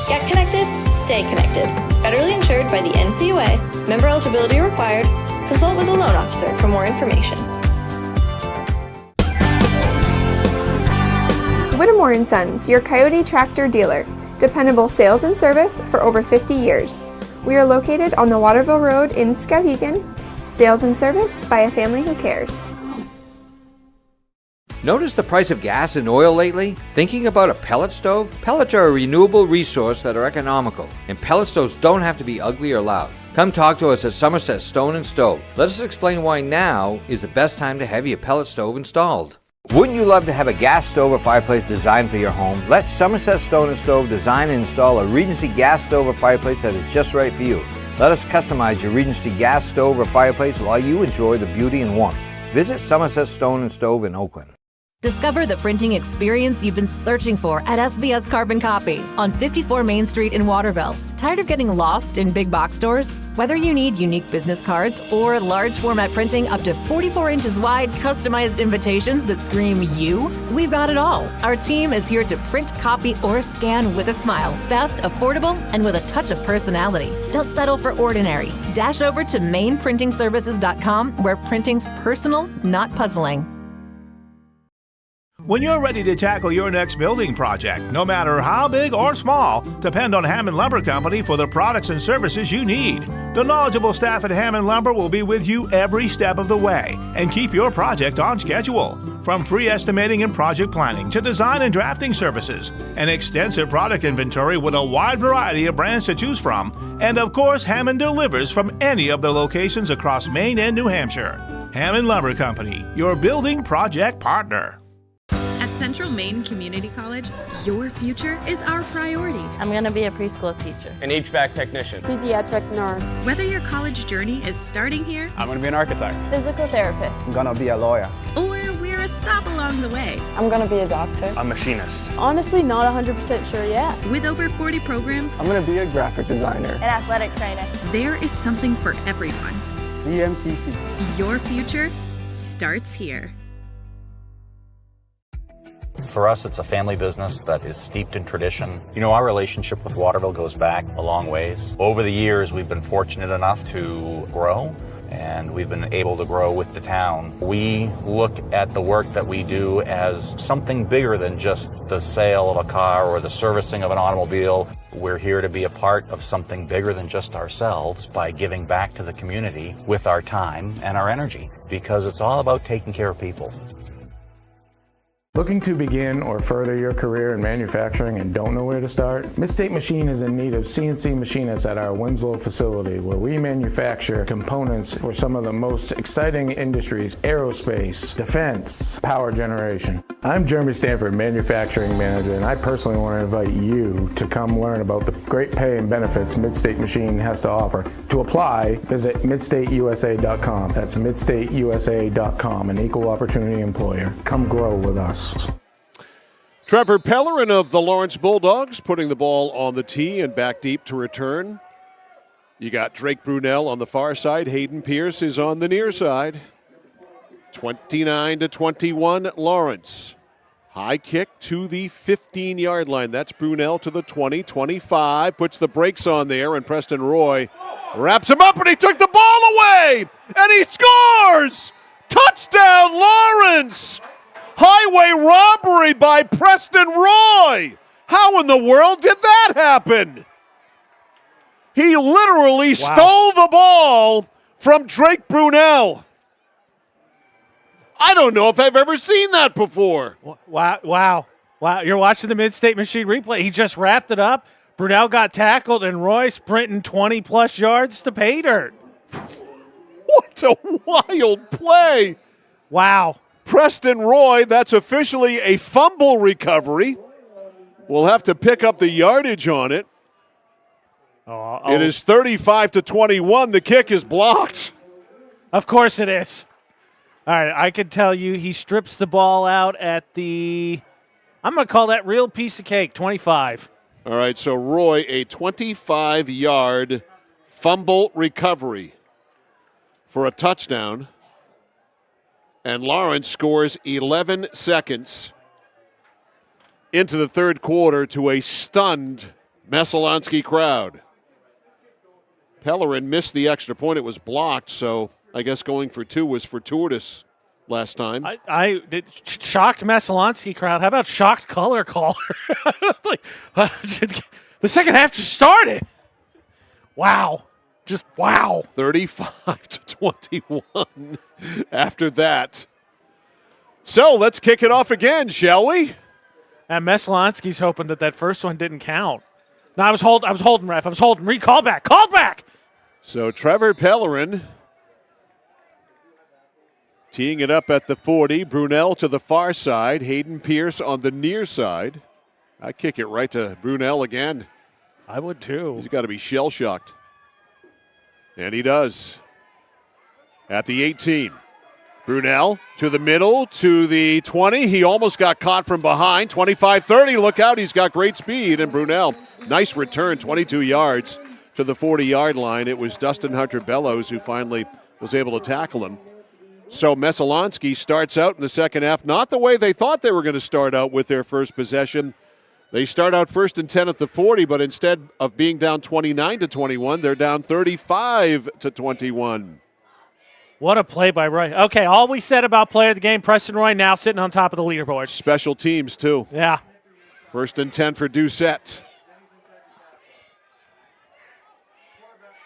Get connected, stay connected. Federally insured by the NCUA. Member eligibility required. Consult with a loan officer for more information. Whittemore & Sons, your Coyote tractor dealer. Dependable sales and service for over 50 years. We are located on the Waterville Road in Skowhegan. Sales and service by a family who cares. Notice the price of gas and oil lately? Thinking about a pellet stove? Pellets are a renewable resource that are economical, and pellet stoves don't have to be ugly or loud. Come talk to us at Somerset Stone & Stove. Let us explain why now is the best time to have your pellet stove installed. Wouldn't you love to have a gas stove or fireplace designed for your home? Let Somerset Stone & Stove design and install a Regency gas stove or fireplace that is just right for you. Let us customize your Regency gas stove or fireplace while you enjoy the beauty and warmth. Visit Somerset Stone & Stove in Oakland. Discover the printing experience you've been searching for at SBS Carbon Copy on 54 Main Street in Waterville. Tired of getting lost in big box stores? Whether you need unique business cards or large format printing up to 44 inches wide, customized invitations that scream you, we've got it all. Our team is here to print, copy, or scan with a smile. Fast, affordable, and with a touch of personality. Don't settle for ordinary. Dash over to mainprintingservices.com where printing's personal, not puzzling. When you're ready to tackle your next building project, no matter how big or small, depend on Hammond Lumber Company for the products and services you need. The knowledgeable staff at Hammond Lumber will be with you every step of the way and keep your project on schedule. From free estimating and project planning to design and drafting services, an extensive product inventory with a wide variety of brands to choose from, and of course, Hammond delivers from any of their locations across Maine and New Hampshire. Hammond Lumber Company, your building project partner. At Central Maine Community College, your future is our priority. I'm going to be a preschool teacher, an HVAC technician, pediatric nurse. Whether your college journey is starting here, I'm going to be an architect, physical therapist, I'm going to be a lawyer, or we're a stop along the way, I'm going to be a doctor, a machinist. Honestly, not 100% sure yet. With over 40 programs, I'm going to be a graphic designer, an athletic trainer. There is something for everyone. CMCC. Your future starts here. For us, it's a family business that is steeped in tradition. You know, our relationship with Waterville goes back a long ways. Over the years, we've been fortunate enough to grow, and we've been able to grow with the town. We look at the work that we do as something bigger than just the sale of a car or the servicing of an automobile. We're here to be a part of something bigger than just ourselves by giving back to the community with our time and our energy, because it's all about taking care of people. Looking to begin or further your career in manufacturing and don't know where to start? Midstate Machine is in need of CNC machinists at our Winslow facility, where we manufacture components for some of the most exciting industries: aerospace, defense, power generation. I'm Jeremy Stanford, manufacturing manager, and I personally want to invite you to come learn about the great pay and benefits Midstate Machine has to offer. To apply, visit midstateusa.com. That's midstateusa.com, an equal opportunity employer. Come grow with us. Trevor Pellerin of the Lawrence Bulldogs putting the ball on the tee and back deep to return. You got Drake Brunel on the far side. Hayden Pierce is on the near side. 29-21 Lawrence. High kick to the 15-yard line. That's Brunel to the 20, 25. Puts the brakes on there, and Preston Roy wraps him up, and he took the ball away! And he scores! Touchdown, Lawrence! Highway robbery by Preston Roy! How in the world did that happen? He literally stole the ball from Drake Brunel. I don't know if I've ever seen that before. Wow. You're watching the Midstate Machine replay. He just wrapped it up. Brunel got tackled, and Roy sprinting 20-plus yards to pay dirt. What a wild play. Wow. Preston Roy, that's officially a fumble recovery. We'll have to pick up the yardage on it. It is 35-21. The kick is blocked. Of course it is. All right, I can tell you he strips the ball out at the, I'm going to call that real piece of cake, 25. All right, so Roy, a 25-yard fumble recovery for a touchdown. And Lawrence scores 11 seconds into the third quarter to a stunned Messalonskee crowd. Pellerin missed the extra point. It was blocked, so I guess going for two was fortuitous last time. I shocked Messalonskee crowd. How about shocked color caller? The second half just started. Wow. Just wow. 35-21 after that. So let's kick it off again, shall we? And Messalonskee's hoping that first one didn't count. No, I was holding, ref. I was holding. Call back. Call back. So Trevor Pellerin teeing it up at the 40. Brunel to the far side. Hayden Pierce on the near side. I kick it right to Brunel again. I would too. He's got to be shell-shocked. And he does. At the 18. Brunel to the middle, to the 20. He almost got caught from behind. 25-30, look out, he's got great speed. And Brunel, nice return, 22 yards to the 40-yard line. It was Dustin Hunter-Bellows who finally was able to tackle him. So Messalonskee starts out in the second half, not the way they thought they were going to start out with their first possession. They start out 1st and 10 at the 40, but instead of being down 29-21, they're down 35-21. What a play by Roy. Okay, all we said about player of the game, Preston Roy now sitting on top of the leaderboard. Special teams, too. Yeah. 1st and 10 for Doucette.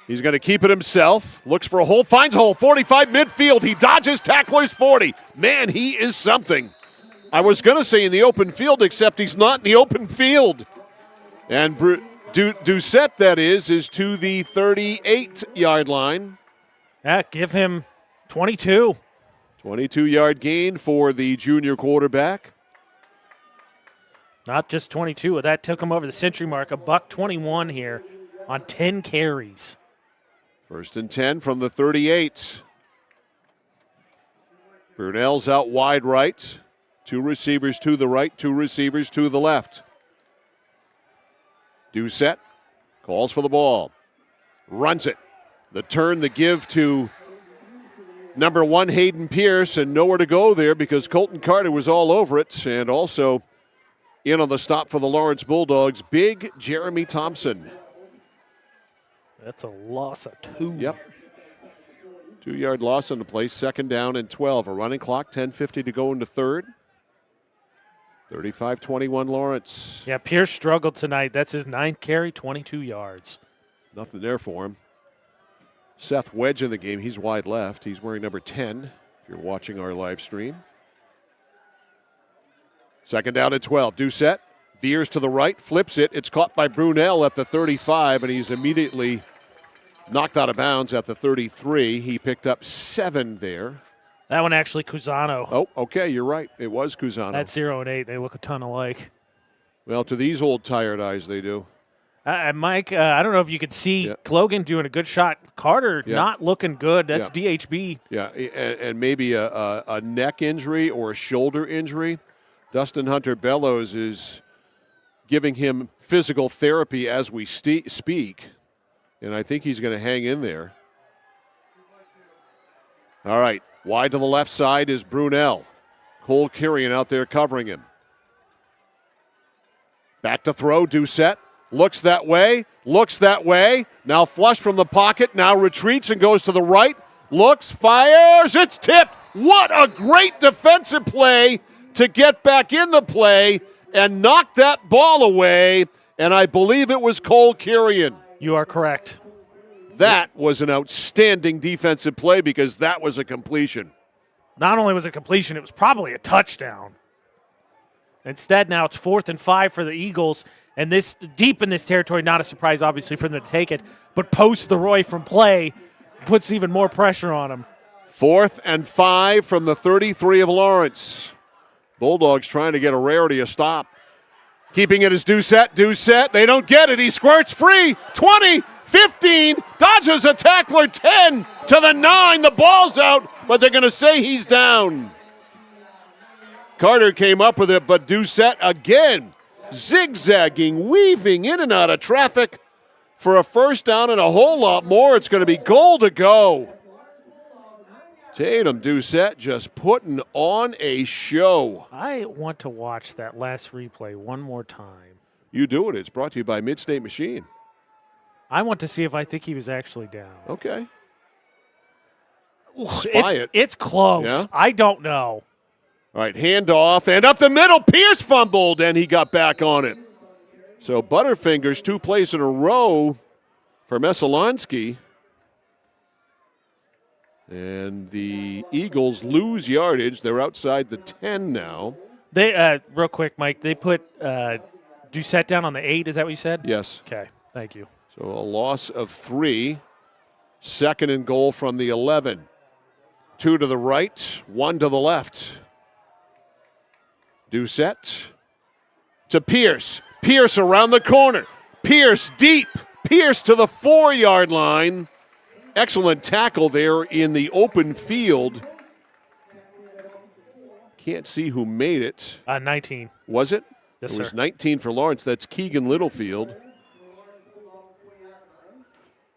He's going to keep it himself. Looks for a hole, finds a hole, 45 midfield. He dodges tacklers 40. Man, he is something. I was going to say in the open field, except he's not in the open field. And Doucette, that is to the 38-yard line. Yeah, give him 22. 22-yard gain for the junior quarterback. Not just 22. That took him over the century mark. $121 here on 10 carries. 1st and 10 from the 38. Brunel's out wide right. 2 receivers to the right, 2 receivers to the left. Doucette calls for the ball. Runs it. The turn, the give to number 1, Hayden Pierce, and nowhere to go there because Colton Carter was all over it. And also in on the stop for the Lawrence Bulldogs, big Jeremy Thompson. That's a loss of 2. Yep. 2-yard loss on the play, 2nd down and 12. A running clock, 10:50 to go into 3rd. 35-21 Lawrence. Yeah, Pierce struggled tonight. That's his 9th carry, 22 yards. Nothing there for him. Seth Wedge in the game. He's wide left. He's wearing number 10 if you're watching our live stream. 2nd down and 12. Doucette veers to the right, flips it. It's caught by Brunel at the 35, and he's immediately knocked out of bounds at the 33. He picked up 7 there. That one actually Cusano. Oh, okay, you're right. It was Cusano. At 0 and 8, they look a ton alike. Well, to these old tired eyes, they do. Mike, I don't know if you could see Logan doing a good shot. Carter not looking good. That's DHB. Yeah, and maybe a neck injury or a shoulder injury. Dustin Hunter-Bellows is giving him physical therapy as we speak, and I think he's going to hang in there. All right, wide to the left side is Brunel. Cole Kirian out there covering him. Back to throw, Doucette. Looks that way, now flush from the pocket, now retreats and goes to the right, looks, fires, it's tipped. What a great defensive play to get back in the play and knock that ball away, and I believe it was Cole Kirian. You are correct. That was an outstanding defensive play because that was a completion. Not only was it completion, it was probably a touchdown. Instead, now it's 4th and 5 for the Eagles. And this deep in this territory, not a surprise, obviously, for them to take it. But post the Roy from play puts even more pressure on him. 4th and 5 from the 33 of Lawrence. Bulldogs trying to get a rarity a stop. Keeping it as Doucette. They don't get it. He squirts free. 20, 15, dodges a tackler. 10 to the 9. The ball's out, but they're going to say he's down. Carter came up with it, but Doucette again. Zigzagging, weaving in and out of traffic for a first down and a whole lot more. It's going to be goal to go. Tatum Doucette just putting on a show. I want to watch that last replay one more time. You do it. It's brought to you by Midstate Machine. I want to see if I think he was actually down. Okay. It's close. Yeah? I don't know. All right, handoff, and up the middle, Pierce fumbled, and he got back on it. So Butterfingers, 2 plays in a row for Messalonskee. And the Eagles lose yardage. They're outside the 10 now. They real quick, Mike, they put Doucette down on the 8. Is that what you said? Yes. Okay, thank you. So a loss of 3. 2nd and goal from the 11. 2 to the right, 1 to the left. Doucette to Pierce. Pierce around the corner. Pierce deep. Pierce to the 4-yard line. Excellent tackle there in the open field can't see who made it. 19. Was it? Yes, it was sir. 19 for Lawrence. That's Keegan Littlefield.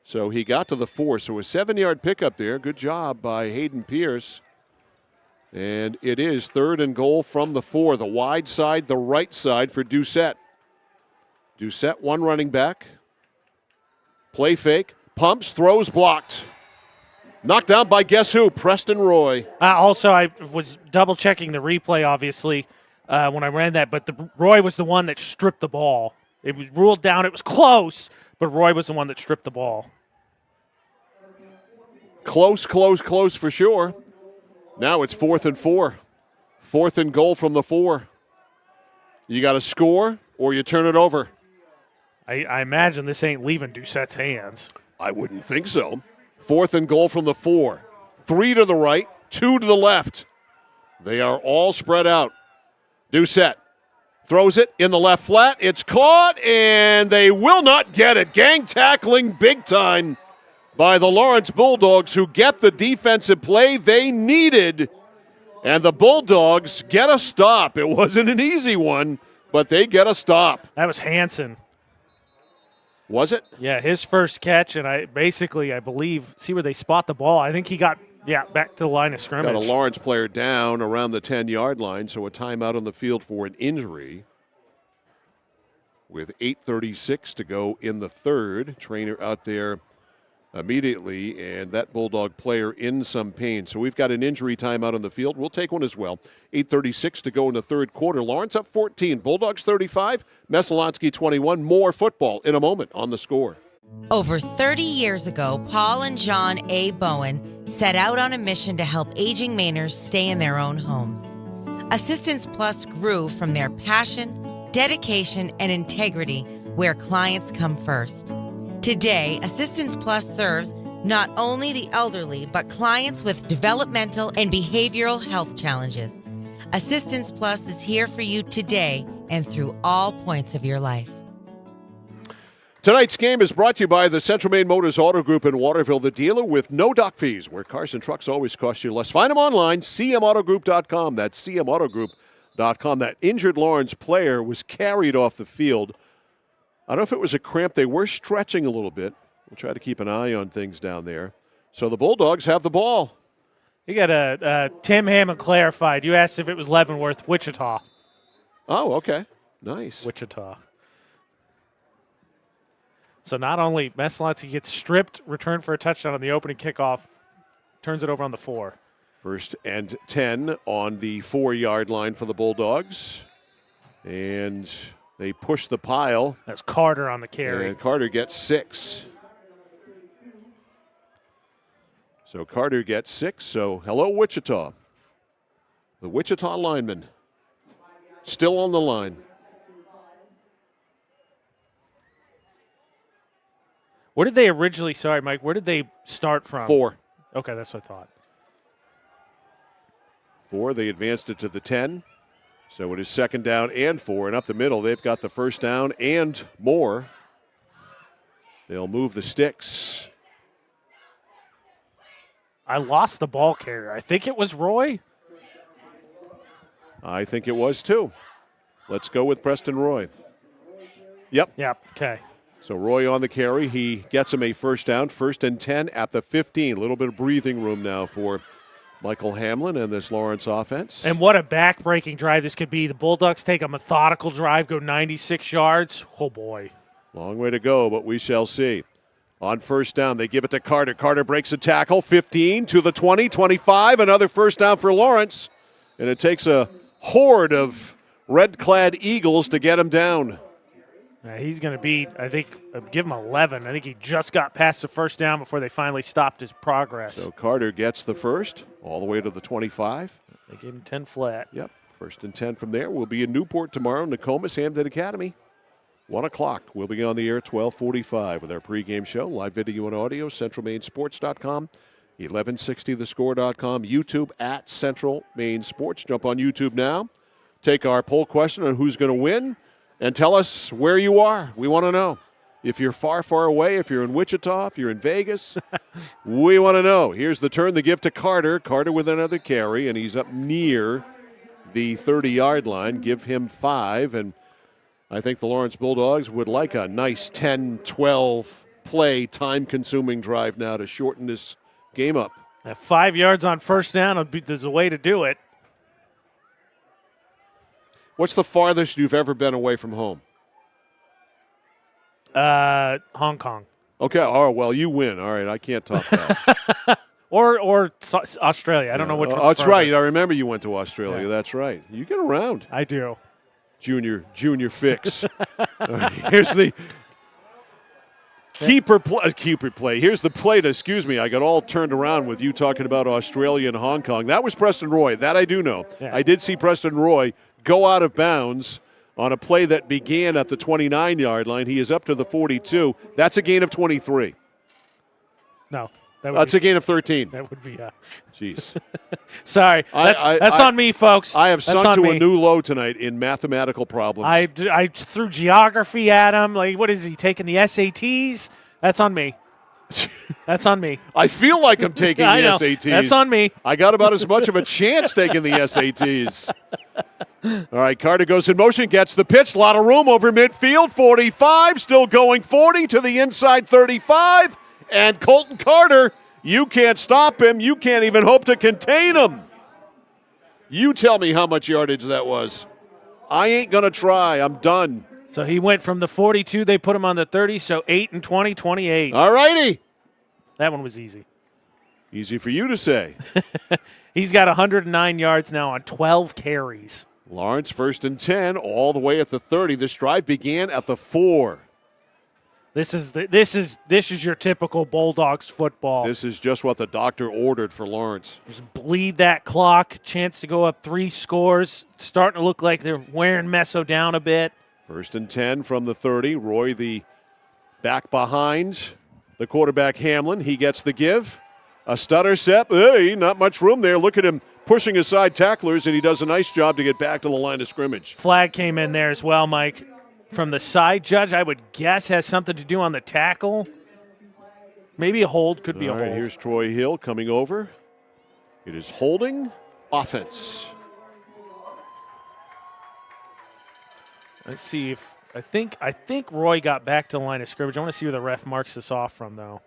So he got to the 4. So a 7-yard pickup there. Good job by Hayden Pierce. And it is 3rd and goal from the 4. The wide side, the right side for Doucette. Doucette, one running back. Play fake. Pumps, throws, blocked. Knocked down by guess who? Preston Roy. Also, I was double-checking the replay, obviously, when I ran that, but Roy was the one that stripped the ball. It was ruled down. It was close, but Roy was the one that stripped the ball. Close for sure. Now it's 4th and 4. 4th and goal from the 4. You got to score or you turn it over. I imagine this ain't leaving Doucette's hands. I wouldn't think so. 4th and goal from the 4. 3 to the right, 2 to the left. They are all spread out. Doucette throws it in the left flat. It's caught, and they will not get it. Gang tackling big time by the Lawrence Bulldogs, who get the defensive play they needed. And the Bulldogs get a stop. It wasn't an easy one, but they get a stop. That was Hansen. Was it? Yeah, his first catch, and I believe, see where they spot the ball. I think he got, back to the line of scrimmage. Got a Lawrence player down around the 10-yard line, so a timeout on the field for an injury. With 8:36 to go in the third. Trainer out there immediately, and that Bulldog player in some pain. So we've got an injury timeout on the field. We'll take one as well. 8:36 to go in the third quarter. Lawrence up 14. Bulldogs 35. Messalonskee 21. More football in a moment on the Score. Over 30 years ago, Paul and John A. Bowen set out on a mission to help aging Mainers stay in their own homes. Assistance Plus grew from their passion, dedication, and integrity, where clients come first. Today, Assistance Plus serves not only the elderly, but clients with developmental and behavioral health challenges. Assistance Plus is here for you today and through all points of your life. Tonight's game is brought to you by the Central Maine Motors Auto Group in Waterville, the dealer with no dock fees, where cars and trucks always cost you less. Find them online, cmautogroup.com. That's cmautogroup.com. That injured Lawrence player was carried off the field. I don't know if it was a cramp. They were stretching a little bit. We'll try to keep an eye on things down there. So the Bulldogs have the ball. You got Tim Hammond clarified. You asked if it was Leavenworth, Wichita. Oh, okay. Nice. Wichita. So not only Messalonskee gets stripped, returned for a touchdown on the opening kickoff, turns it over on the 4. 1st and 10 on the 4-yard line for the Bulldogs. And they push the pile. That's Carter on the carry. And Carter gets 6. So Carter gets 6. So hello, Wichita. The Wichita lineman still on the line. Where did they originally, sorry, Mike, where did they start from? 4. Okay, that's what I thought. 4, they advanced it to the 10. So it is 2nd down and 4. And up the middle, they've got the 1st down and more. They'll move the sticks. I lost the ball carrier. I think it was Roy. I think it was too. Let's go with Preston Roy. Yep. Okay. So Roy on the carry. He gets him a 1st down. 1st and 10 at the 15. A little bit of breathing room now for Michael Hamlin and this Lawrence offense. And what a back-breaking drive this could be. The Bulldogs take a methodical drive, go 96 yards. Oh, boy. Long way to go, but we shall see. On 1st down, they give it to Carter. Carter breaks a tackle. 15 to the 20, 25. Another 1st down for Lawrence. And it takes a horde of red-clad Eagles to get him down. He's going to be, I think, give him 11. I think he just got past the 1st down before they finally stopped his progress. So Carter gets the 1st, all the way to the 25. They gave him 10 flat. Yep, 1st and 10 from there. We'll be in Newport tomorrow, Nokomis Hamden Academy. 1 o'clock. We'll be on the air at 12:45 with our pregame show. Live video and audio, centralmainsports.com, 1160thescore.com, YouTube at Central Maine Sports. Jump on YouTube now. Take our poll question on who's going to win. And tell us where you are. We want to know. If you're far, far away, if you're in Wichita, if you're in Vegas, we want to know. Here's the turn, the give to Carter. Carter with another carry, and he's up near the 30-yard line, give him 5, and I think the Lawrence Bulldogs would like a nice 10, 12 play, time-consuming drive now to shorten this game up. 5 yards on first down, there's a way to do it. What's the farthest you've ever been away from home? Hong Kong. Okay, oh, well, you win. All right, I can't top that. or Australia. I don't know which one's that's farther. right. I remember you went to Australia. Yeah. That's right. You get around. I do. Junior fix. All right, here's the keeper play. Here's the play to, excuse me, I got all turned around with you talking about Australia and Hong Kong. That was Preston Roy. That I do know. Yeah. I did see Preston Roy go out of bounds on a play that began at the 29-yard line. He is up to the 42. That's a gain of 23. No. That's a gain of 13. That would be, Jeez. Sorry. That's on me, folks. I have sunk to a new low tonight in mathematical problems. I threw geography at him. Like, what is he, taking the SATs? That's on me. That's on me. I feel like I'm taking the SATs. That's on me. I got about as much of a chance taking the SATs. All right, Carter goes in motion, gets the pitch. A lot of room over midfield. 45, still going 40 to the inside 35. And Colton Carter, you can't stop him. You can't even hope to contain him. You tell me how much yardage that was. I ain't going to try. I'm done. So he went from the 42, they put him on the 30, so 8 and 20, 28. All righty. That one was easy. Easy for you to say. He's got 109 yards now on 12 carries. Lawrence, 1st and 10, all the way at the 30. This drive began at the 4. This is your typical Bulldogs football. This is just what the doctor ordered for Lawrence. Just bleed that clock, chance to go up 3 scores. Starting to look like they're wearing Messo down a bit. 1st and 10 from the 30. Roy, the back behind the quarterback Hamlin. He gets the give. A stutter step. Hey, not much room there. Look at him pushing aside tacklers, and he does a nice job to get back to the line of scrimmage. Flag came in there as well, Mike. From the side judge, I would guess has something to do on the tackle. Maybe a hold, could be a hold. Here's Troy Hill coming over. It is holding offense. Let's see if I think Roy got back to the line of scrimmage. I want to see where the ref marks this off from, though.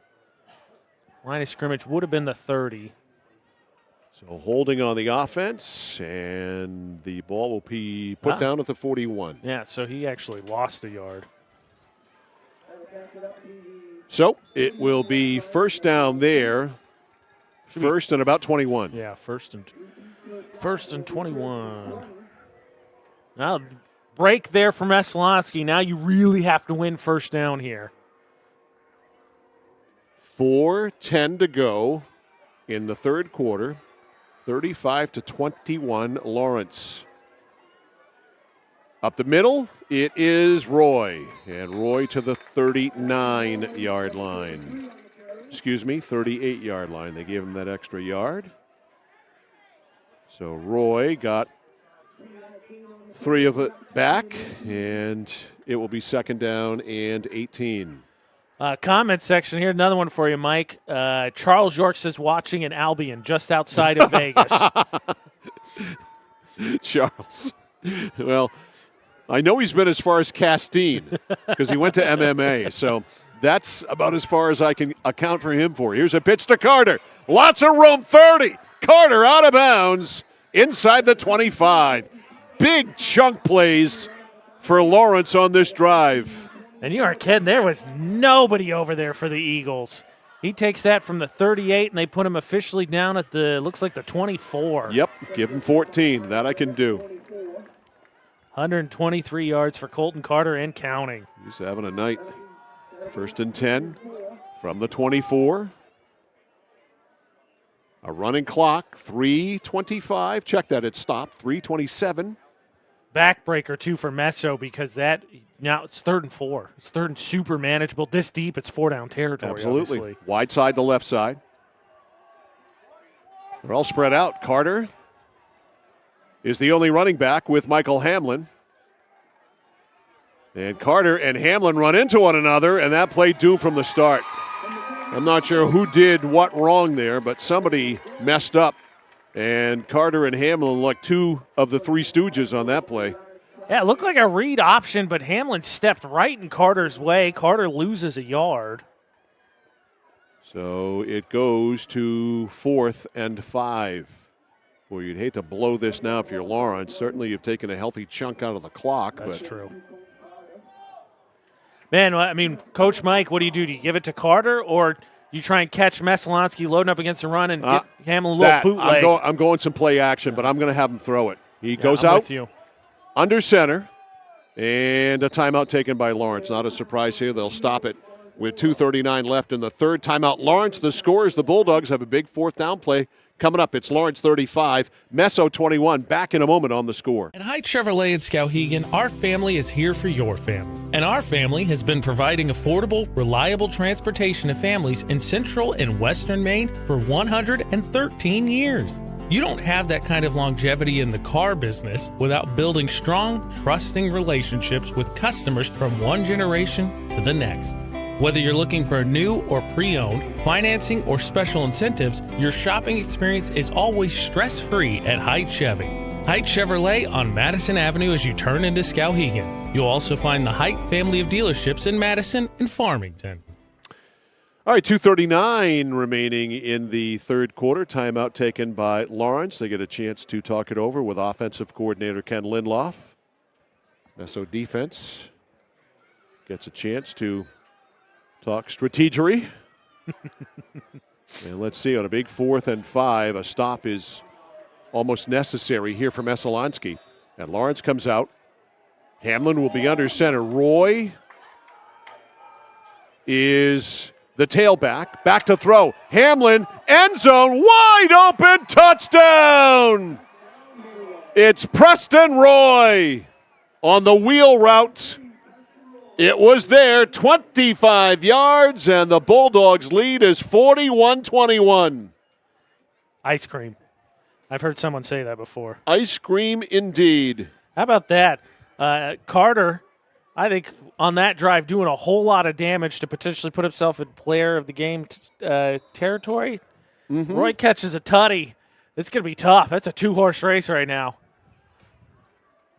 Line of scrimmage would have been the 30. So holding on the offense, and the ball will be put down at the 41. Yeah, so he actually lost a yard. So it will be first down there. First and about 21. Yeah, first and 21. Now, break there for Messalonskee. Now you really have to win first down here. 4:10 to go in the third quarter. 35-21, Lawrence. Up the middle, it is Roy. And Roy to the 39-yard line. Excuse me, 38-yard line. They gave him that extra yard. So Roy got 3 of it back, and it will be second down and 18. Comment section here. Another one for you, Mike. Charles York says watching in Albion, just outside of Vegas. Charles. Well, I know he's been as far as Castine because he went to MMA. So that's about as far as I can account for him for. Here's a pitch to Carter. Lots of room, 30. Carter out of bounds inside the 25. Big chunk plays for Lawrence on this drive. And you aren't kidding. There was nobody over there for the Eagles. He takes that from the 38, and they put him officially down at looks like the 24. Yep, give him 14. That I can do. 123 yards for Colton Carter and counting. He's having a night. 1st and 10 from the 24. A running clock, 3:25. Check that, it stopped, 3:27. Backbreaker, too, for Messo because now it's 3rd and 4. It's 3rd and super manageable. This deep, it's 4-down territory. Absolutely. Obviously. Wide side to left side. They're all spread out. Carter is the only running back with Michael Hamlin. And Carter and Hamlin run into one another, and that play doomed from the start. I'm not sure who did what wrong there, but somebody messed up. And Carter and Hamlin like two of the three stooges on that play. Yeah, it looked like a read option, but Hamlin stepped right in Carter's way. Carter loses a yard. So it goes to 4th and 5. Boy, you'd hate to blow this now if you're Lawrence. Certainly you've taken a healthy chunk out of the clock. That's true. Man, I mean, Coach Mike, what do? Do you give it to Carter, or you try and catch Messalonskee loading up against the run and get Hamlin a little bootleg? I'm going some play action, but I'm going to have him throw it. He goes I'm out with you. Under center, and a timeout taken by Lawrence. Not a surprise here. They'll stop it with 2:39 left in the third. Timeout Lawrence. The score is the Bulldogs have a big fourth down play coming up. It's Lawrence 35, Messo 21. Back in a moment on the score. At Hite Chevrolet in Skowhegan, our family is here for your family. And our family has been providing affordable, reliable transportation to families in central and western Maine for 113 years. You don't have that kind of longevity in the car business without building strong, trusting relationships with customers from one generation to the next. Whether you're looking for new or pre-owned, financing, or special incentives, your shopping experience is always stress-free at Hite Chevy. Hite Chevrolet on Madison Avenue as you turn into Skowhegan. You'll also find the Hite family of dealerships in Madison and Farmington. All right, 2:39 remaining in the third quarter. Timeout taken by Lawrence. They get a chance to talk it over with offensive coordinator Ken Lindloff. Messo defense gets a chance to talk strategery. And let's see, on a big 4th and 5, a stop is almost necessary here for Messalonskee. And Lawrence comes out. Hamlin will be under center. Roy is the tailback. Back to throw. Hamlin, end zone, wide open, touchdown! It's Preston Roy on the wheel route. It was there, 25 yards, and the Bulldogs' lead is 41-21. Ice cream. I've heard someone say that before. Ice cream indeed. How about that? Carter, I think, on that drive, doing a whole lot of damage to potentially put himself in player of the game territory. Mm-hmm. Roy catches a tutty. It's going to be tough. That's a two-horse race right now.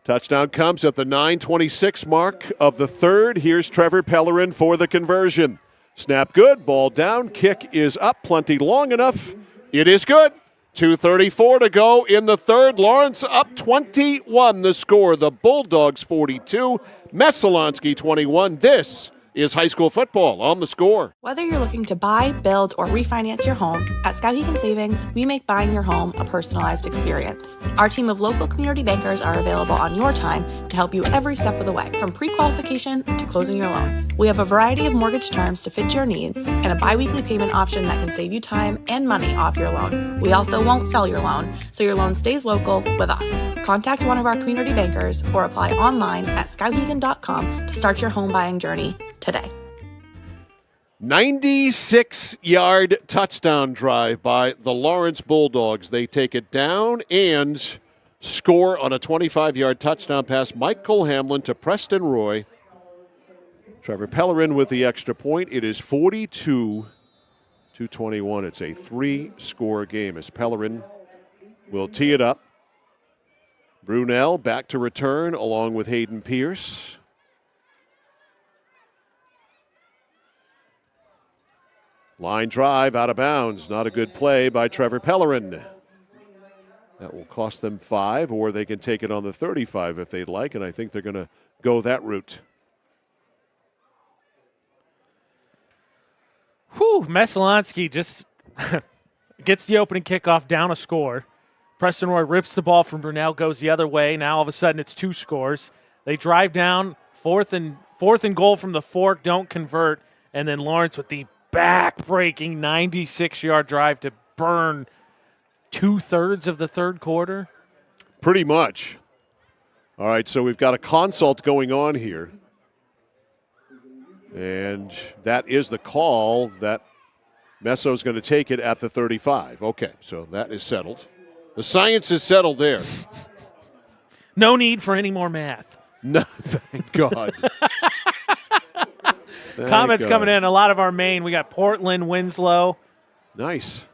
Touchdown comes at the 9:26 mark of the third. Here's Trevor Pellerin for the conversion. Snap good, ball down, kick is up, plenty long enough. It is good. 2:34 to go in the third. Lawrence up 21 the score. The Bulldogs 42, Messalonskee 21. This is high school football on the score. Whether you're looking to buy, build, or refinance your home, at Skowhegan Savings, we make buying your home a personalized experience. Our team of local community bankers are available on your time to help you every step of the way, from pre-qualification to closing your loan. We have a variety of mortgage terms to fit your needs and a bi-weekly payment option that can save you time and money off your loan. We also won't sell your loan, so your loan stays local with us. Contact one of our community bankers or apply online at skowhegan.com to start your home buying journey today. 96-yard touchdown drive by the Lawrence Bulldogs. They take it down and score on a 25-yard touchdown pass. Michael Hamlin to Preston Roy. Trevor Pellerin with the extra point. It is 42-21. It's a 3-score game as Pellerin will tee it up. Brunel back to return along with Hayden Pierce. Line drive out of bounds. Not a good play by Trevor Pellerin. That will cost them 5, or they can take it on the 35 if they'd like, and I think they're going to go that route. Whew, Messalonskee just gets the opening kickoff down a score. Preston Roy rips the ball from Brunel, goes the other way. Now all of a sudden it's 2 scores. They drive down, fourth and goal from the fork, don't convert, and then Lawrence with the back-breaking 96-yard drive to burn 2/3 of the third quarter. Pretty much. All right, so we've got a consult going on here. And that is the call that Messo's going to take it at the 35. Okay, so that is settled. The science is settled there. No need for any more math. No, thank God. Comments coming in. A lot of our Maine. We got Portland, Winslow. Nice.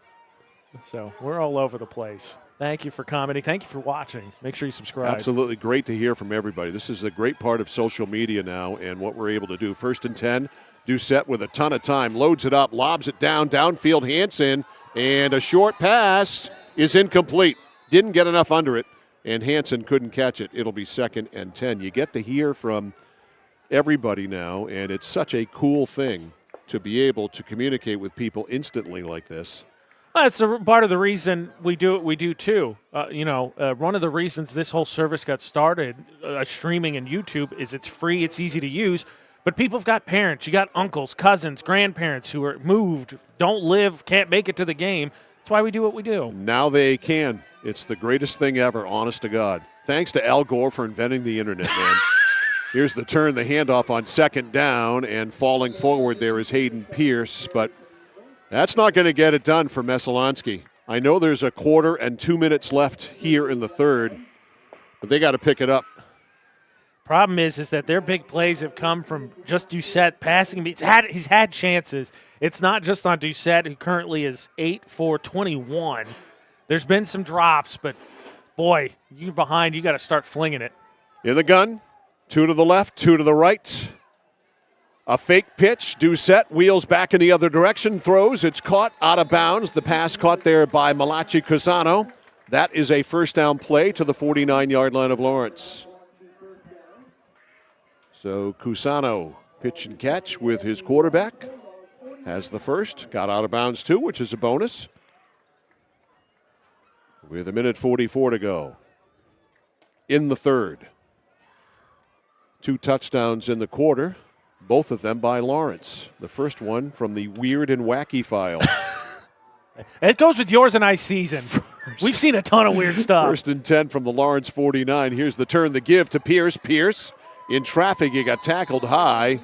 So we're all over the place. Thank you for commenting. Thank you for watching. Make sure you subscribe. Absolutely great to hear from everybody. This is a great part of social media now and what we're able to do. 1st and 10, Doucette with a ton of time, loads it up, lobs it downfield, Hansen, and a short pass is incomplete. Didn't get enough under it, and Hansen couldn't catch it. It'll be 2nd and 10. You get to hear from everybody now, and it's such a cool thing to be able to communicate with people instantly like this. That's part of the reason we do what we do, too. One of the reasons this whole service got started, streaming and YouTube, is it's free, it's easy to use, but people have got parents. You got uncles, cousins, grandparents who are moved, don't live, can't make it to the game. That's why we do what we do. Now they can. It's the greatest thing ever, honest to God. Thanks to Al Gore for inventing the internet, man. Here's the turn, the handoff on 2nd down, and falling forward there is Hayden Pierce, but that's not going to get it done for Messalonskee. I know there's a quarter and 2 minutes left here in the 3rd, but they got to pick it up. Problem is that their big plays have come from just Doucette passing. He's had chances. It's not just on Doucette, who currently is 8 for 21. There's been some drops, but boy, you're behind. You got to start flinging it. In the gun, 2 to the left, 2 to the right. A fake pitch. Doucette wheels back in the other direction, throws. It's caught out of bounds. The pass caught there by Malachi Cusano. That is a 1st down play to the 49-yard line of Lawrence. So Cusano, pitch and catch with his quarterback. Has the first. Got out of bounds too, which is a bonus. With 1:44 to go. In the 3rd. 2 touchdowns in the quarter. Both of them by Lawrence. The first one from the weird and wacky file. It goes with yours and I's season. We've seen a ton of weird stuff. 1st and 10 from the Lawrence 49. Here's the turn, the give to Pierce. Pierce in traffic. He got tackled high.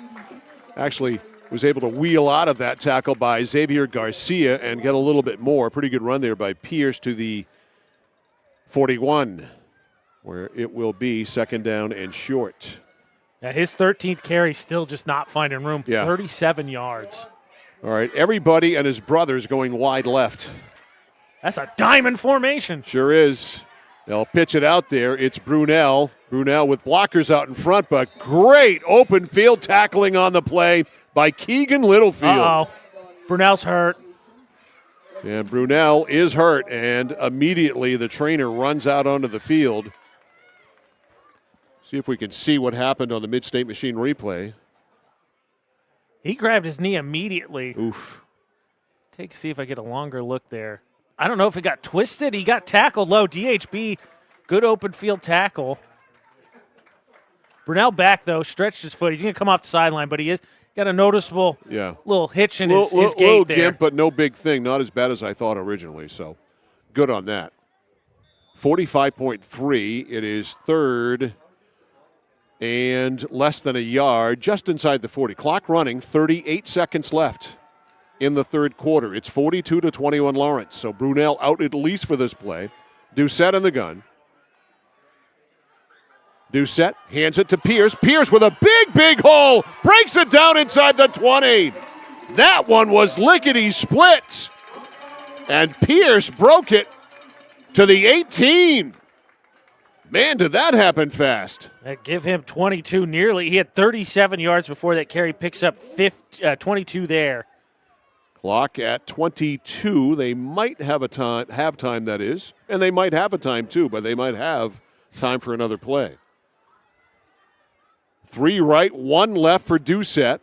Actually was able to wheel out of that tackle by Xavier Garcia and get a little bit more. Pretty good run there by Pierce to the 41, where it will be 2nd down and short. Yeah, his 13th carry still just not finding room. Yeah. 37 yards. All right, everybody and his brothers going wide left. That's a diamond formation. Sure is. They'll pitch it out there. It's Brunel. Brunel with blockers out in front, but great open field tackling on the play by Keegan Littlefield. Uh-oh. Brunel's hurt. And Brunel is hurt, and immediately the trainer runs out onto the field. See if we can see what happened on the Mid-State Machine replay. He grabbed his knee immediately. Oof. See if I get a longer look there. I don't know if it got twisted. He got tackled low. DHB, good open field tackle. Brunel back, though, stretched his foot. He's going to come off the sideline, but he is got a noticeable little hitch in his gait little there. Gimp, but no big thing. Not as bad as I thought originally, so good on that. 45.3. It is 3rd and less than a yard, just inside the 40. Clock running, 38 seconds left in the 3rd quarter. It's 42-21 Lawrence. So Brunel out at least for this play. Doucette in the gun. Doucette hands it to Pierce. Pierce with a big hole. Breaks it down inside the 20. That one was lickety-split. And Pierce broke it to the 18. Man, did that happen fast. Give him 22 nearly. He had 37 yards before that carry. Picks up 22 there. Clock at 22. They might have time, that is. And they might have a time, too, but they might have time for another play. 3 right, 1 left for Doucette.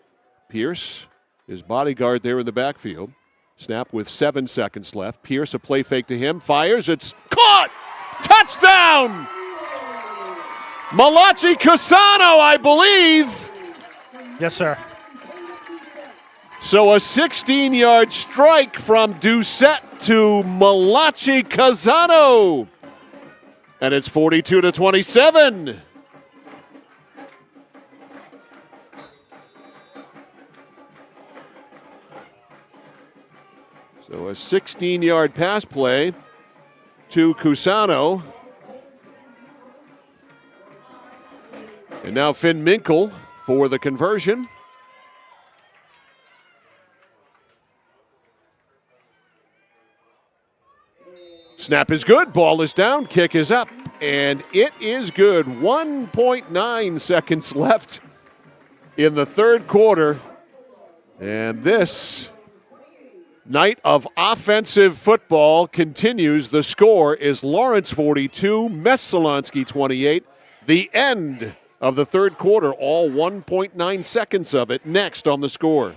Pierce, his bodyguard there in the backfield. Snap with 7 seconds left. Pierce, a play fake to him. Fires. It's caught! Touchdown! Malachi Cusano, I believe. Yes, sir. So a 16-yard strike from Doucette to Malachi Cusano. And it's 42-27. So a 16-yard pass play to Cusano. And now Finn Minkle for the conversion. Snap is good. Ball is down. Kick is up. And it is good. 1.9 seconds left in the third quarter. And this night of offensive football continues. The score is Lawrence 42, Messalonskee 28. The end of the third quarter, all 1.9 seconds of it. Next on the score.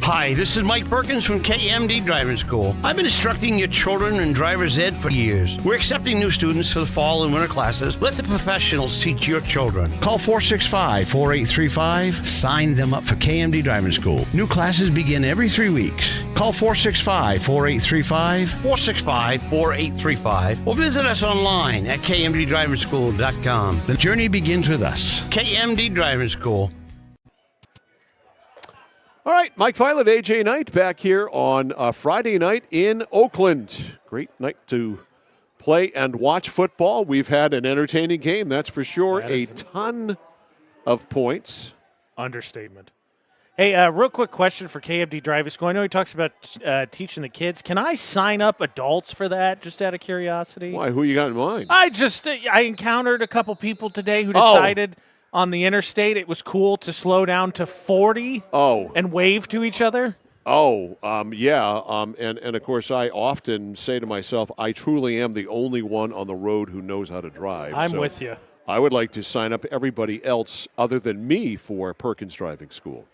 Hi, this is Mike Perkins from KMD Driving School. I've been instructing your children in driver's ed for years. We're accepting new students for the fall and winter classes. Let the professionals teach your children. Call 465-4835. Sign them up for KMD Driving School. New classes begin every 3 weeks. Call 465-4835, 465-4835, or visit us online at kmddrivingschool.com. The journey begins with us. KMD Driving School. All right, Mike Filet, AJ Knight back here on a Friday night in Oakland. Great night to play and watch football. We've had an entertaining game, that's for sure. A ton of points. Understatement. Hey, real quick question for KMD Driving School. I know he talks about teaching the kids. Can I sign up adults for that, just out of curiosity? Why, who you got in mind? I encountered a couple people today who decided on the interstate it was cool to slow down to 40 and wave to each other. And of course I often say to myself, I truly am the only one on the road who knows how to drive. I'm with you. I would like to sign up everybody else other than me for Perkins Driving School.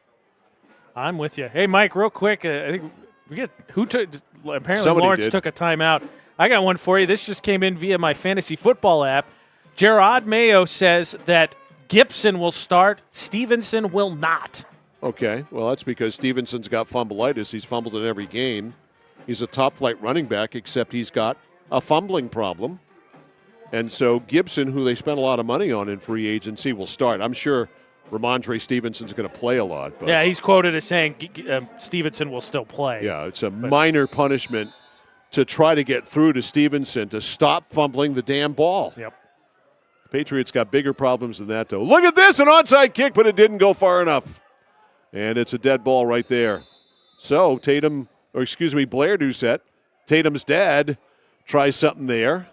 I'm with you. Hey, Mike, real quick, I think we get apparently Somebody Lawrence took a timeout. I got one for you. This just came in via my fantasy football app. Gerard Mayo says that Gibson will start, Stevenson will not. Okay, well, that's because Stevenson's got fumbleitis. He's fumbled in every game. He's a top-flight running back, except he's got a fumbling problem. And so Gibson, who they spent a lot of money on in free agency, will start. I'm sure Ramondre Stevenson's going to play a lot. But yeah, he's quoted as saying Stevenson will still play. Yeah, it's a minor punishment to try to get through to Stevenson to stop fumbling the damn ball. Yep. Patriots got bigger problems than that, though. Look at this, an onside kick, but it didn't go far enough. And it's a dead ball right there. So Blair Doucette, Tatum's dad, tries something there.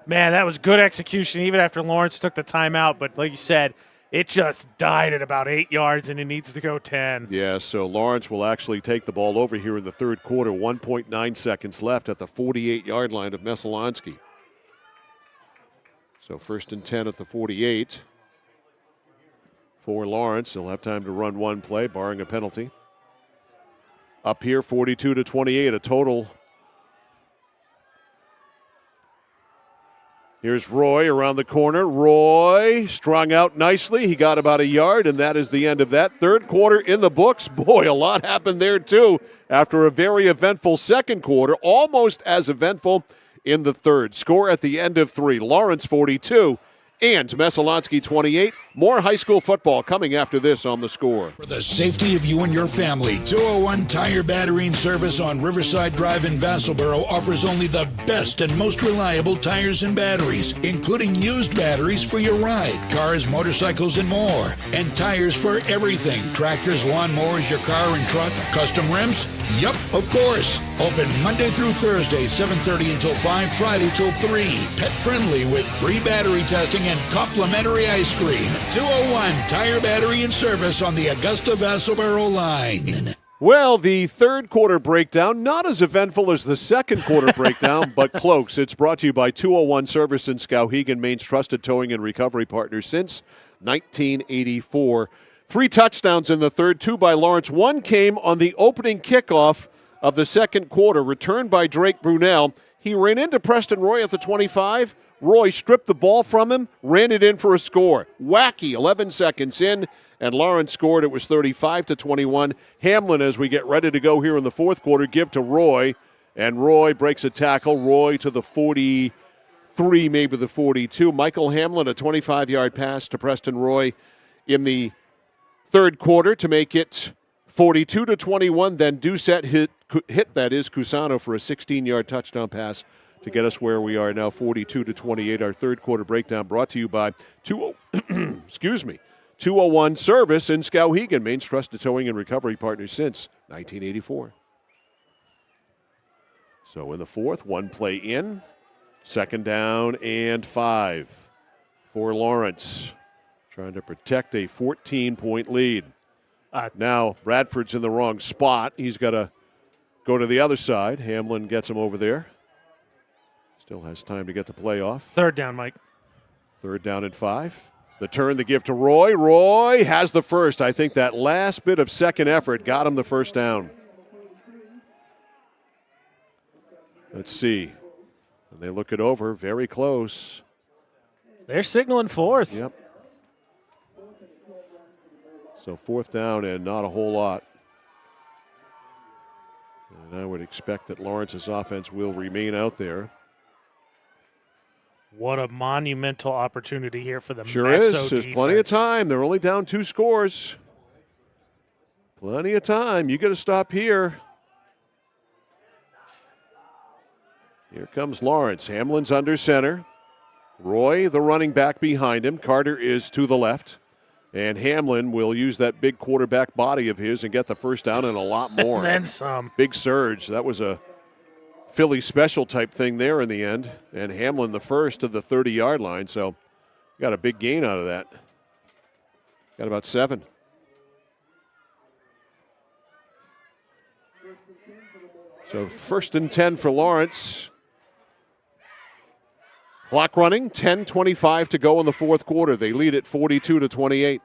Man, that was good execution even after Lawrence took the timeout. But like you said, it just died at about 8 yards, and it needs to go 10. Yeah, so Lawrence will actually take the ball over here in the third quarter. 1.9 seconds left at the 48-yard line of Messalonskee. So 1st and 10 at the 48 for Lawrence. He'll have time to run one play, barring a penalty. Up here, 42-28, a total. Here's Roy around the corner. Roy strung out nicely. He got about a yard, and that is the end of that. Third quarter in the books. Boy, a lot happened there, too, after a very eventful second quarter, almost as eventful in the third. Score at the end of 3. Lawrence 42 and Messalonskee 28. More high school football coming after this on the score. For the safety of you and your family, 201 Tire Battery and Service on Riverside Drive in Vassalboro offers only the best and most reliable tires and batteries, including used batteries for your ride, cars, motorcycles, and more. And tires for everything. Tractors, lawnmowers, your car and truck, custom rims? Yup, of course. Open Monday through Thursday, 7:30 until 5, Friday till 3. Pet friendly with free battery testing and complimentary ice cream. 201 Tire Battery and Service on the Augusta-Vassalboro line. Well, the third quarter breakdown, not as eventful as the second quarter breakdown, but close. It's brought to you by 201 Service in Skowhegan, Maine's trusted towing and recovery partner since 1984. 3 touchdowns in the third, 2 by Lawrence. 1 came on the opening kickoff of the second quarter, returned by Drake Brunel. He ran into Preston Roy at the 25. Roy stripped the ball from him, ran it in for a score. Wacky, 11 seconds in, and Lawrence scored. It was 35-21. Hamlin, as we get ready to go here in the fourth quarter, give to Roy, and Roy breaks a tackle. Roy to the 43, maybe the 42. Michael Hamlin, a 25-yard pass to Preston Roy in the third quarter to make it 42-21. Then Doucette hit Cusano for a 16-yard touchdown pass to get us where we are now, 42-28. Our third quarter breakdown brought to you by 201 Service in Skowhegan, Maine's trusted towing and recovery partner since 1984. So in the fourth, one play in. 2nd down and 5 for Lawrence. Trying to protect a 14-point lead. Now Bradford's in the wrong spot. He's got to go to the other side. Hamlin gets him over there. Still has time to get the play off. 3rd down, Mike. 3rd down and 5. The turn, the give to Roy. Roy has the first. I think that last bit of second effort got him the first down. Let's see. And they look it over. Very close. They're signaling 4th. Yep. So 4th down and not a whole lot. And I would expect that Lawrence's offense will remain out there. What a monumental opportunity here for the Sure Meso is. defense. There's plenty of time. They're only down 2 scores. Plenty of time. You got to stop here. Here comes Lawrence. Hamlin's under center. Roy, the running back, behind him. Carter is to the left. And Hamlin will use that big quarterback body of his and get the first down and a lot more. And then some. Big surge. That was a Philly special type thing there in the end. And Hamlin the first to the 30-yard line. So got a big gain out of that. Got about 7. So 1st and 10 for Lawrence. Clock running, 10:25 to go in the 4th quarter. They lead it 42-28.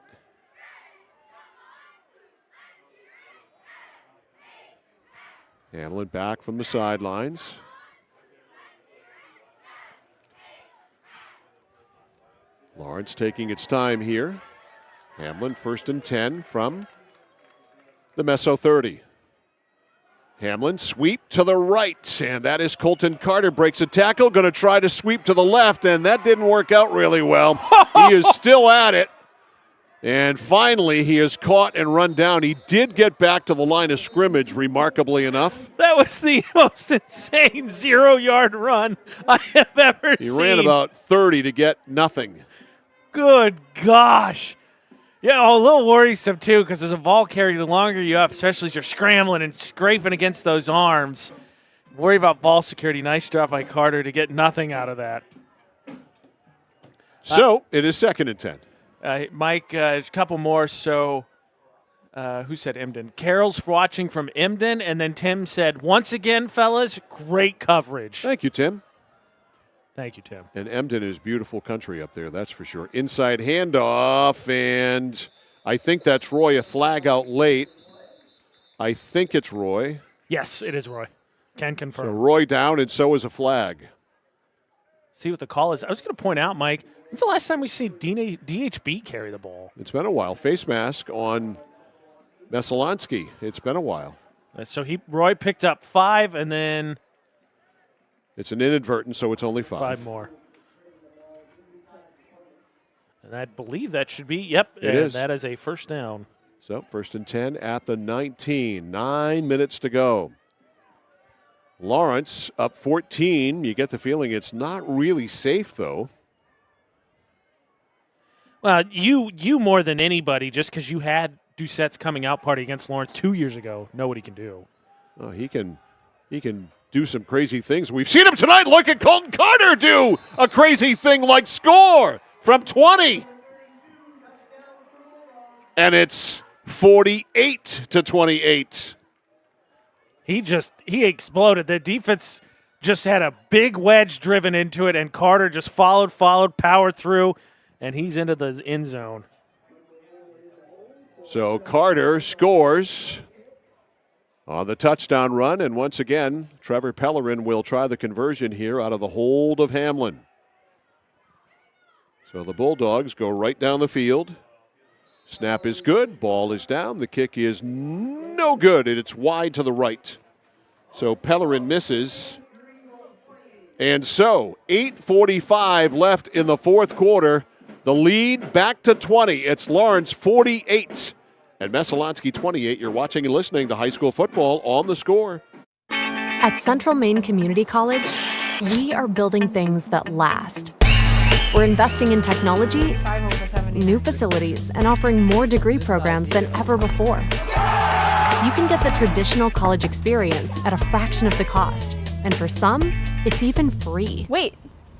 Hamlin back from the sidelines. Lawrence taking its time here. Hamlin 1st and 10 from the Meso 30. Hamlin sweep to the right, and that is Colton Carter. Breaks a tackle, going to try to sweep to the left, and that didn't work out really well. He is still at it, and finally he is caught and run down. He did get back to the line of scrimmage, remarkably enough. That was the most insane 0-yard run I have ever seen. He ran about 30 to get nothing. Good gosh. Yeah, a little worrisome, too, because as a ball carrier, the longer you have, especially as you're scrambling and scraping against those arms, worry about ball security. Nice drop by Carter to get nothing out of that. So it is 2nd and 10. Mike, a couple more. So who said Emden? Carol's watching from Emden, and then Tim said, once again, fellas, great coverage. Thank you, Tim. Thank you, Tim. And Emden is beautiful country up there, that's for sure. Inside handoff, and I think that's Roy. A flag out late. I think it's Roy. Yes, it is Roy. Can confirm. So Roy down, and so is a flag. See what the call is. I was going to point out, Mike, when's the last time we've seen DHB carry the ball? It's been a while. Face mask on Messalonskee. It's been a while. So Roy picked up 5, and then... It's an inadvertent, so it's only 5. 5 more. And I believe that should be, yep, it is. That is a first down. So 1st and 10 at the 19. 9 minutes to go. Lawrence up 14. You get the feeling it's not really safe, though. Well, you more than anybody, just because you had Doucette's coming out party against Lawrence 2 years ago, know what he can do. Oh, he can do some crazy things. We've seen him tonight. Look at Colton Carter do a crazy thing like score from 20. And it's 48-28. He exploded. The defense just had a big wedge driven into it, and Carter just followed, powered through, and he's into the end zone. So Carter scores on the touchdown run, and once again, Trevor Pellerin will try the conversion here out of the hold of Hamlin. So the Bulldogs go right down the field. Snap is good, ball is down, the kick is no good, and it's wide to the right. So Pellerin misses. And so 8:45 left in the 4th quarter. The lead back to 20. It's Lawrence 48. And Messalonskee 28, you're watching and listening to high school football on The Score. At Central Maine Community College, we are building things that last. We're investing in technology, new facilities, and offering more degree programs than ever before. You can get the traditional college experience at a fraction of the cost And for some, it's even free. Wait,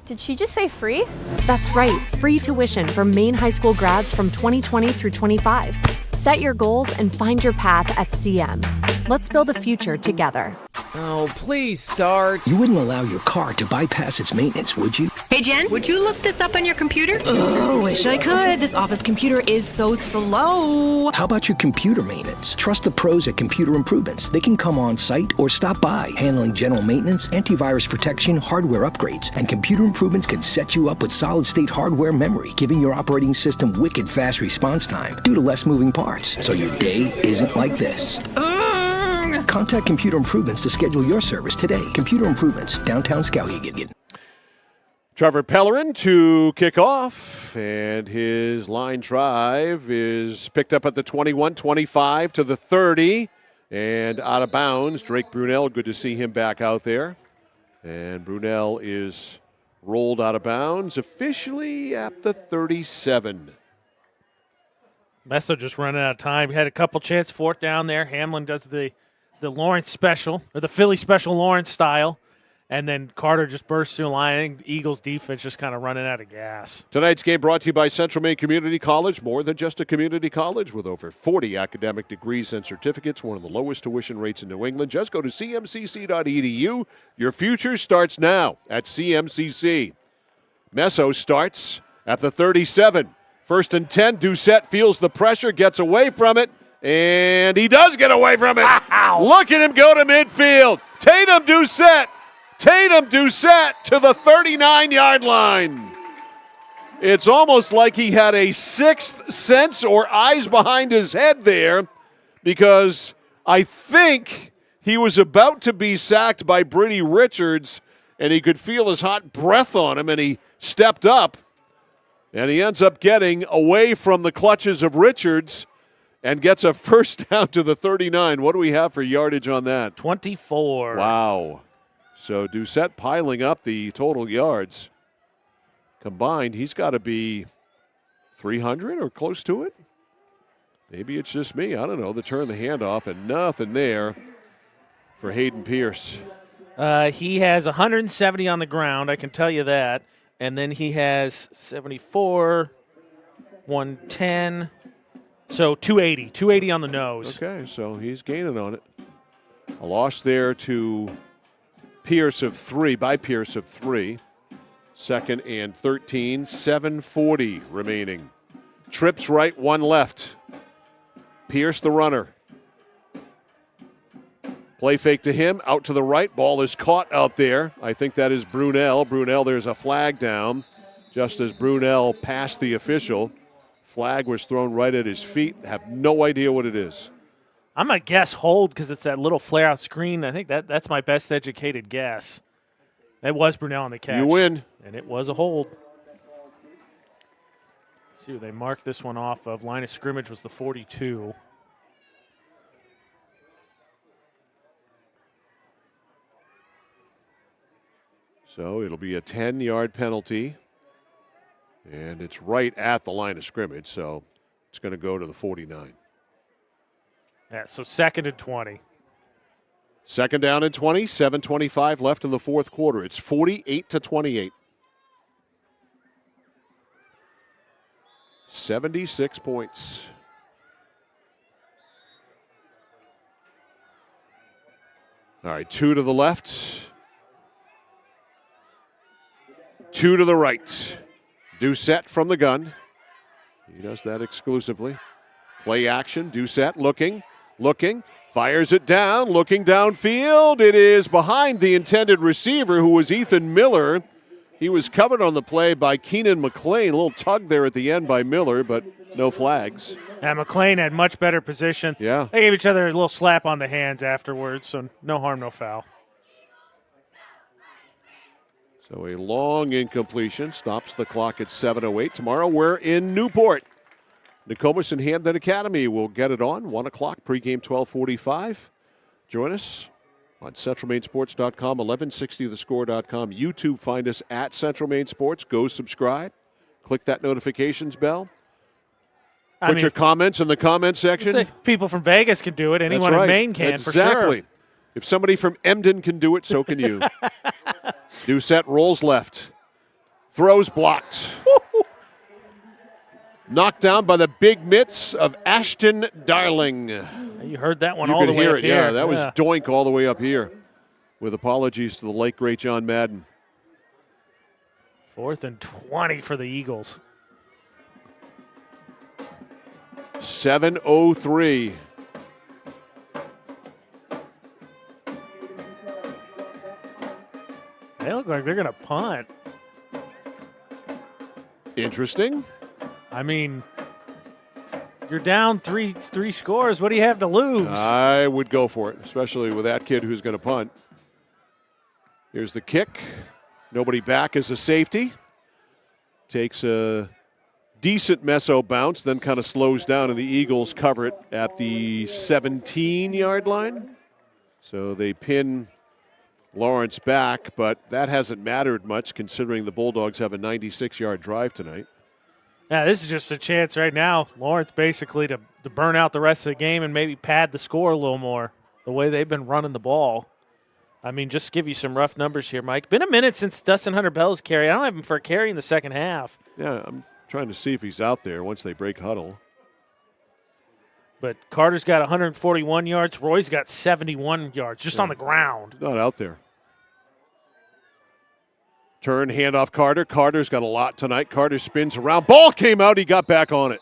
did she just say free? That's right, free tuition for Maine high school grads from 2020 through 25. Set your goals and find your path at CM. Let's build a future together. Oh, please start. You wouldn't allow your car to bypass its maintenance, would you? Hey, Jen, would you look this up on your computer? Oh, wish I could. This office computer is so slow. How about your computer maintenance? Trust the pros at Computer Improvements. They can come on site or stop by, handling general maintenance, antivirus protection, hardware upgrades. And Computer Improvements can set you up with solid-state hardware memory, giving your operating system wicked fast response time due to less moving parts. So your day isn't like this. Contact Computer Improvements to schedule your service today. Computer Improvements, downtown Skowhegan. Trevor Pellerin to kick off, and his line drive is picked up at the 21, 25 to the 30, and out of bounds. Drake Brunel, good to see him back out there. And Brunel is rolled out of bounds officially at the 37. Messo just running out of time. We had a couple chances, fourth down there. Hamlin does the Lawrence special, or the Philly special Lawrence style. And then Carter just bursts through the line. I think the Eagles defense just kind of running out of gas. Tonight's game brought to you by Central Maine Community College. More than just a community college with over 40 academic degrees and certificates. One of the lowest tuition rates in New England. Just go to cmcc.edu. Your future starts now at CMCC. Messo starts at the 37. First and 10. Doucette feels the pressure, gets away from it. And he does get away from it. Wow. Look at him go to midfield. Tatum Doucette to the 39-yard line. It's almost like he had a sixth sense or eyes behind his head there, because I think he was about to be sacked by Brady Richards, and he could feel his hot breath on him, and he stepped up, and he ends up getting away from the clutches of Richards and gets a first down to the 39. What do we have for yardage on that? 24. Wow. So Doucette piling up the total yards. Combined, he's got to be 300 or close to it. Maybe it's just me. I don't know. They turn the handoff, and nothing there for Hayden Pierce. He has 170 on the ground, I can tell you that. And then he has 74, 110. So 280. 280 on the nose. Okay, so he's gaining on it. A loss there to Pierce of 3, by Pierce of 3. Second and 13, 7:40 remaining. Trips right, one left. Pierce the runner. Play fake to him, out to the right. Ball is caught out there. I think that is Brunel. Brunel, there's a flag down. Just as Brunel passed the official. Flag was thrown right at his feet. Have no idea what it is. I'm going to guess hold because it's that little flare-out screen. I think that's my best educated guess. It was Brunel on the catch. You win. And it was a hold. Let's see what they marked this one off of. Line of scrimmage was the 42. So it'll be a 10-yard penalty. And it's right at the line of scrimmage, so it's going to go to the 49. Yeah, so second and 20. Second down and 20, 7:25 left in the fourth quarter. It's 48-28. 76 points. All right, 2 to the left. 2 to the right. Doucette from the gun. He does that exclusively. Play action. Doucette looking, fires it down, looking downfield. It is behind the intended receiver, who was Ethan Miller. He was covered on the play by Keenan McLean. A little tug there at the end by Miller, but no flags. And McLean had much better position. Yeah. They gave each other a little slap on the hands afterwards, so no harm, no foul. So a long incompletion stops the clock at 7:08. Tomorrow we're in Newport. Nokomis and Hamden Academy will get it on. 1 o'clock, pregame 12:45. Join us on CentralMainSports.com, 1160thescore.com. YouTube, find us at Central Maine Sports. Go subscribe. Click that notifications bell. Put your comments in the comment section. People from Vegas can do it. Anyone in Maine can, for sure. Exactly. If somebody from Emden can do it, so can you. Doucette rolls left. Throws blocked. Knocked down by the big mitts of Ashton Darling. You heard that one you all the way hear up it. here. Yeah, that was doink all the way up here. With apologies to the late, great John Madden. 4th and 20 for the Eagles. 7:03. They look like they're going to punt. Interesting. I mean, you're down three scores. What do you have to lose? I would go for it, especially with that kid who's going to punt. Here's the kick. Nobody back as a safety. Takes a decent Meso bounce, then kind of slows down, and the Eagles cover it at the 17-yard line. So they pin Lawrence back, but that hasn't mattered much considering the Bulldogs have a 96-yard drive tonight. Yeah, this is just a chance right now, Lawrence, basically to burn out the rest of the game and maybe pad the score a little more, the way they've been running the ball. I mean, just give you some rough numbers here, Mike. Been a minute since Dustin Hunter-Bell's carry. I don't have him for a carry in the second half. Yeah, I'm trying to see if he's out there once they break huddle. But Carter's got 141 yards. Roy's got 71 yards just on the ground. Not out there. Turn, handoff Carter. Carter's got a lot tonight. Carter spins around. Ball came out. He got back on it.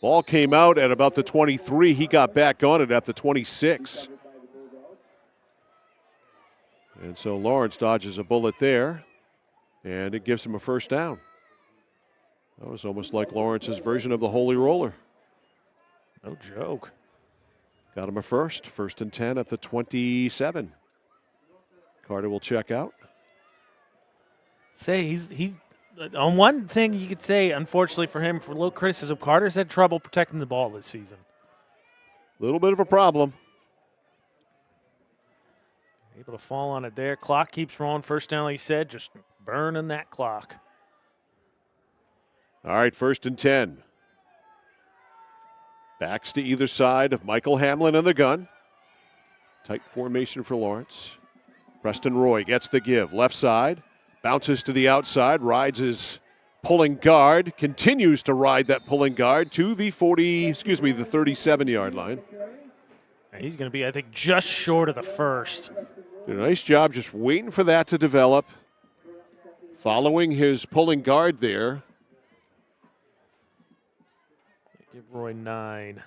Ball came out at about the 23. He got back on it at the 26. And so Lawrence dodges a bullet there, and it gives him a first down. That was almost like Lawrence's version of the Holy Roller. No joke. Got him a first. 1st and 10 at the 27. Carter will check out. Say he's on one thing you could say, unfortunately for him, for a little criticism, Carter's had trouble protecting the ball this season. A little bit of a problem. Able to fall on it there. Clock keeps rolling. First down, like you said, just burning that clock. All right, 1st and 10. Backs to either side of Michael Hamlin and the gun. Tight formation for Lawrence. Preston Roy gets the give. Left side. Bounces to the outside. Rides his pulling guard. Continues to ride that pulling guard to the 37-yard line. He's going to be, I think, just short of the first. Did a nice job just waiting for that to develop. Following his pulling guard there. Give Roy 9.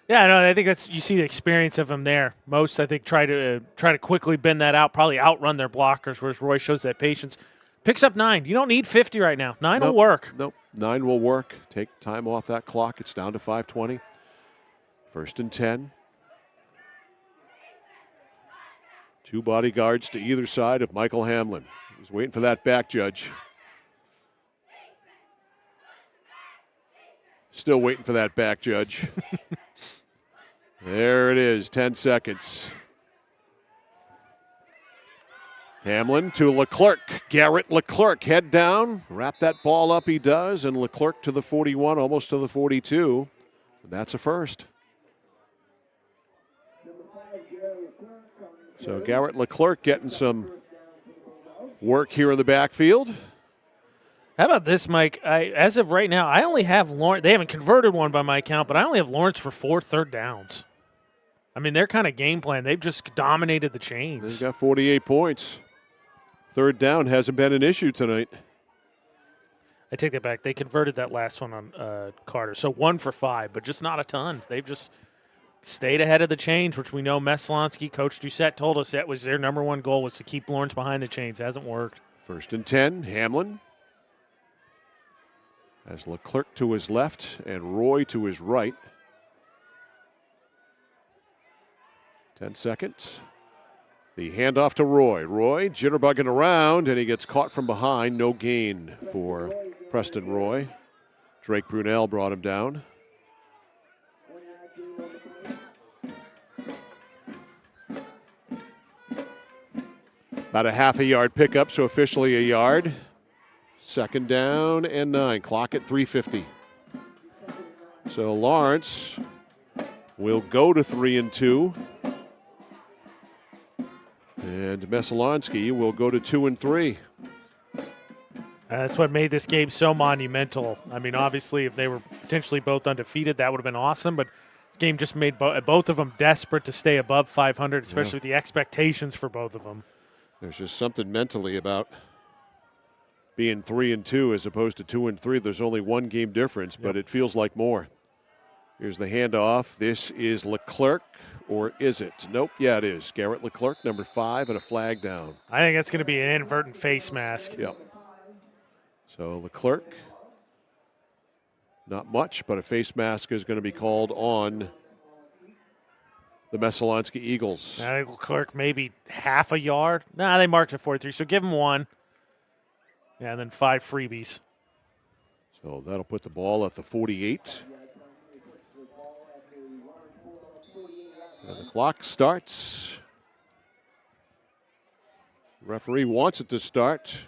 Yeah, no, I think that's, you see the experience of him there. Most, I think, try to quickly bend that out, probably outrun their blockers, whereas Roy shows that patience. Picks up 9. You don't need 50 right now. 9 will work. Nope, 9 will work. Take time off that clock. It's down to 5:20. 1st and 10. 2 bodyguards to either side of Michael Hamlin. He's waiting for that back judge. Still waiting for that back judge. There it is, 10 seconds. Hamlin to Leclerc. Garrett Leclerc, head down. Wrap that ball up, he does. And Leclerc to the 41, almost to the 42. And that's a first. So Garrett Leclerc getting some work here in the backfield. How about this, Mike? As of right now, I only have Lawrence. They haven't converted one by my count, but I only have Lawrence for 4 third downs. I mean, their kind of game plan, they've just dominated the chains. They've got 48 points. 3rd down hasn't been an issue tonight. I take that back. They converted that last one on Carter. So 1 for 5, but just not a ton. They've just stayed ahead of the chains, which we know Messalonskee, Coach Doucette told us that was their number one goal, was to keep Lawrence behind the chains. Hasn't worked. 1st and 10, Hamlin. Has Leclerc to his left and Roy to his right. 10 seconds. The handoff to Roy. Roy jitterbugging around, and he gets caught from behind. No gain for Preston Roy. Drake Brunel brought him down. About a half a yard pickup, so officially a yard. 2nd down and 9. Clock at 3:50. So Lawrence will go to 3-2. And Messalonskee will go to 2-3. That's what made this game so monumental. I mean, obviously, if they were potentially both undefeated, that would have been awesome. But this game just made both of them desperate to stay above 500, especially with the expectations for both of them. There's just something mentally about being 3-2 as opposed to 2-3. There's only one game difference, but it feels like more. Here's the handoff. This is Leclerc, or is it? Nope. Yeah, it is. Garrett Leclerc, number 5, and a flag down. I think that's going to be an inadvertent face mask. Yep. So Leclerc, not much, but a face mask is going to be called on the Messalonskee Eagles. I think Leclerc maybe half a yard. Nah, they marked it 43, so give him 1. Yeah, and then 5 freebies. So that'll put the ball at the 48. And the clock starts. Referee wants it to start,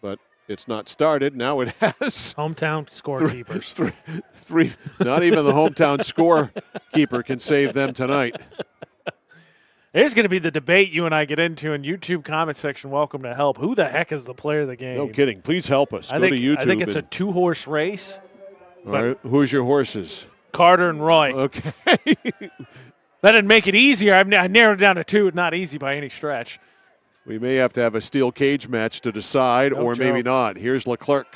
but it's not started. Now it has. Hometown scorekeepers. Three. Not even the hometown scorekeeper can save them tonight. There's going to be the debate you and I get into in YouTube comment section. Welcome to help. Who the heck is the player of the game? No kidding. Please help us. Go to YouTube. I think it's a 2-horse race. All right. Who's your horses? Carter and Roy. Okay. That didn't make it easier. I narrowed it down to 2. Not easy by any stretch. We may have to have a steel cage match to decide, or maybe not. Here's Leclerc.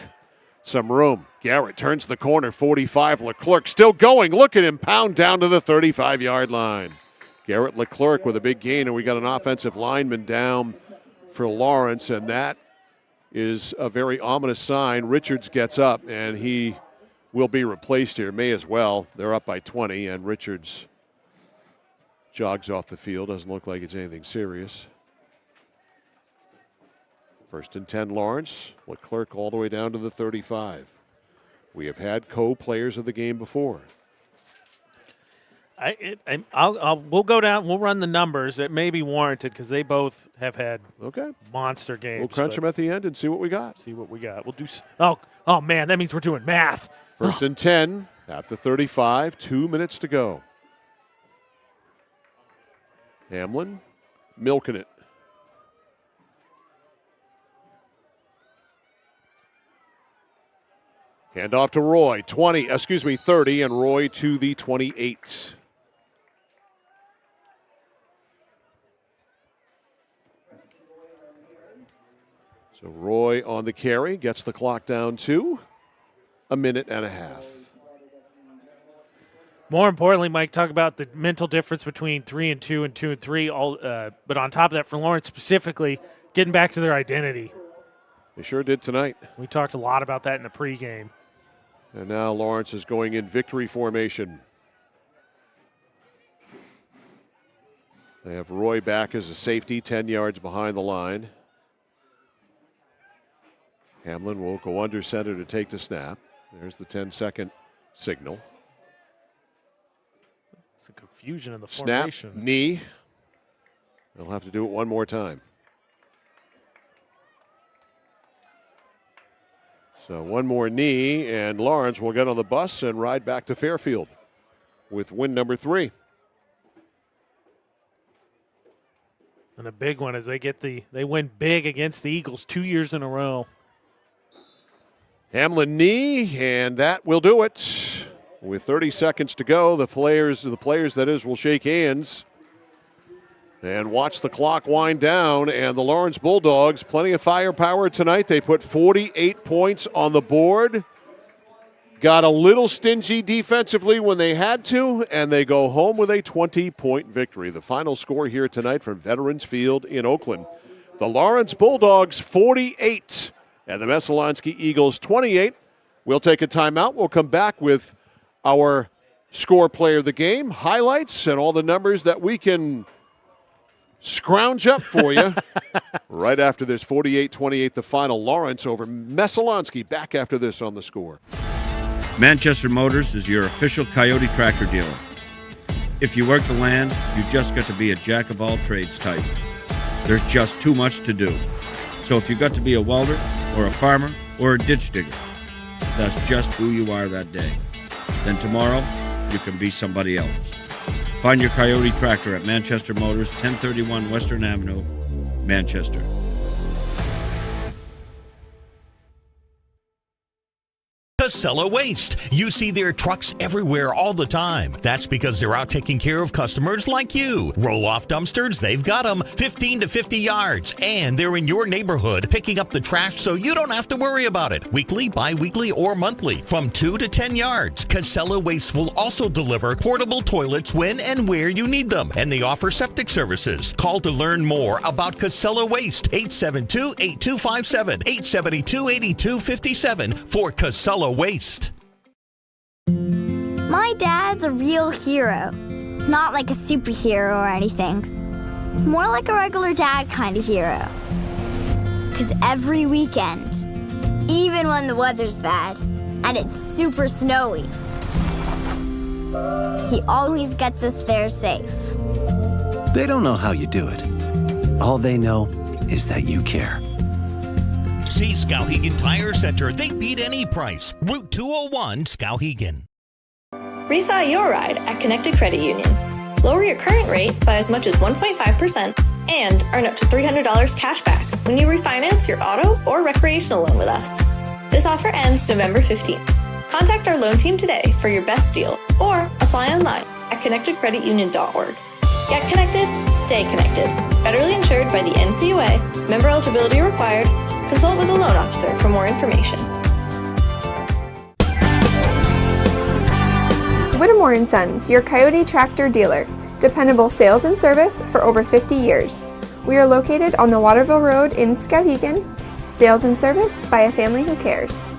Some room. Garrett turns the corner, 45. Leclerc still going. Look at him pound down to the 35-yard line. Garrett Leclerc with a big gain, and we got an offensive lineman down for Lawrence, and that is a very ominous sign. Richards gets up, and he will be replaced here. May as well. They're up by 20, and Richards jogs off the field. Doesn't look like it's anything serious. 1st and 10, Lawrence. Leclerc all the way down to the 35. We have had co-players of the game before. We'll go down. We'll run the numbers. It may be warranted because they both have had monster games. We'll crunch them at the end and see what we got. We'll do. Oh man, that means we're doing math. 1st and 10 at the 35. 2 minutes to go. Hamlin milking it. Hand off to Roy. 30, and Roy to the 28. So Roy on the carry, gets the clock down to a minute and a half. More importantly, Mike, talk about the mental difference between 3-2 and 2-3. But on top of that, for Lawrence specifically, getting back to their identity. They sure did tonight. We talked a lot about that in the pregame. And now Lawrence is going in victory formation. They have Roy back as a safety, 10 yards behind the line. Hamlin will go under center to take the snap. There's the 10-second signal. It's a confusion in the snap, formation. Knee. They'll have to do it one more time. So one more knee, and Lawrence will get on the bus and ride back to Fairfield with win number 3. And a big one as they win big against the Eagles 2 years in a row. Hamlin knee, and that will do it. With 30 seconds to go, the players that is will shake hands and watch the clock wind down. And the Lawrence Bulldogs, plenty of firepower tonight. They put 48 points on the board. Got a little stingy defensively when they had to, and they go home with a 20-point victory. The final score here tonight from Veterans Field in Oakland. The Lawrence Bulldogs 48 and the Messalonskee Eagles 28. We'll take a timeout. We'll come back with our score player of the game, highlights, and all the numbers that we can scrounge up for you. Right after this, 48-28, the final. Lawrence over Messalonskee. Back after this on The Score. Manchester Motors is your official Coyote tractor dealer. If you work the land, you just got to be a jack-of-all-trades type. There's just too much to do. So if you got to be a welder or a farmer or a ditch digger, that's just who you are that day. Then tomorrow, you can be somebody else. Find your Coyote tractor at Manchester Motors, 1031 Western Avenue, Manchester. Casella Waste. You see their trucks everywhere all the time. That's because they're out taking care of customers like you. Roll-off dumpsters, they've got them 15 to 50 yards. And they're in your neighborhood picking up the trash so you don't have to worry about it. Weekly, bi-weekly, or monthly. From 2 to 10 yards. Casella Waste will also deliver portable toilets when and where you need them. And they offer septic services. Call to learn more about Casella Waste. 872-8257. 872-8257 for Casella Waste. My dad's a real hero. Not like a superhero or anything. More like a regular dad kind of hero. 'Cause every weekend, even when the weather's bad and it's super snowy, he always gets us there safe. They don't know how you do it. All they know is that you care. See Skowhegan Tire Center. They beat any price. Route 201, Skowhegan. Refi your ride at Connected Credit Union. Lower your current rate by as much as 1.5% and earn up to $300 cash back when you refinance your auto or recreational loan with us. This offer ends November 15th. Contact our loan team today for your best deal or apply online at connectedcreditunion.org. Get connected, stay connected. Federally insured by the NCUA. Member eligibility required. Consult with a loan officer for more information. Whittemore & Sons, your Coyote tractor dealer. Dependable sales and service for over 50 years. We are located on the Waterville Road in Skowhegan. Sales and service by a family who cares.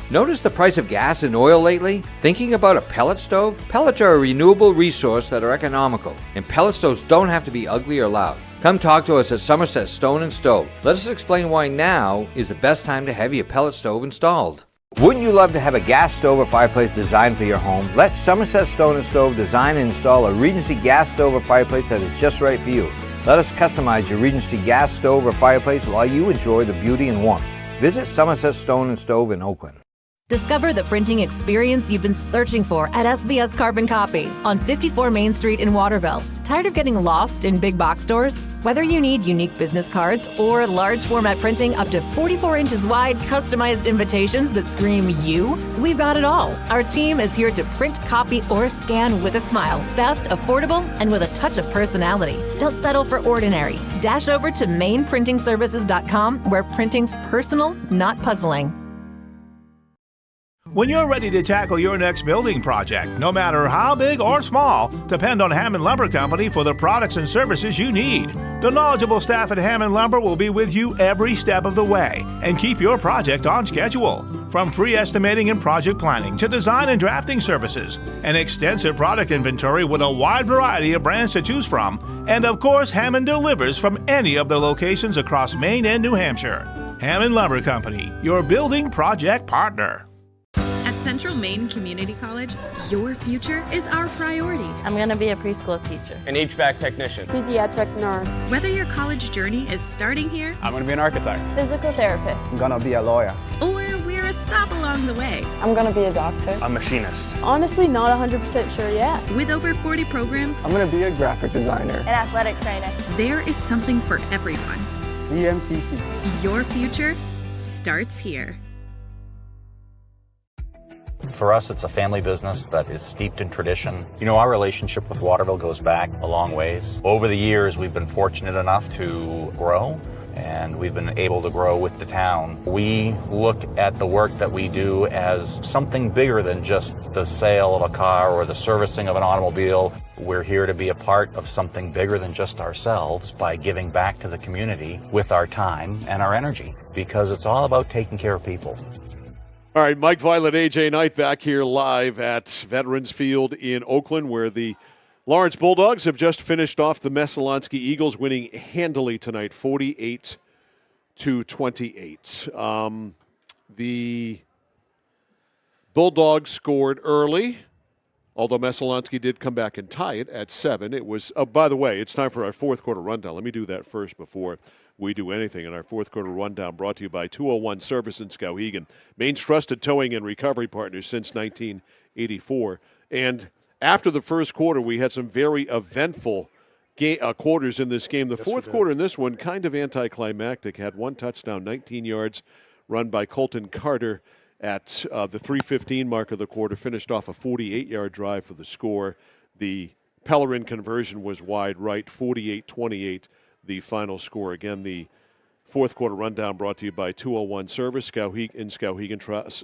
Notice the price of gas and oil lately? Thinking about a pellet stove? Pellets are a renewable resource that are economical, and pellet stoves don't have to be ugly or loud. Come talk to us at Somerset Stone & Stove. Let us explain why now is the best time to have your pellet stove installed. Wouldn't you love to have a gas stove or fireplace designed for your home? Let Somerset Stone & Stove design and install a Regency gas stove or fireplace that is just right for you. Let us customize your Regency gas stove or fireplace while you enjoy the beauty and warmth. Visit Somerset Stone & Stove in Oakland. Discover the printing experience you've been searching for at SBS Carbon Copy on 54 Main Street in Waterville. Tired of getting lost in big box stores? Whether you need unique business cards or large format printing up to 44 inches wide, customized invitations that scream you, we've got it all. Our team is here to print, copy, or scan with a smile. Fast, affordable, and with a touch of personality. Don't settle for ordinary. Dash over to mainprintingservices.com where printing's personal, not puzzling. When you're ready to tackle your next building project, no matter how big or small, depend on Hammond Lumber Company for the products and services you need. The knowledgeable staff at Hammond Lumber will be with you every step of the way and keep your project on schedule. From free estimating and project planning to design and drafting services, an extensive product inventory with a wide variety of brands to choose from, and of course, Hammond delivers from any of the locations across Maine and New Hampshire. Hammond Lumber Company, your building project partner. At Central Maine Community College, your future is our priority. I'm going to be a preschool teacher. An HVAC technician. Pediatric nurse. Whether your college journey is starting here, I'm going to be an architect. Physical therapist. I'm going to be a lawyer. or we're a stop along the way. I'm going to be a doctor. A machinist. Honestly, not 100% sure yet. With over 40 programs, I'm going to be a graphic designer. An athletic trainer. There is something for everyone. CMCC. Your future starts here. For us, it's a family business that is steeped in tradition. You know, our relationship with Waterville goes back a long ways. Over the years, we've been fortunate enough to grow, and we've been able to grow with the town. We look at the work that we do as something bigger than just the sale of a car or the servicing of an automobile. We're here to be a part of something bigger than just ourselves by giving back to the community with our time and our energy, because it's all about taking care of people. All right, Mike Violet, AJ Knight back here live at Veterans Field in Oakland, where the Lawrence Bulldogs have just finished off the Messalonskee Eagles, winning handily tonight, 48-28. The Bulldogs scored early, although Messalonskee did come back and tie it at 7. It was, by the way, it's time for our fourth quarter rundown. Let me do that first before we do anything in our fourth quarter rundown, brought to you by 201 Service in Skowhegan, Maine's trusted towing and recovery partner since 1984. And after the first quarter, we had some very eventful quarters in this game. The fourth quarter in this one, kind of anticlimactic, had one touchdown, 19 yards, run by Colton Carter at the 3:15 mark of the quarter, finished off a 48-yard drive for the score. The Pellerin conversion was wide right, 48-28, the final score. Again, the fourth quarter rundown brought to you by 201 Service, Skowhegan Trust.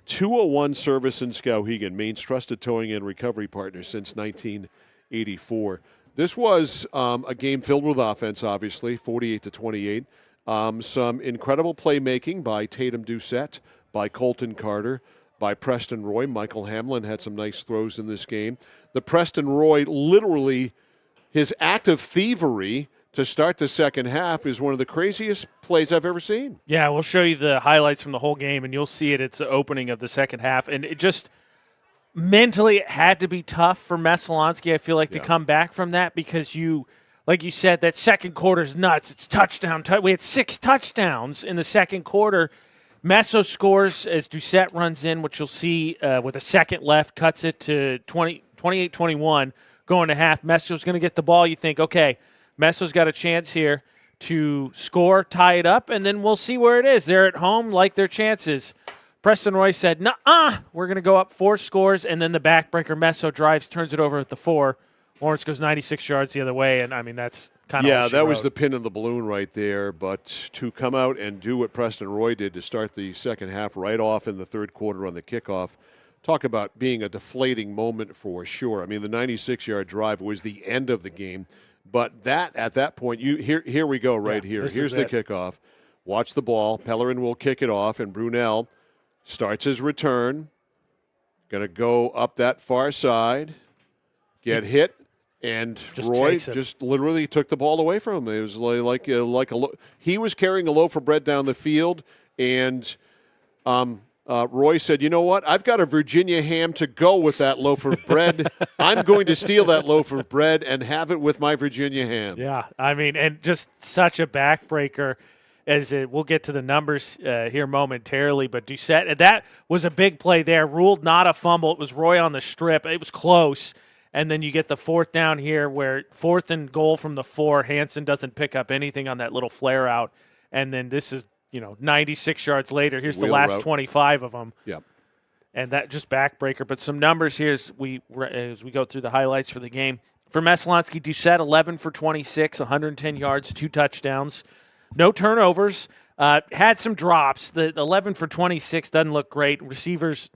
201 Service in Skowhegan, Maine's trusted towing and recovery partner since 1984. This was a game filled with offense, obviously, 48-28. Some incredible playmaking by Tatum Doucette, by Colton Carter, by Preston Roy. Michael Hamlin had some nice throws in this game. The Preston Roy, literally, his act of thievery to start the second half is one of the craziest plays I've ever seen. Yeah, we'll show you the highlights from the whole game, and you'll see it. It's the opening of the second half. And it just mentally it had to be tough for Messalonskee, I feel like, to come back from that because like you said, that second quarter's nuts. It's touchdown. We had 6 touchdowns in the second quarter. Messo scores as Doucette runs in, which you'll see with a second left, cuts it to 28-21, going to half. Messo's going to get the ball. You think, okay, Messo's got a chance here to score, tie it up, and then we'll see where it is. They're at home, like their chances. Preston Roy said, "Nuh-uh, we're going to go up 4 scores," and then the backbreaker Messo drives, turns it over at the 4. Lawrence goes 96 yards the other way, and, I mean, that's kind of Yeah, that was the pin in the balloon right there. But to come out and do what Preston Roy did to start the second half right off in the third quarter on the kickoff, talk about being a deflating moment for sure. I mean, the 96-yard drive was the end of the game. But that at that point, here we go right here. Here's the kickoff. Watch the ball. Pellerin will kick it off, and Brunel starts his return. Going to go up that far side, get hit, and Roy just literally took the ball away from him. It was like he was carrying a loaf of bread down the field, and Roy said, "You know what? I've got a Virginia ham to go with that loaf of bread. I'm going to steal that loaf of bread and have it with my Virginia ham." Yeah, I mean, and just such a backbreaker. We'll get to the numbers here momentarily, but Doucette, that was a big play there. Ruled not a fumble. It was Roy on the strip. It was close. And then you get the fourth down here where 4th and goal from the 4. Hansen doesn't pick up anything on that little flare out. And then this is, 96 yards later. Here's the last 25 of them. Yep. And that just backbreaker. But some numbers here as we go through the highlights for the game. For Messalonskee, Doucette, 11 for 26, 110 yards, 2 touchdowns. No turnovers. Had some drops. The 11 for 26 doesn't look great. Receivers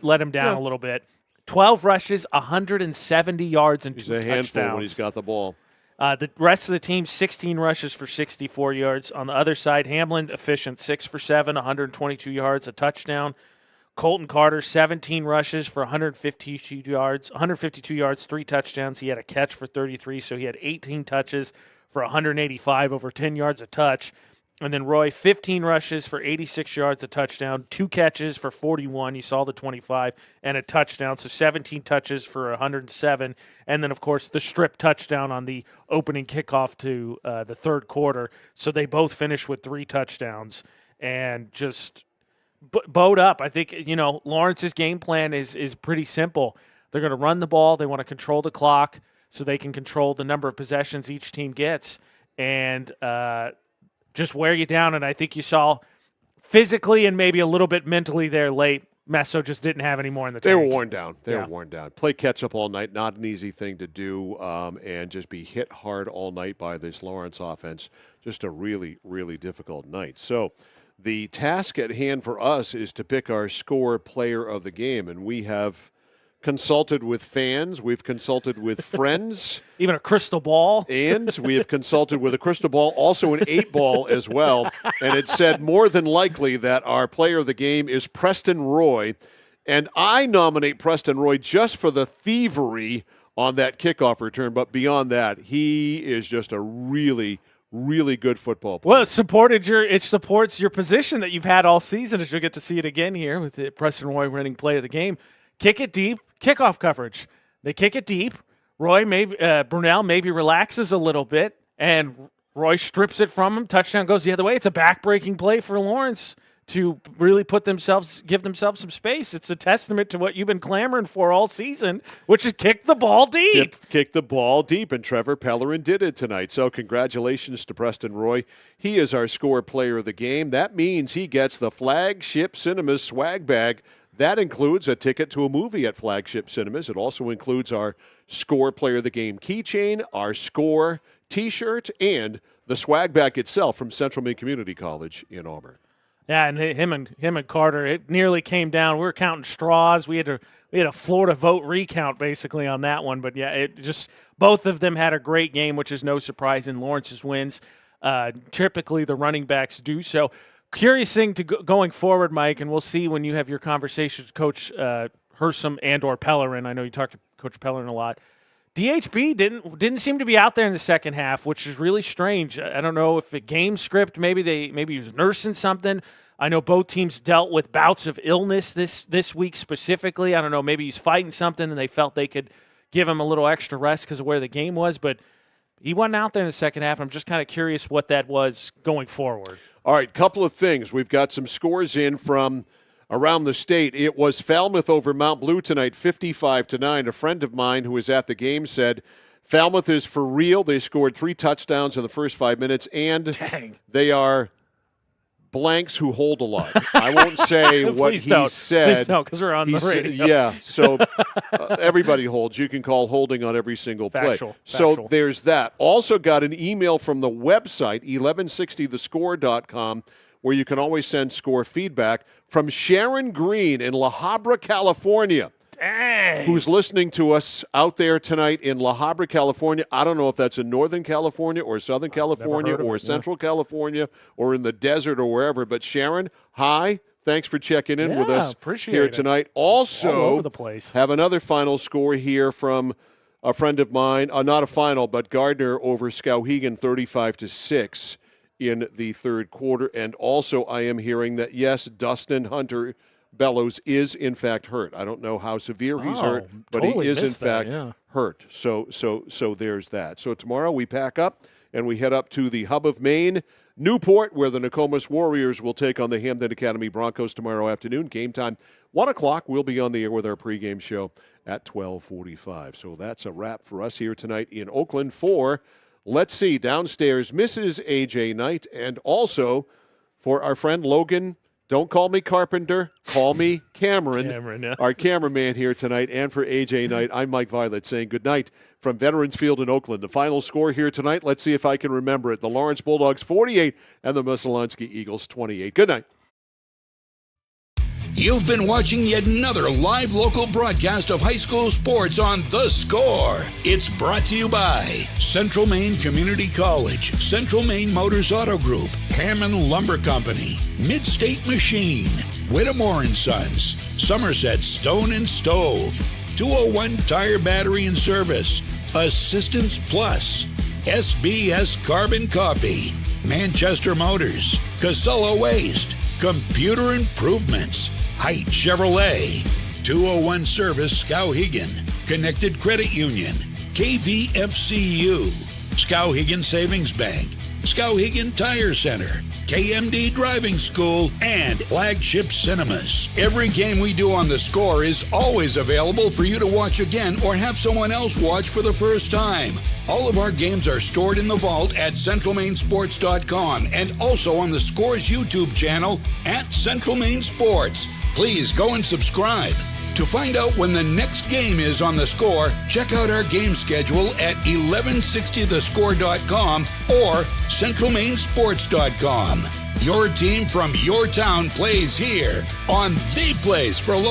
let him down a little bit. 12 rushes, 170 yards, and 2 touchdowns. He's a handful when he's got the ball. The rest of the team, 16 rushes for 64 yards. On the other side, Hamlin, efficient, 6 for 7, 122 yards, a touchdown. Colton Carter, 17 rushes for 152 yards, 3 touchdowns. He had a catch for 33, so he had 18 touches for 185, over 10 yards a touch. And then Roy, 15 rushes for 86 yards, a touchdown, 2 catches for 41. You saw the 25, and a touchdown. So 17 touches for 107. And then, of course, the strip touchdown on the opening kickoff to the third quarter. So they both finished with 3 touchdowns and just bowed up. I think, Lawrence's game plan is pretty simple. They're going to run the ball. They want to control the clock so they can control the number of possessions each team gets. And just wear you down, and I think you saw physically and maybe a little bit mentally there late. Messo just didn't have any more in the tank. They were worn down. They were worn down. Play catch-up all night, not an easy thing to do, and just be hit hard all night by this Lawrence offense. Just a really, really difficult night. So the task at hand for us is to pick our score player of the game, and we have consulted with fans. We've consulted with friends. Even a crystal ball. And we have consulted with a crystal ball, also an 8-ball as well. And it said more than likely that our player of the game is Preston Roy. And I nominate Preston Roy just for the thievery on that kickoff return. But beyond that, he is just a really, really good football player. Well, it supports your position that you've had all season, as you'll get to see it again here with the Preston Roy winning play of the game. Kick it deep, kickoff coverage. They kick it deep. Brunel maybe relaxes a little bit, and Roy strips it from him. Touchdown goes the other way. It's a back-breaking play for Lawrence. to really give themselves some space. It's a testament to what you've been clamoring for all season, which is kick the ball deep. Kick the ball deep, and Trevor Pellerin did it tonight. So congratulations to Preston Roy. He is our score player of the game. That means he gets the Flagship Cinemas swag bag. That includes a ticket to a movie at Flagship Cinemas. It also includes our score player of the game keychain, our score T-shirt, and the swag bag itself from Central Maine Community College in Auburn. Yeah, and him and Carter, it nearly came down. We were counting straws. We had a Florida vote recount basically on that one. But yeah, it just both of them had a great game, which is no surprise in Lawrence's wins. Typically, the running backs do so. Curious thing to going forward, Mike, and we'll see when you have your conversations with Coach Hersom and/or Pellerin. I know you talked to Coach Pellerin a lot. DHB didn't seem to be out there in the second half, which is really strange. I don't know if a game script, maybe he was nursing something. I know both teams dealt with bouts of illness this week specifically. I don't know, maybe he's fighting something and they felt they could give him a little extra rest because of where the game was, but he wasn't out there in the second half. I'm just kind of curious what that was going forward. All right, couple of things. We've got some scores in from around the state. It was Falmouth over Mount Blue tonight, 55-9. A friend of mine who was at the game said Falmouth is for real. They scored 3 touchdowns in the first 5 minutes, and they are blanks who hold a lot. I won't say what he said. Please don't, because we're on the radio. Yeah, so everybody holds. You can call holding on every single play. Factual. So there's that. Also got an email from the website, 1160thescore.com, where you can always send score feedback, from Sharon Green in La Habra, California. Dang. Who's listening to us out there tonight in La Habra, California. I don't know if that's in Northern California or Southern California or Central California or in the desert or wherever. But Sharon, hi. Thanks for checking in with us here tonight. Also, all over the place. Have another final score here from a friend of mine. Not a final, but Gardner over Skowhegan, 35-6 in the third quarter. And also I am hearing that, yes, Dustin Hunter Bellows is in fact hurt. I don't know how severe he's hurt, but totally he is in that, fact hurt. So there's that. So tomorrow we pack up and we head up to the hub of Maine, Newport, where the Nokomis Warriors will take on the Hamden Academy Broncos tomorrow afternoon. Game time, 1 o'clock. We'll be on the air with our pregame show at 12:45. So that's a wrap for us here tonight in Oakland for, let's see, downstairs, Mrs. A.J. Knight, and also for our friend Logan. Don't call me Carpenter. Call me Cameron, our cameraman here tonight. And for A.J. Knight, I'm Mike Violet saying good night from Veterans Field in Oakland. The final score here tonight, let's see if I can remember it. The Lawrence Bulldogs 48 and the Messalonskee Eagles 28. Good night. You've been watching yet another live local broadcast of high school sports on The Score. It's brought to you by Central Maine Community College, Central Maine Motors Auto Group, Hammond Lumber Company, Midstate Machine, Whittemore & Sons, Somerset Stone and Stove, 201 Tire Battery and Service, Assistance Plus, SBS Carbon Copy, Manchester Motors, Casella Waste, Computer Improvements, Height Chevrolet, 201 Service Skowhegan, Connected Credit Union, KVFCU, Skowhegan Savings Bank, Skowhegan Tire Center, KMD Driving School, and Flagship Cinemas. Every game we do on The Score is always available for you to watch again or have someone else watch for the first time. All of our games are stored in the vault at CentralMaineSports.com and also on The Score's YouTube channel at Central Maine Sports. Please go and subscribe. To find out when the next game is on The Score, check out our game schedule at 1160thescore.com or CentralMaineSports.com. Your team from your town plays here on the place for local